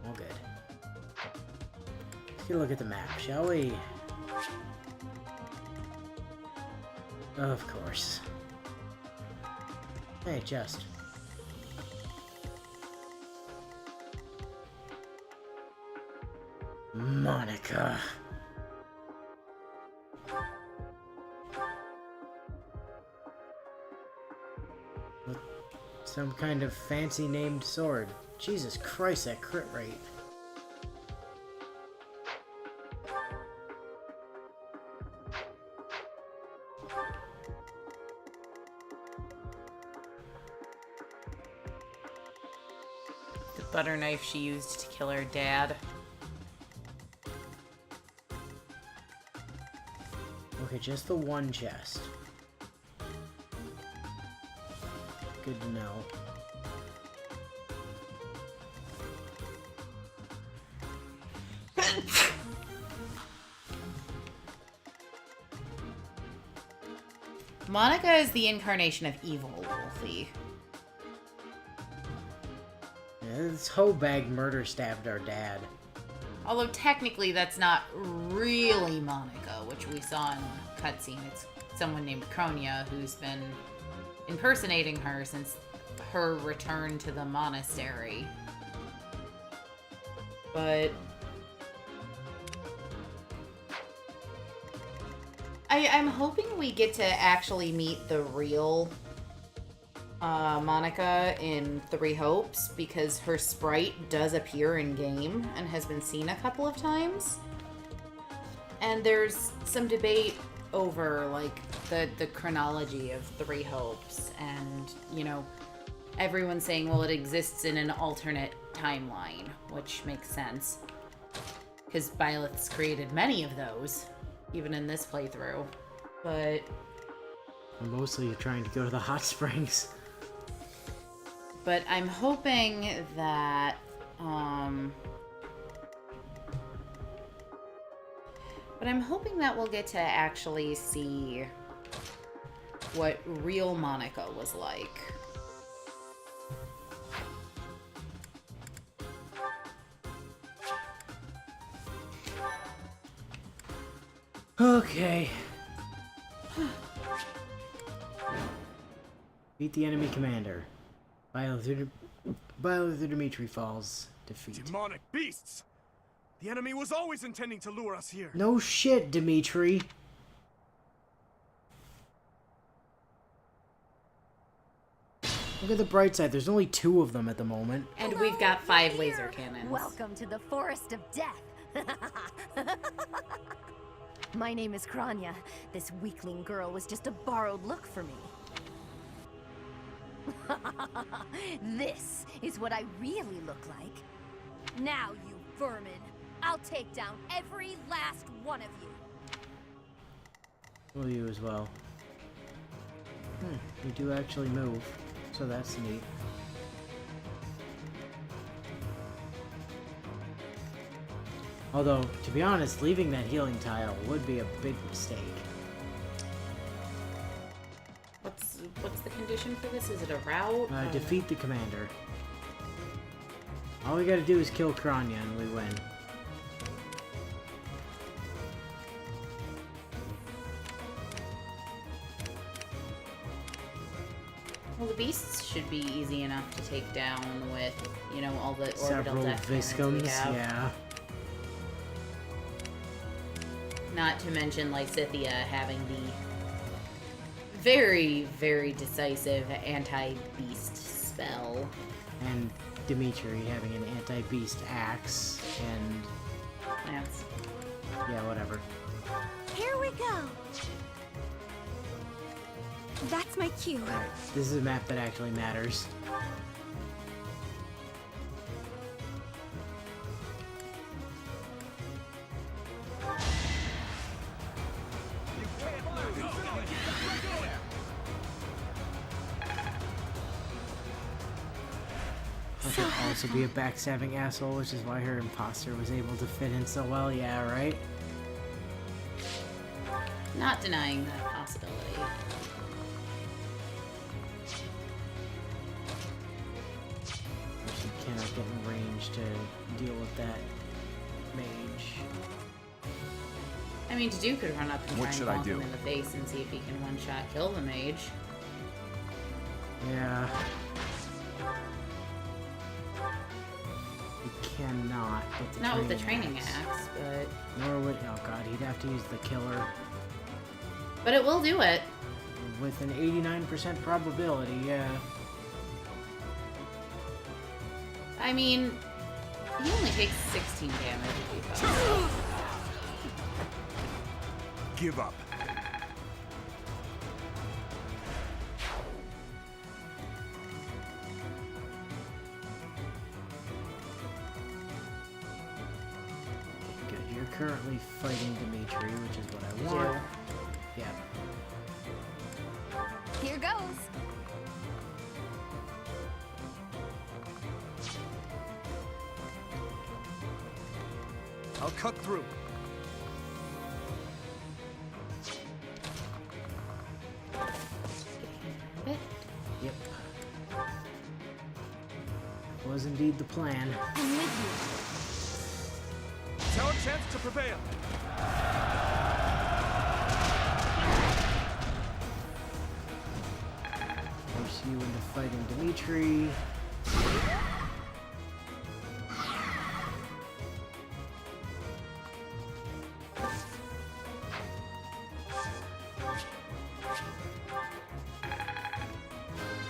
All good. Let's get a look at the map, shall we? Of course. Hey, chest. Monica. With some kind of fancy named sword. Jesus Christ, that crit rate. The butter knife she used to kill her dad. Okay, just the one chest. Good to know. Monica is the incarnation of evil, Wolfie. Yeah, this hoe bag murder stabbed our dad. Although technically that's not really Monica, which we saw in the cutscene. It's someone named Kronia who's been impersonating her since her return to the monastery. But I'm hoping we get to actually meet the real Monica in Three Hopes, because her sprite does appear in game and has been seen a couple of times. And there's some debate over like the chronology of Three Hopes, and you know, everyone's saying, well, it exists in an alternate timeline, which makes sense because Byleth's created many of those, even in this playthrough. But I'm mostly trying to go to the hot springs. But I'm hoping that, we'll get to actually see what real Monica was like. Okay. Beat the enemy commander. Byleth Dimitri falls. Defeat. Demonic beasts! The enemy was always intending to lure us here. No shit, Dimitri. Look at the bright side. There's only 2 of them at the moment. And we've got 5 laser cannons. Welcome to the Forest of Death. My name is Kronia. This weakling girl was just a borrowed look for me. This is what I really look like. Now, you vermin, I'll take down every last one of you. Will you as well? You do actually move, so that's neat. Although, to be honest, leaving that healing tile would be a big mistake. What's the condition for this? Is it a route? Defeat the commander. All we gotta do is kill Kronia and we win. Well, the beasts should be easy enough to take down with, you know, all the orbital Several death cannons Viscums, we have. yeah. Not to mention Lysithea having the very, very decisive anti-beast spell. And Dimitri having an anti-beast axe, and... Lance. Yeah, whatever. Here we go. That's my cue. Alright, this is a map that actually matters. I could also be a backstabbing asshole, which is why her imposter was able to fit in so well, yeah, right? Not denying that possibility. She cannot get in range to deal with that mage. I mean, Dedue could run up and What try should and I bonk do? him in the face and see if he can one-shot kill the mage. Yeah. He cannot get the Not with the training training axe, but... Nor would... Oh god, he'd have to use the killer. But it will do it. With an 89% probability, yeah. I mean, he only takes 16 damage if he falls. Give up. Good, you're currently fighting Dimitri, which is what I want. Yeah. Here goes. I'll cut through. Yep. Was indeed the plan. I'm with It's our chance to prevail. Force you into fighting Dimitri.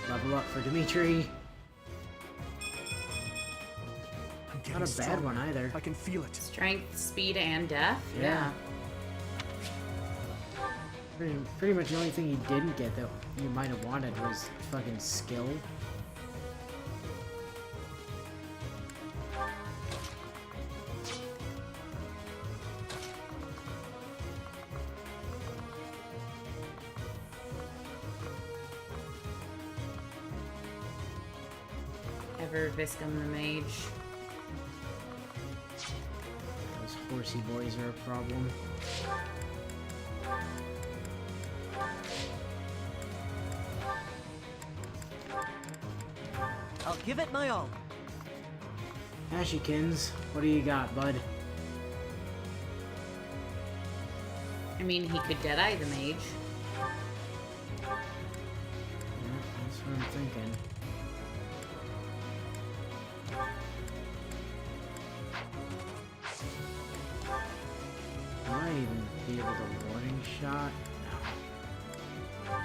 Level up for Dimitri. Not a bad one either. I can feel it. Strength, speed, and death? Yeah. Pretty much the only thing you didn't get that you might have wanted was fucking skill. Ever Viscum the Mage. Those horsey boys are a problem. I'll give it my all. Ashikins, what do you got, bud? I mean, he could Deadeye the Mage. Yeah, that's what I'm thinking. Will I even be able to warning shot? No.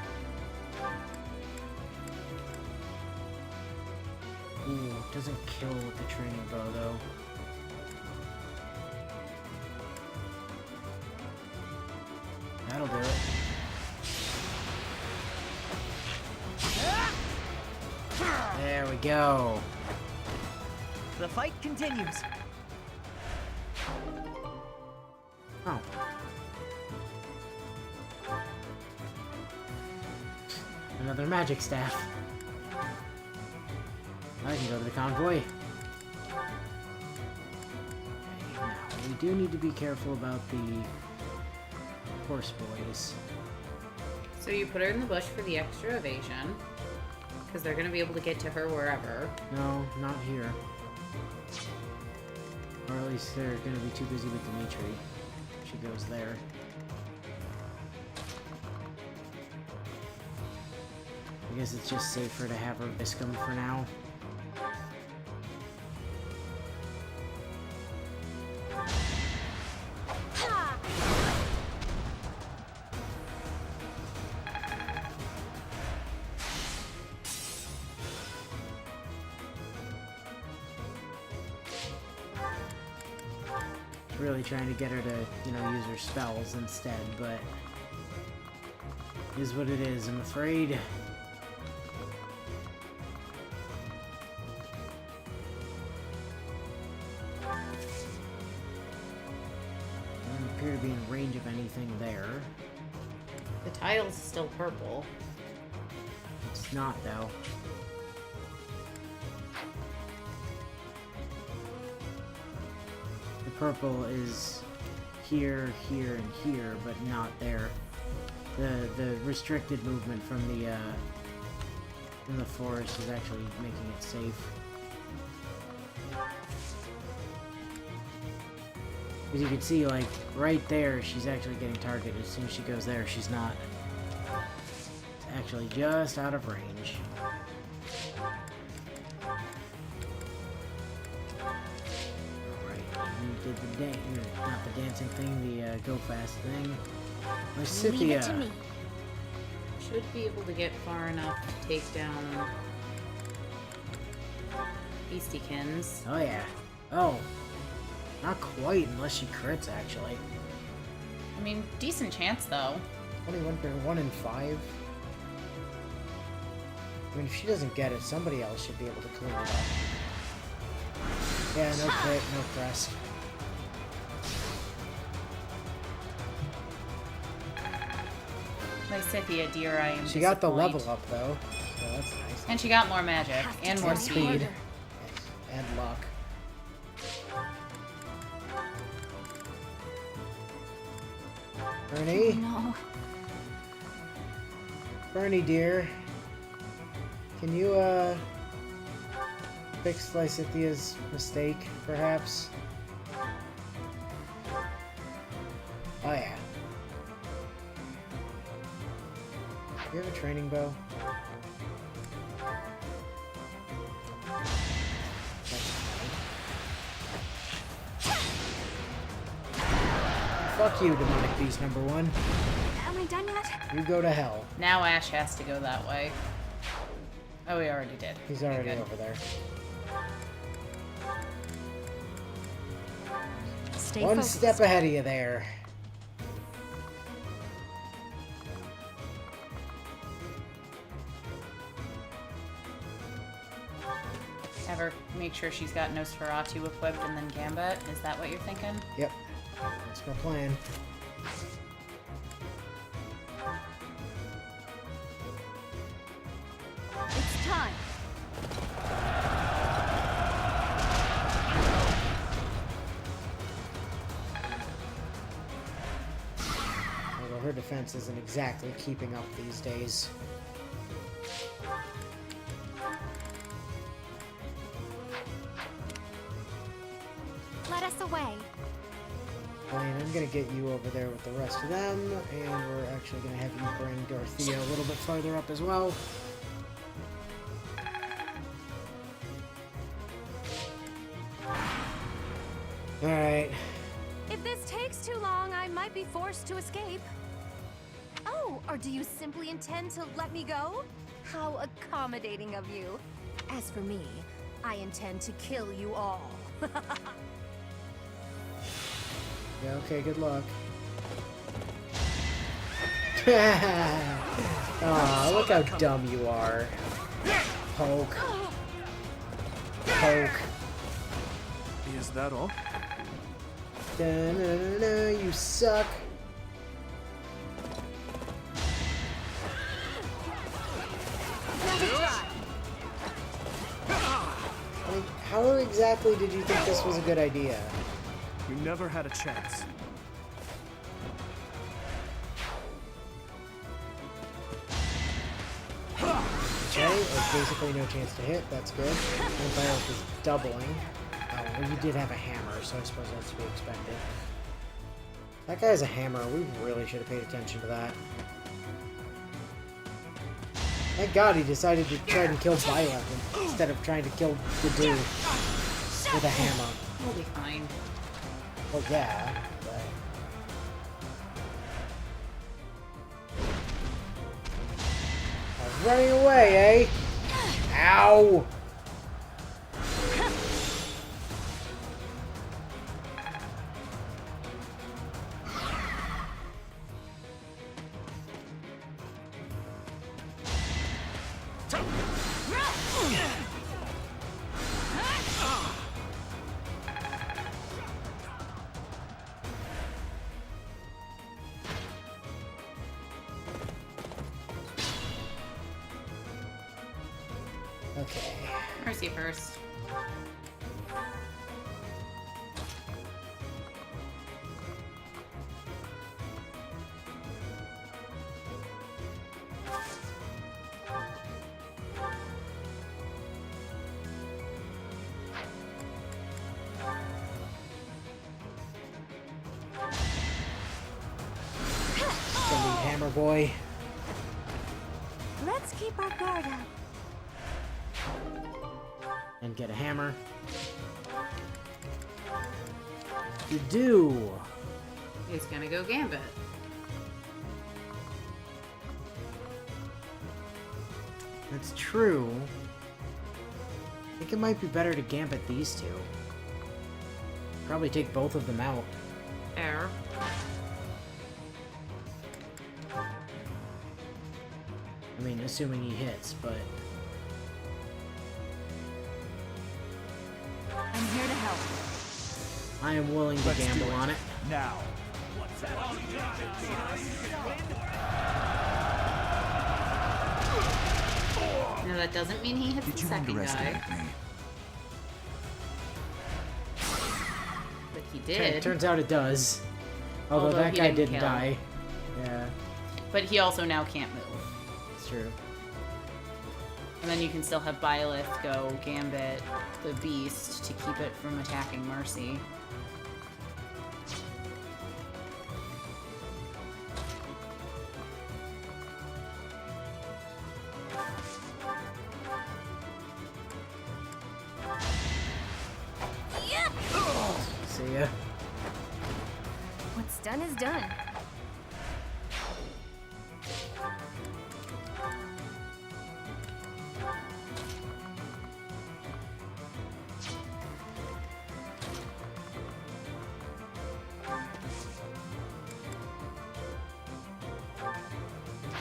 Ooh, doesn't kill with the training bow though. That'll do it. There we go. The fight continues. Oh. Another magic staff. I can go to the convoy. Okay, now, we do need to be careful about the horse boys. So you put her in the bush for the extra evasion. Because they're going to be able to get to her wherever. No, not here. Or at least they're going to be too busy with Dimitri. She goes there. I guess it's just safer to have her Viscum for now. Really trying to get her to, you know, use her spells instead, but it is what it is, I'm afraid. Doesn't appear to be in range of anything there. The title's still purple. It's not, though. The purple is here, here, and here, but not there. the restricted movement from the forest is actually making it safe. As you can see, like, right there, she's actually getting targeted. As soon as she goes there, she's not. It's actually just out of range. Alright, you did the not the dancing thing, the go fast thing. Leave it to me. Should be able to get far enough to take down Beastiekins. Oh yeah. Oh. Not quite, unless she crits, actually. I mean, decent chance, though. 1 in 5. I mean, if she doesn't get it, somebody else should be able to clean it up. Yeah, no crit, no crest. Lysithea, dear, I am She got the level up, though, so that's nice. And she got more magic, and more speed. And luck. Bernie? No. Bernie, dear. Can you, fix Lysithea's mistake, perhaps? Oh, yeah. Do you have a training bow? Fuck you, demonic beast number 1. Am I done yet? You go to hell. Now Ash has to go that way. Oh, he already did. He's already over there. Stay One focused. step ahead of you there. Have her make sure she's got Nosferatu equipped and then Gambit. Is that what you're thinking? Yep. That's my plan. It's time. Although her defense isn't exactly keeping up these days. Let us away. Fine, I'm gonna get you over there with the rest of them, and we're actually gonna have you bring Dorothea a little bit farther up as well. Alright. If this takes too long, I might be forced to escape. Oh, or do you simply intend to let me go? How accommodating of you. As for me, I intend to kill you all. Yeah, okay, good luck. Aw, look how dumb you are. Poke. Poke. Is that all? Da-na-na-na, you suck. I mean, how exactly did you think this was a good idea? You never had a chance. Okay, like basically no chance to hit, that's good. Vampire is doubling. Oh, well, you did have a hammer, so I suppose that's to be expected. That guy has a hammer, we really should have paid attention to that. Thank God he decided to try and kill Violet instead of trying to kill the dude with a hammer. We'll be fine. Well, yeah, but... I was running away, eh? Ow! Okay. Mercy first. boy. Let's keep our guard up. And get a hammer. You do. He's gonna go Gambit. That's true. I think it might be better to Gambit these two. Probably take both of them out. Fair. I mean, assuming he hits, but... I'm here to help. I am willing to gamble on it. Now. No, that doesn't mean he hits the second guy. But he did. Turns out it does. Although that he guy didn't didn't kill. die. Yeah, But he also now can't move. it's true. And then you can still have Byleth go Gambit the beast to keep it from attacking Mercy. See ya. What's done is done.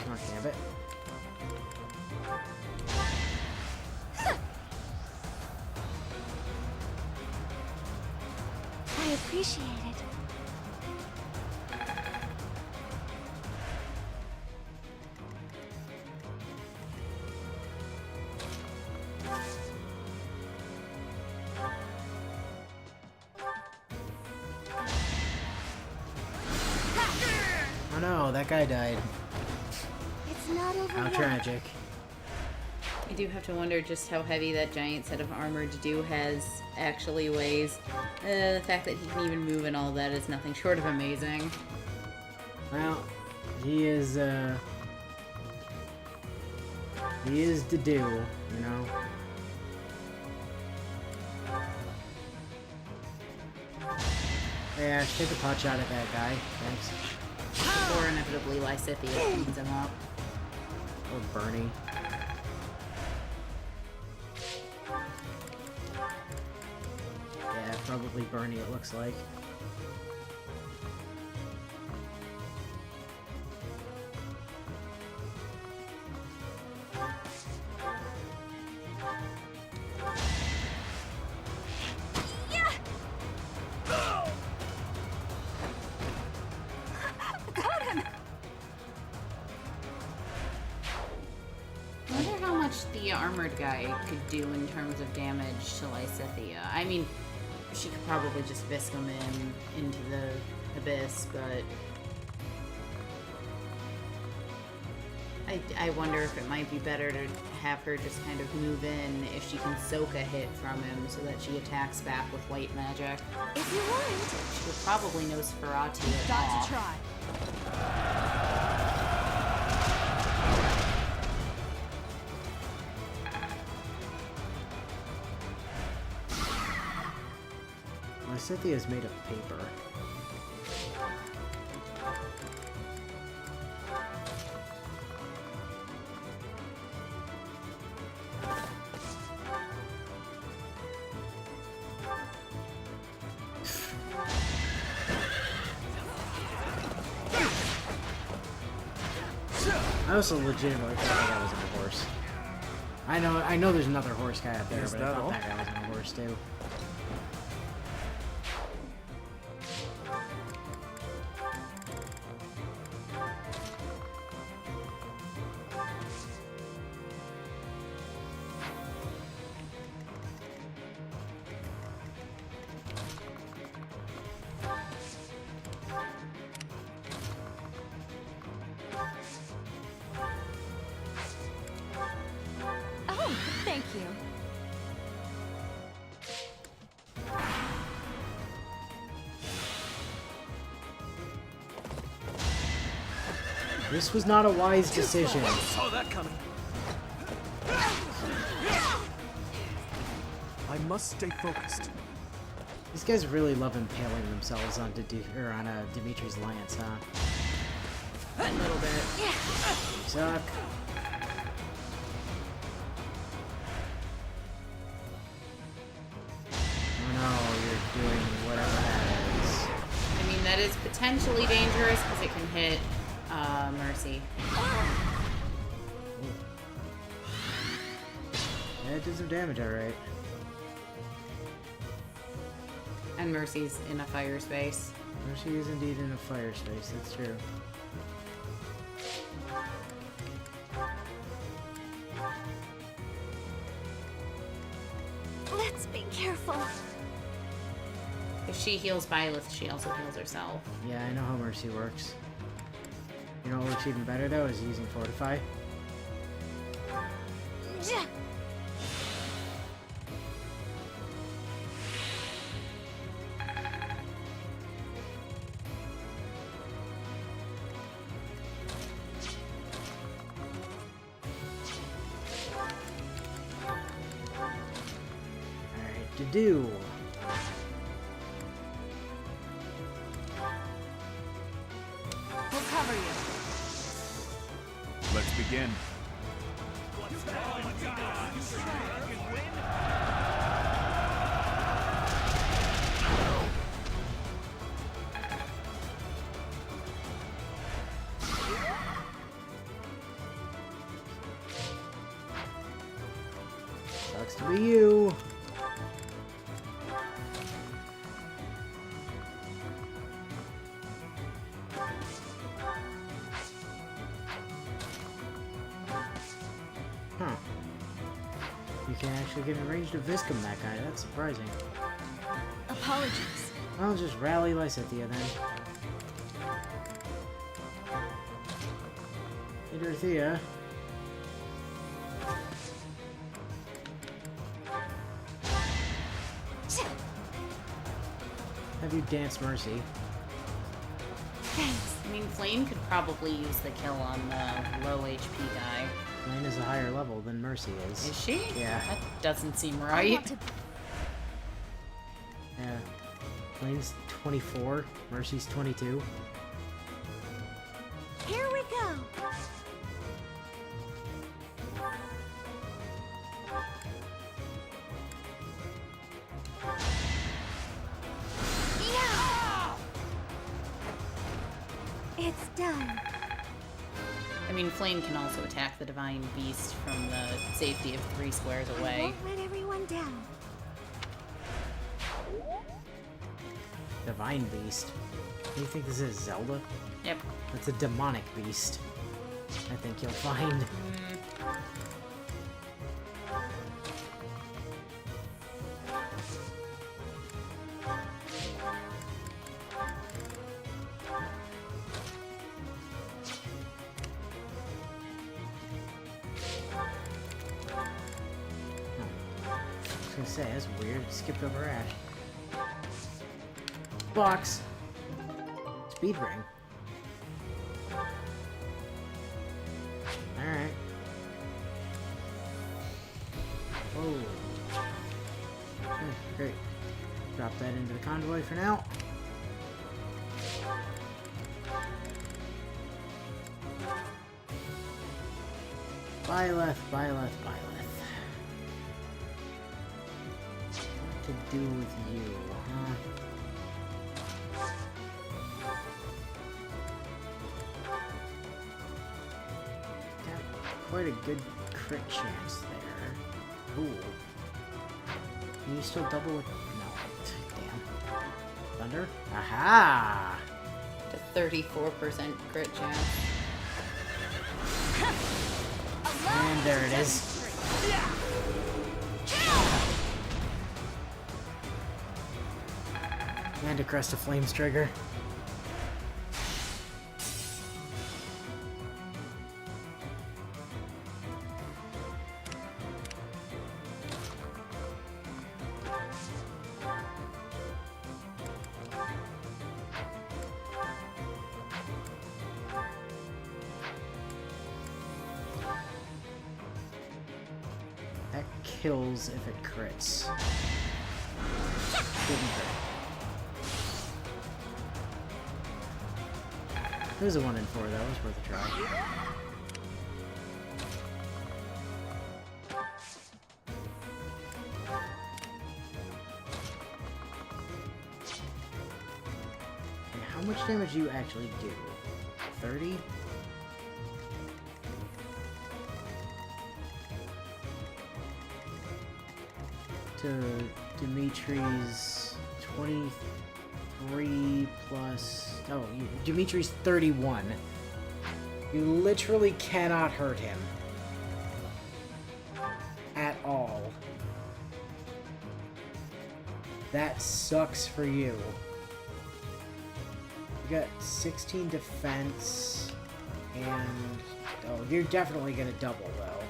Not Gambit. I appreciate it. Oh no, that guy died. It's not over How yet. tragic. I do have to wonder just how heavy that giant set of armor Dedue has actually weighs. The fact that he can even move and all that is nothing short of amazing. Well, he is Dedue, you know? Yeah, take a pot shot at that guy. Thanks. Or inevitably Lysithea cleans him up. Or Bernie. Yeah, probably Bernie, it looks like. Got him! I wonder how much the armored guy could do in terms of damage to Lysithea. I mean, she could probably just whisk him into the abyss, but I wonder if it might be better to have her just kind of move in if she can soak a hit from him so that she attacks back with white magic. If you want. She would probably Nosferatu it Got off. to try. Lysithea is made of paper. I also legitimately thought that guy was on a horse. I know there's another horse guy up there, Is but I that thought all? that guy was on a horse too. Oh, thank you. This was not a wise decision. Saw that coming. I must stay focused. These guys really love impaling themselves onto on Dimitri's lance, huh? A little bit. You suck. Oh no, you're doing whatever that is. I mean, that is potentially dangerous because it can hit Mercy. Yeah, it did some damage, alright. And Mercy's in a fire space. Mercy is indeed in a fire space, that's true. Let's be careful. If she heals Byleth, she also heals herself. Yeah, I know how Mercy works. You know what works even better, though, is using Fortify. Yeah. Alright, to do. We'll cover you. Let's begin. Sucks to be you. Huh. You can actually get in range to Viscum that guy. That's surprising. Apologies. I'll just rally Lysithea then. Hey, Dorothea. Have you dance Mercy? Thanks. I mean, Flame could probably use the kill on the low HP guy. Flame is a higher level than Mercy is. Is she? Yeah. That doesn't seem right. Yeah. Flame's 24, Mercy's 22. Here we go. Yeah. It's done. I mean, Flame can also attack the Divine Beast from the safety of 3 squares I away. won't let everyone down. Divine Beast. Do you think this is Zelda? Yep. That's a demonic beast. I think you'll find. I was gonna say, that's weird. It skipped over Ash. Box. Speed ring. Alright. Oh. Great. Drop that into the convoy for now. Byleth, Byleth, Byleth. What to do with you, huh? Quite a good crit chance there. Ooh. Can you still double it? No. Damn. Thunder? Aha! The 34% crit chance. And there it is. And a Crest of Flames trigger. kills if it crits. Didn't crit. It was a 1 in 4 though, it was worth a try. And how much damage do you actually do? 30? To Dimitri's 23 plus... Oh, Dimitri's 31. You literally cannot hurt him. At all. That sucks for you. You got 16 defense, and... Oh, you're definitely gonna double, though.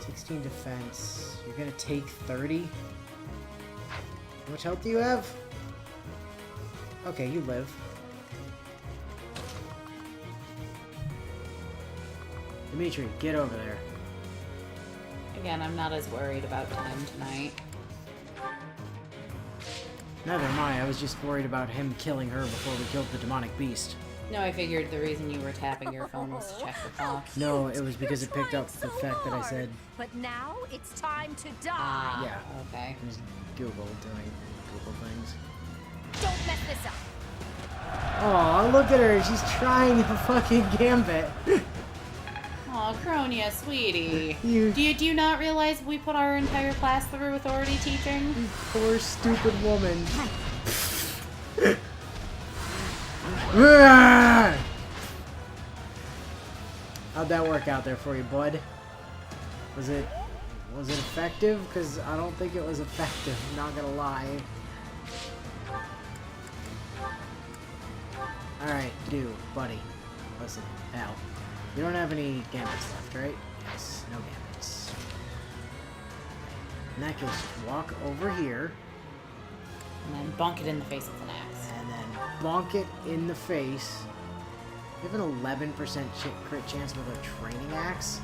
16 defense. You're gonna take 30? How much health do you have? Okay, you live. Dimitri, get over there. Again, I'm not as worried about time tonight. Neither am I. I was just worried about him killing her before we killed the demonic beast. No, I figured the reason you were tapping your phone was to check the clock. No, it was because it picked up the fact that I said... But now it's time to die. Yeah. Okay. It was Google doing Google things. Don't mess this up. Aw, look at her. She's trying the fucking gambit. Aw, Cronia, sweetie. Do you not realize we put our entire class through authority teaching? Poor stupid woman. How'd that work out there for you, bud? Was it effective? Because I don't think it was effective, I'm not gonna lie. Alright, buddy. Listen, pal. You don't have any gambits left, right? Yes, no gambits. In that case, walk over here. And then bonk it in the face with an axe. And then bonk it in the face. You have an 11% crit chance with a training axe?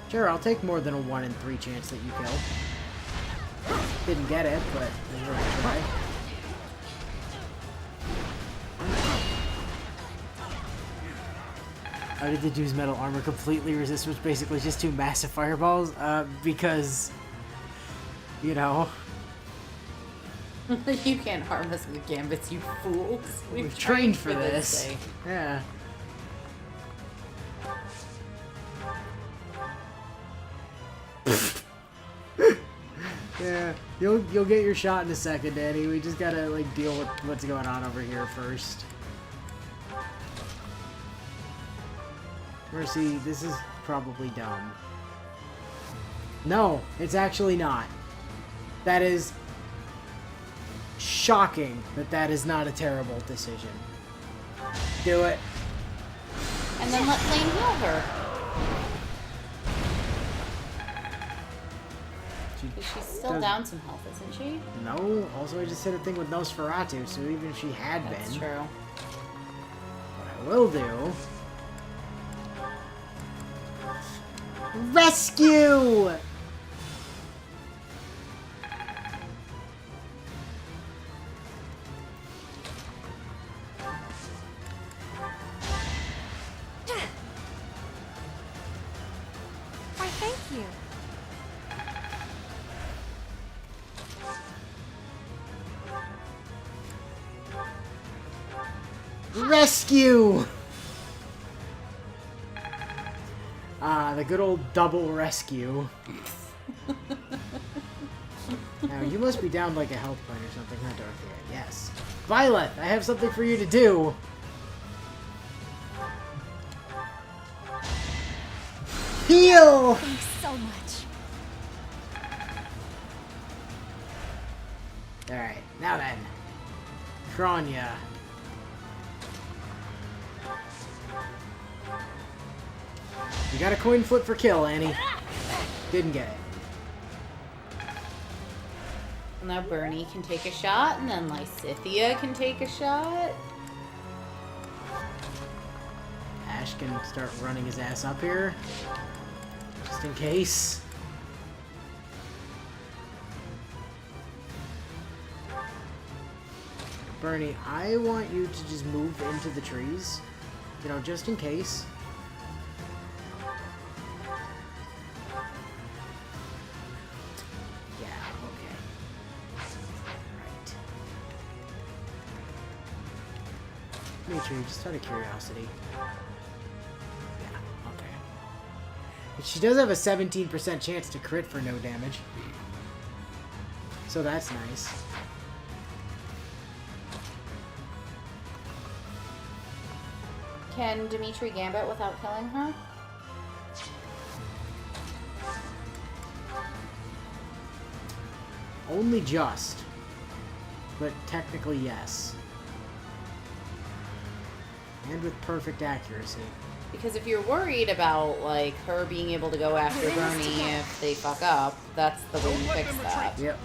Sure, I'll take more than a 1 in 3 chance that you kill. Didn't get it, but it was worth a try. How did the dude's metal armor completely resist, which basically just 2 massive fireballs? Because, you know... You can't harm us with gambits, you fools. We've trained for this. Yeah. Yeah, you'll get your shot in a second, Danny. We just gotta like deal with what's going on over here first. Mercy, this is probably dumb. No, it's actually not. That is shocking that is not a terrible decision. Do it. And then let Lane heal her. She's still down some health, isn't she? No, also I just hit a thing with Nosferatu, so even if she had been... That's true. What I will do... Rescue! Why, thank you. Rescue! The good old double rescue. Now, you must be down like a health point or something, huh, Dorothea? Yes. Violet, I have something for you to do! Heal! Thanks so much. Alright, now then. Kronya. You got a coin flip for kill, Annie. Didn't get it. Now Bernie can take a shot, and then Lysithea can take a shot. Ash can start running his ass up here. Just just in case. Bernie, I want you to just move into the trees. You know, just in case. Yeah, okay. Right. Dimitri, just out of curiosity. Yeah, okay. But she does have a 17% chance to crit for no damage. So that's nice. Can Dimitri gambit without killing her? Only just. But technically, yes. And with perfect accuracy. Because if you're worried about, like, her being able to go after Bernie if they fuck up, that's the way you fix that. Yep.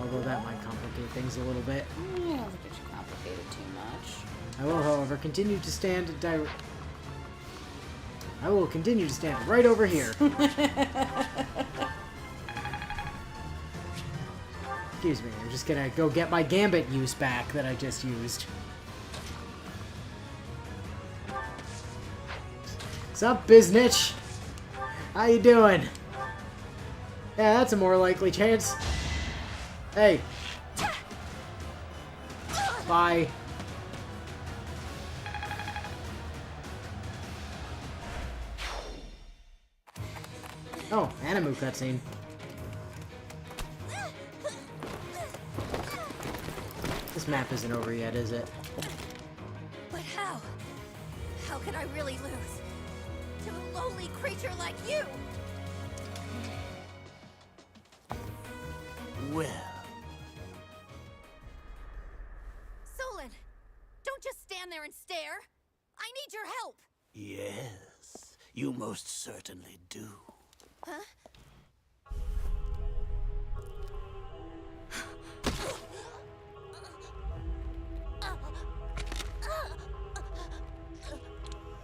Although that might complicate things a little bit. I don't think it should complicate it too much. I will, however, continue to stand I will continue to stand right over here. Excuse me, I'm just gonna go get my gambit use back that I just used. What's up, Biznitch? How you doing? Yeah, that's a more likely chance. Hey. Bye. Oh, Animu cutscene. This map isn't over yet, is it? But how? How could I really lose? To a lowly creature like you? Well. Solon, don't just stand there and stare. I need your help. Yes, you most certainly do. Huh?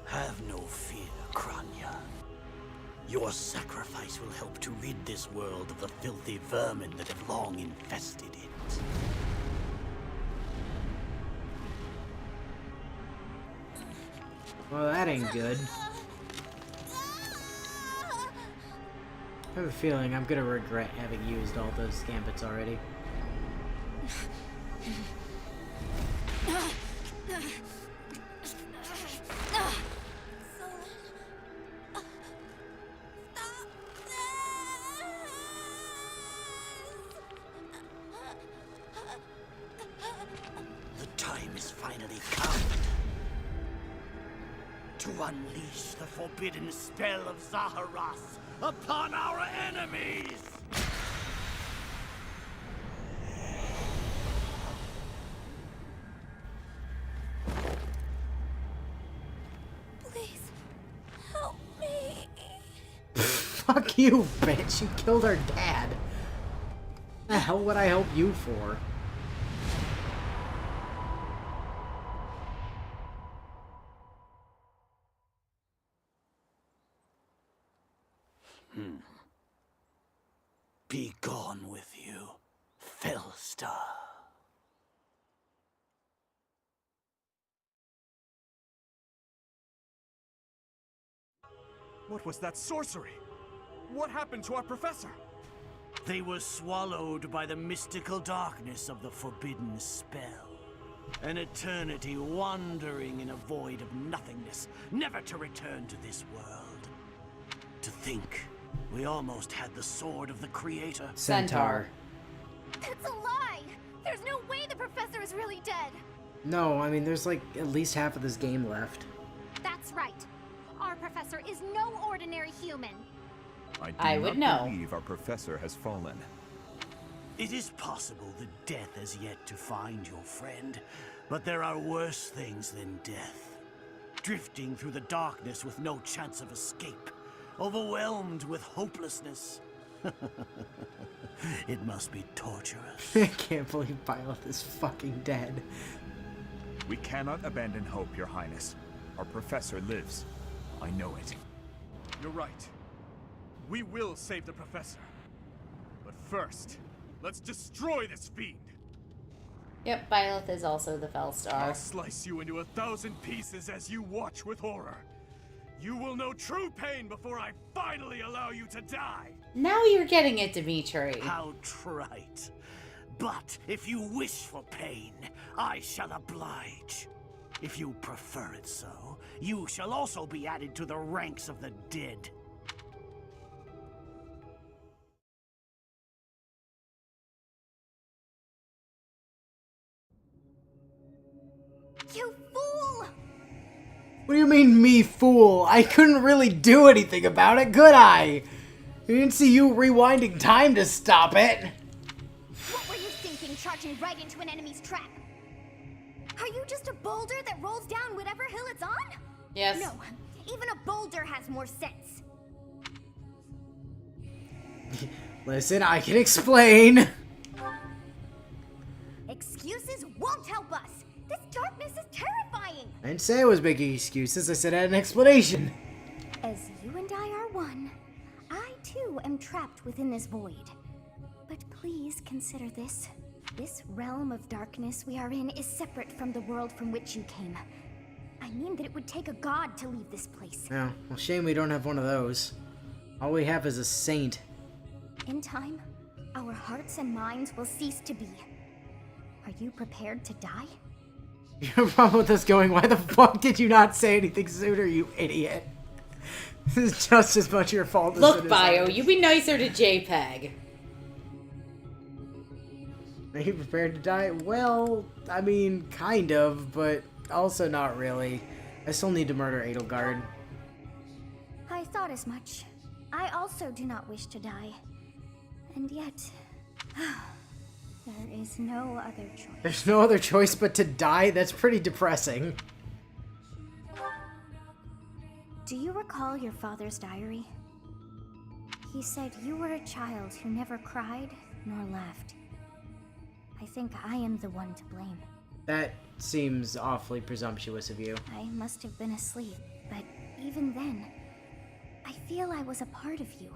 Have no fear, Kranya. Your sacrifice will help to rid this world of the filthy vermin that have long infested it. Well, that ain't good. I have a feeling I'm gonna regret having used all those gambits already. The time is finally come to unleash the forbidden spell of Zaharas upon our enemies! Please, help me. Fuck you, bitch! You killed our dad! The hell would I help you for? Be gone with you, Fellstar. What was that sorcery? What happened to our professor? They were swallowed by the mystical darkness of the forbidden spell. An eternity wandering in a void of nothingness, never to return to this world. To think, we almost had the sword of the Creator. Centaur. That's a lie! There's no way the professor is really dead! No, I mean, there's like at least half of this game left. That's right. Our professor is no ordinary human. I would do know. not believe our professor has fallen. It is possible that death has yet to find your friend, but there are worse things than death. Drifting through the darkness with no chance of escape, overwhelmed with hopelessness. It must be torturous. I can't believe Byleth is fucking dead. We cannot abandon hope, Your Highness. Our professor lives. I know it. You're right. We will save the professor. But first, let's destroy this fiend. Yep, Byleth is also the Felstar. I'll slice you into 1,000 pieces as you watch with horror. You will know true pain before I finally allow you to die. Now you're getting it, Dimitri. How trite. But if you wish for pain, I shall oblige. If you prefer it so, you shall also be added to the ranks of the dead. You fool! What do you mean, me fool? I couldn't really do anything about it, could I? I didn't see you rewinding time to stop it. What were you thinking, charging right into an enemy's trap? Are you just a boulder that rolls down whatever hill it's on? Yes. No, even a boulder has more sense. Listen, I can explain. Excuses won't help us. This darkness is terrifying. I didn't say I was making excuses, I said I had an explanation. As you and I are one, I too am trapped within this void. But please consider this. This realm of darkness we are in is separate from the world from which you came. I mean that it would take a god to leave this place. Oh, well, shame we don't have one of those. All we have is a saint. In time, our hearts and minds will cease to be. Are you prepared to die? You have a problem with us going, why the fuck did you not say anything sooner, you idiot? This is just as much your fault as Look, it is Bio, ours. you be nicer to JPEG. Are you prepared to die? Well, I mean, kind of, but also not really. I still need to murder Edelgard. I thought as much. I also do not wish to die. And yet, there is no other choice. There's no other choice but to die? That's pretty depressing. Do you recall your father's diary? He said you were a child who never cried nor laughed. I think I am the one to blame. That seems awfully presumptuous of you. I must have been asleep, but even then, I feel I was a part of you.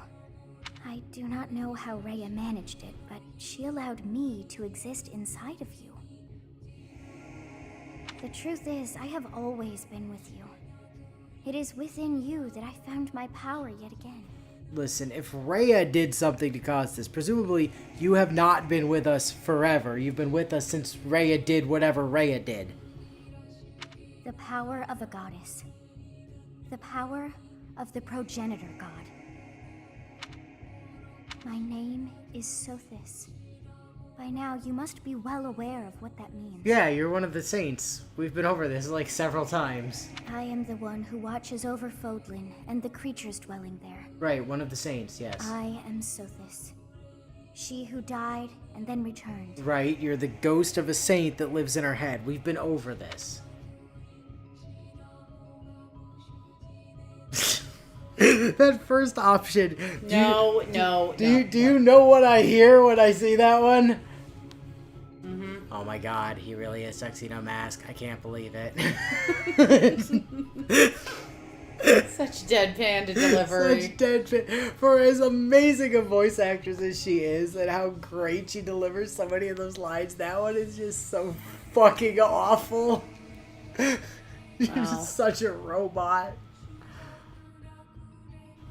I do not know how Rhea managed it, but she allowed me to exist inside of you. The truth is, I have always been with you. It is within you that I found my power yet again. Listen, if Rhea did something to cause this, presumably you have not been with us forever. You've been with us since Rhea did whatever Rhea did. The power of a goddess. The power of the progenitor god. My name is Sothis. By now, you must be well aware of what that means. Yeah, you're one of the saints. We've been over this like several times. I am the one who watches over Fodlan and the creatures dwelling there. Right, one of the saints, yes. I am Sothis. She who died and then returned. Right, you're the ghost of a saint that lives in our head. We've been over this. That first option. No. Do you know what I hear when I see that one? Mm-hmm. Oh my god, he really is Tuxedo Mask. I can't believe it. Such deadpan to delivery. Such deadpan. For as amazing a voice actress as she is, and how great she delivers so many of those lines, that one is just so fucking awful. She's just such a robot.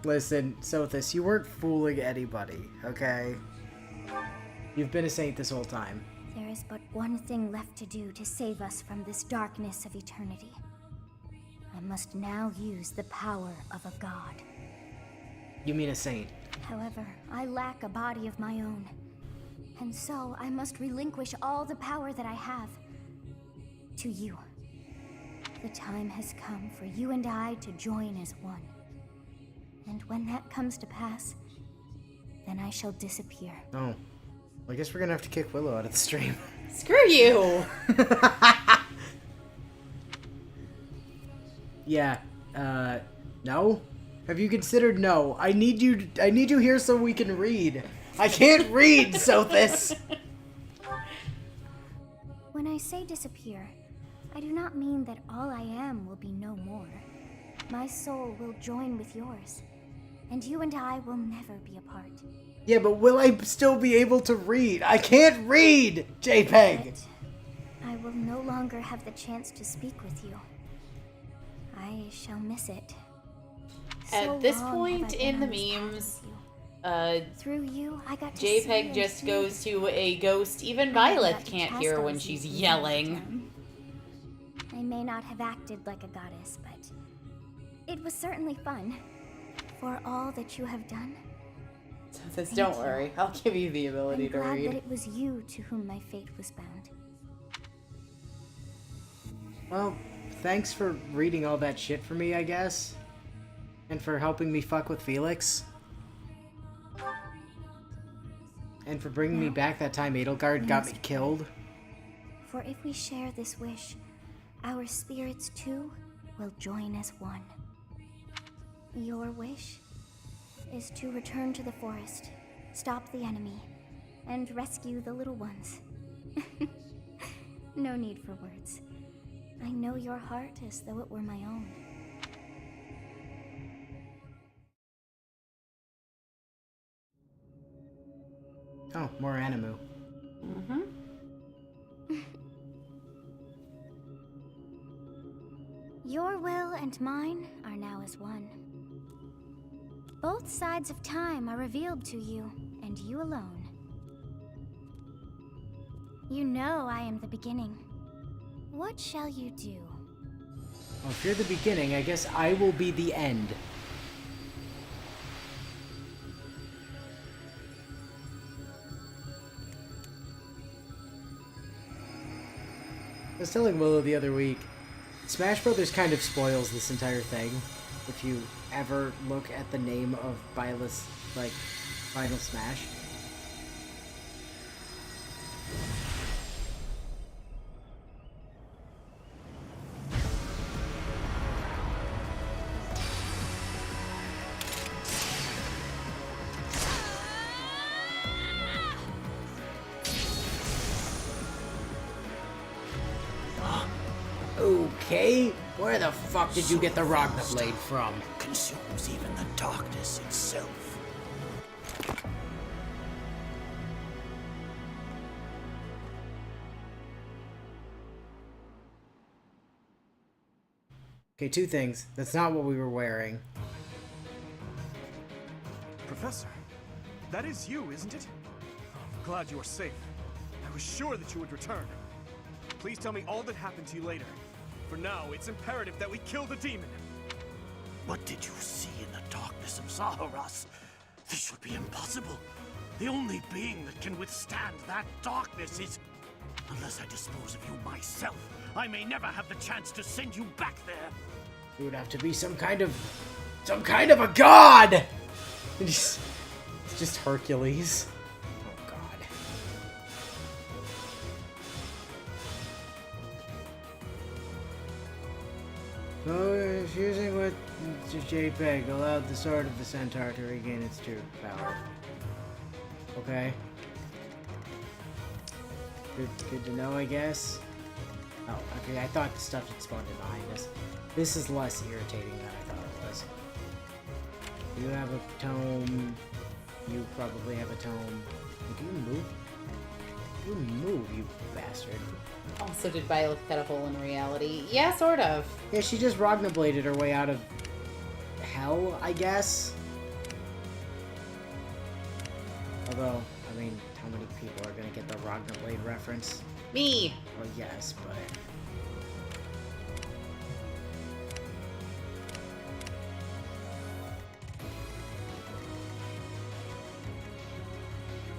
Listen, Sothis, you weren't fooling anybody, okay? You've been a saint this whole time. There is but one thing left to do to save us from this darkness of eternity. I must now use the power of a god. You mean a saint? However, I lack a body of my own. And so I must relinquish all the power that I have to you. The time has come for you and I to join as one. And when that comes to pass, then I shall disappear. Oh. Well, I guess we're gonna have to kick Willow out of the stream. Screw you! Yeah, no? Have you considered no? I need you here so we can read. I can't read, Sothis! When I say disappear, I do not mean that all I am will be no more. My soul will join with yours, and you and I will never be apart. Yeah, but will I still be able to read? I can't read, JPEG! But I will no longer have the chance to speak with you. I shall miss it. At this point in the memes, through you, I got to JPEG just goes to a ghost even Violet can't hear when she's yelling. I may not have acted like a goddess, but it was certainly fun. For all that you have done. Sothis, don't worry. I'll give you the ability to I'm glad read. that it was you to whom my fate was bound. Well, thanks for reading all that shit for me, I guess. And for helping me fuck with Felix. And for bringing me back that time Edelgard got me killed. For if we share this wish, our spirits too will join as one. Your wish is to return to the forest, stop the enemy, and rescue the little ones. No need for words. I know your heart as though it were my own. Oh, more Animu. Mm-hmm. Your will and mine are now as one. Both sides of time are revealed to you, and you alone. You know I am the beginning. What shall you do? Well, if you're the beginning, I guess I will be the end. I was telling Willow the other week, Smash Brothers kind of spoils this entire thing. If you ever look at the name of Violet's, like, Final Smash. Okay, where the fuck did you get the Ragna Blade from? Consumes even the darkness itself. Okay, two things. That's not what we were wearing. Professor, that is you, isn't it? I'm glad you are safe. I was sure that you would return. Please tell me all that happened to you later. For now, it's imperative that we kill the demon. What did you see in the darkness of Zaharas? This would be impossible. The only being that can withstand that darkness is... Unless I dispose of you myself, I may never have the chance to send you back there. It would have to be some kind of a god! It's just Hercules. Oh god. So, fusing with JPEG allowed the sword of the centaur to regain its true power. Okay. Good to know, I guess. Oh, okay, I thought the stuff had spawned in behind us. This is less irritating than I thought it was. You have a tome. You probably have a tome. Can you move? You move, you bastard. Also, did Violet cut a hole in reality? Yeah, sort of. Yeah, she just Ragna Bladed her way out of hell, I guess. Although, I mean, how many people are gonna get the Ragna Blade reference? Me! Well, yes, but...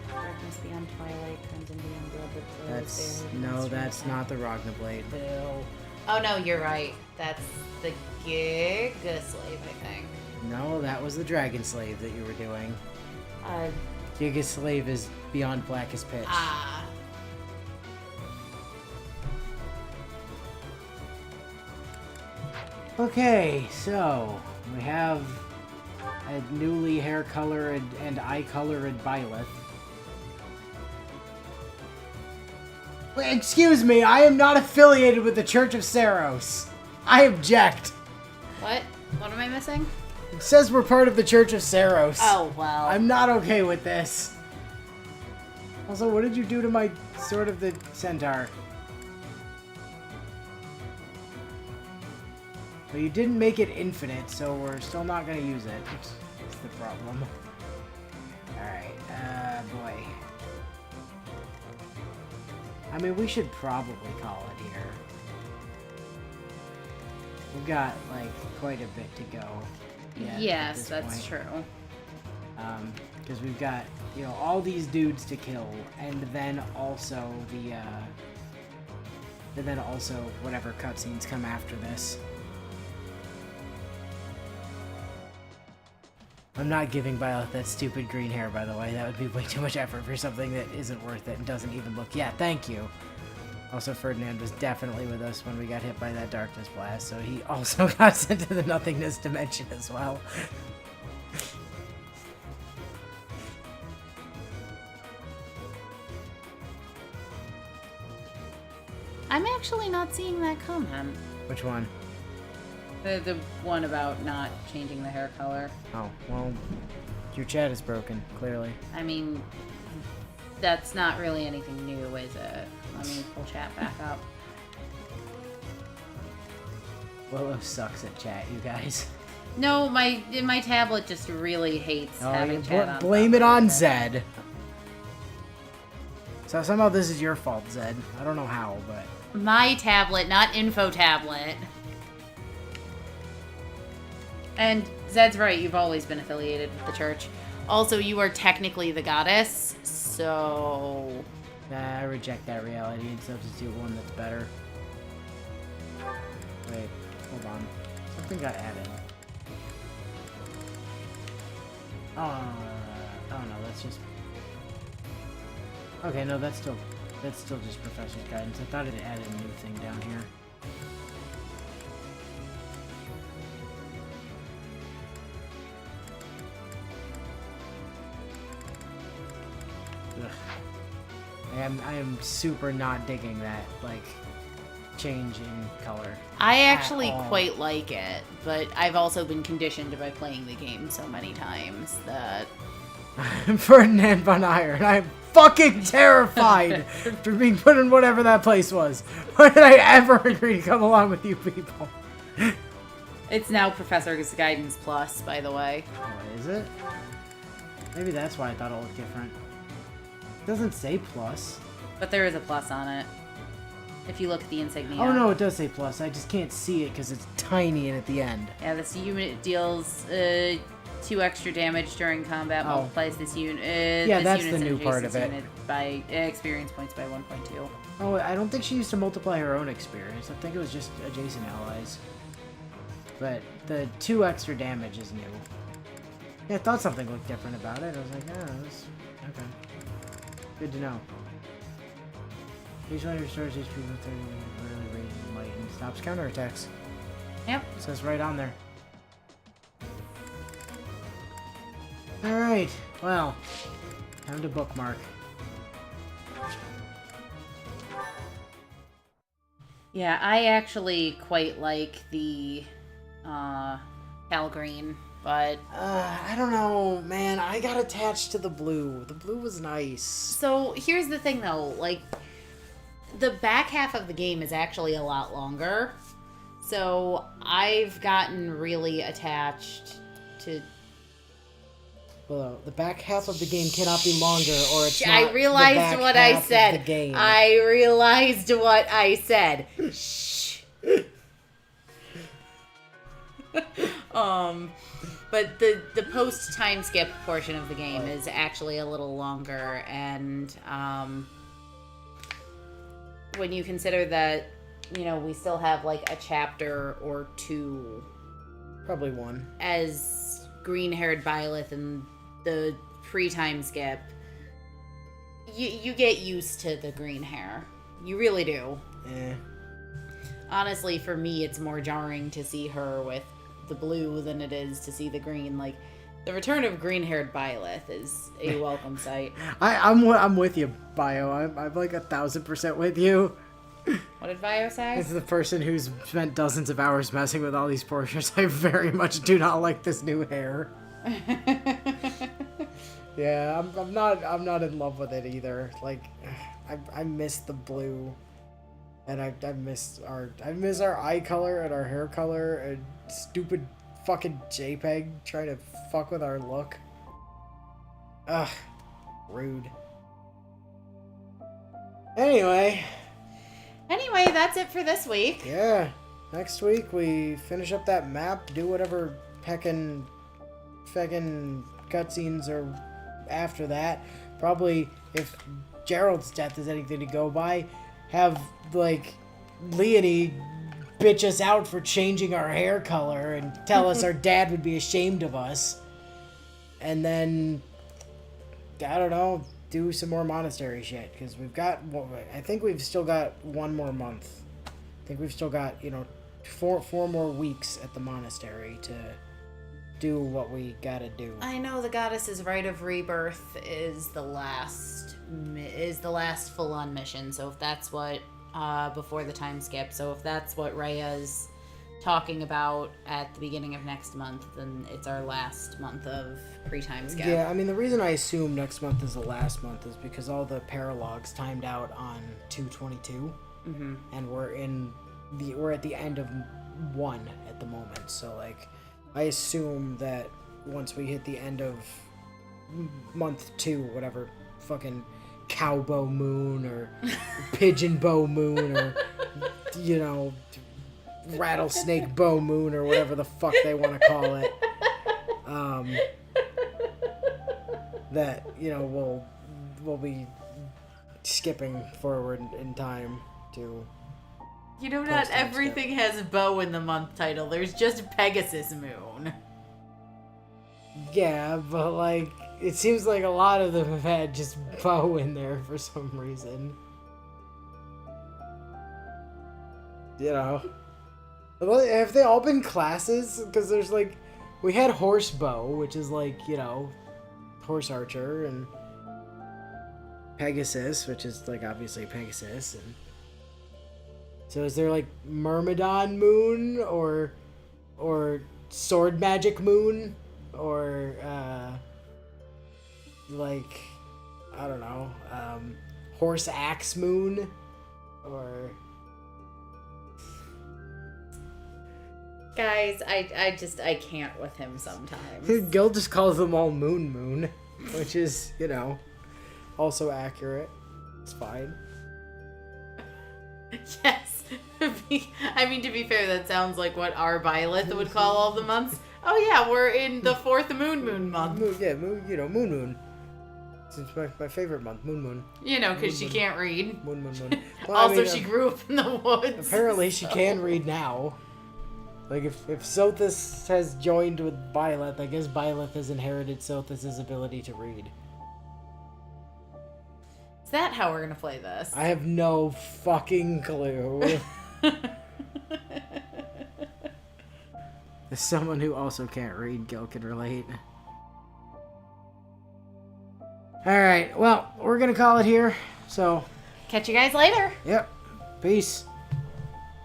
Darkness beyond twilight, crimson beyond blood that flows. That's... there, No, mystery that's of not the Ragna Blade. Bill. Oh no, you're right. That's the Giga Slave, I think. No, that was the Dragon Slave that you were doing. Giga Slave is beyond blackest pitch. Ah. Okay, so we have a newly hair colored and eye colored Byleth. Wait, excuse me, I am not affiliated with the Church of Saros. I object. What? What am I missing? It says we're part of the Church of Saros. Oh, well. I'm not okay with this. Also, what did you do to my Sword of the Centaur? Well, you didn't make it infinite, so we're still not going to use it. That's the problem. Alright, boy. I mean, we should probably call it here. We've got, like, quite a bit to go. Yes, that's true. Because we've got, you know, all these dudes to kill, and then also whatever cutscenes come after this. I'm not giving Violet that stupid green hair, by the way. That would be way too much effort for something that isn't worth it and doesn't even look... Yeah, thank you. Also, Ferdinand was definitely with us when we got hit by that darkness blast, so he also got sent to the nothingness dimension as well. I'm actually not seeing that comment. Which one? The one about not changing the hair color. Oh, well, your chat is broken, clearly. I mean, that's not really anything new, is it? Let me pull chat back up. Willow sucks at chat, you guys. No, my tablet just really hates having chat on. Blame it on Zed. So somehow this is your fault, Zed. I don't know how, but... My tablet, not info tablet. And Zed's right, you've always been affiliated with the church. Also, you are technically the goddess, so... Nah, I reject that reality and substitute one that's better. Wait, hold on. Something got added. Oh no, that's just... Okay, no, that's still just Professor's Guidance. I thought it added a new thing down here. Ugh. I am super not digging that, like, change in color. I actually quite like it, but I've also been conditioned by playing the game so many times that... I'm Ferdinand von Iron. I'm fucking terrified for being put in whatever that place was. Why did I ever agree to come along with you people? It's now Professor's Guidance Plus, by the way. Oh, is it? Maybe that's why I thought it looked different. It doesn't say plus. But there is a plus on it. If you look at the insignia. Oh no, it does say plus. I just can't see it because it's tiny and at the end. Yeah, this unit deals 2 extra damage during combat. Multiplies this unit. Yeah, that's the new part of it. By experience points by 1.2. Oh, I don't think she used to multiply her own experience. I think it was just adjacent allies. But the 2 extra damage is new. Yeah, I thought something looked different about it. I was like, oh, that's okay. Good to know. Each one restores HP with 30 really raging light and stops counterattacks. Yep. It says right on there. Alright, well, time to bookmark. Yeah, I actually quite like the Cal Green, but... I don't know, man. I got attached to the blue. The blue was nice. So, here's the thing, though. Like, the back half of the game is actually a lot longer. So, I've gotten really attached to... Well, the back half of the game cannot be longer, or it's not I realized what I said. The game. I realized what I said. Shh. But the post time skip portion of the game is actually a little longer, and when you consider that, you know, we still have like a chapter or 2, probably 1, as green-haired Byleth and the pre-time skip, you get used to the green hair. You really do. Eh. Honestly, for me, it's more jarring to see her with the blue than it is to see the green. Like, the return of green-haired Byleth is a welcome sight. I'm with you, Bio. I'm like 1000% with you. What did Bio say? As the person who's spent dozens of hours messing with all these portraits, I very much do not like this new hair. Yeah, I'm not in love with it either. Like, I miss the blue, and I miss our eye color and our hair color and stupid fucking JPEG trying to fuck with our look. Ugh, rude. Anyway, that's it for this week. Yeah, next week we finish up that map, do whatever feckin' cutscenes are after that. Probably, if Gerald's death is anything to go by, have, like, Leonie bitch us out for changing our hair color and tell us our dad would be ashamed of us. And then, I don't know, do some more monastery shit, because we've got, I think we've still got one more month. I think we've still got, 4 more weeks at the monastery to do what we gotta do. I know the goddess's rite of rebirth is the last full-on mission. So if that's what before the time skip, so if that's what Rhea's talking about at the beginning of next month, then it's our last month of pre-time skip. Yeah, I mean, the reason I assume next month is the last month is because all the paralogs timed out on 2/22, and we're at the end of 1 at the moment. So like, I assume that once we hit the end of month 2, whatever, fucking cowbow moon or pigeon bow moon or rattlesnake bow moon or whatever the fuck they want to call it, that we'll be skipping forward in time to not everything has bow in the month title. There's just Pegasus moon. Yeah, but like, it seems like a lot of them have had just bow in there for some reason. Have they all been classes? Because there's like, we had horse bow, which is like, horse archer, and Pegasus, which is like obviously Pegasus, and so is there like Myrmidon moon or sword magic moon or like, I don't know, horse axe moon or... Guys, I can't with him sometimes. Gil just calls them all moon, which is, also accurate. It's fine. Yes. I mean, to be fair, that sounds like what our Byleth would call all the months. Oh yeah, we're in the 4th moon month. Moon. It's my favorite month, moon. Because she can't read. Moon. Well, also, she grew up in the woods. Apparently, she can read now. Like, if Sothis has joined with Byleth, I guess Byleth has inherited Sothis' ability to read. Is that how we're gonna play this? I have no fucking clue. As someone who also can't read, Gil can relate. Alright, well, we're gonna call it here, so... Catch you guys later. Yep. Peace.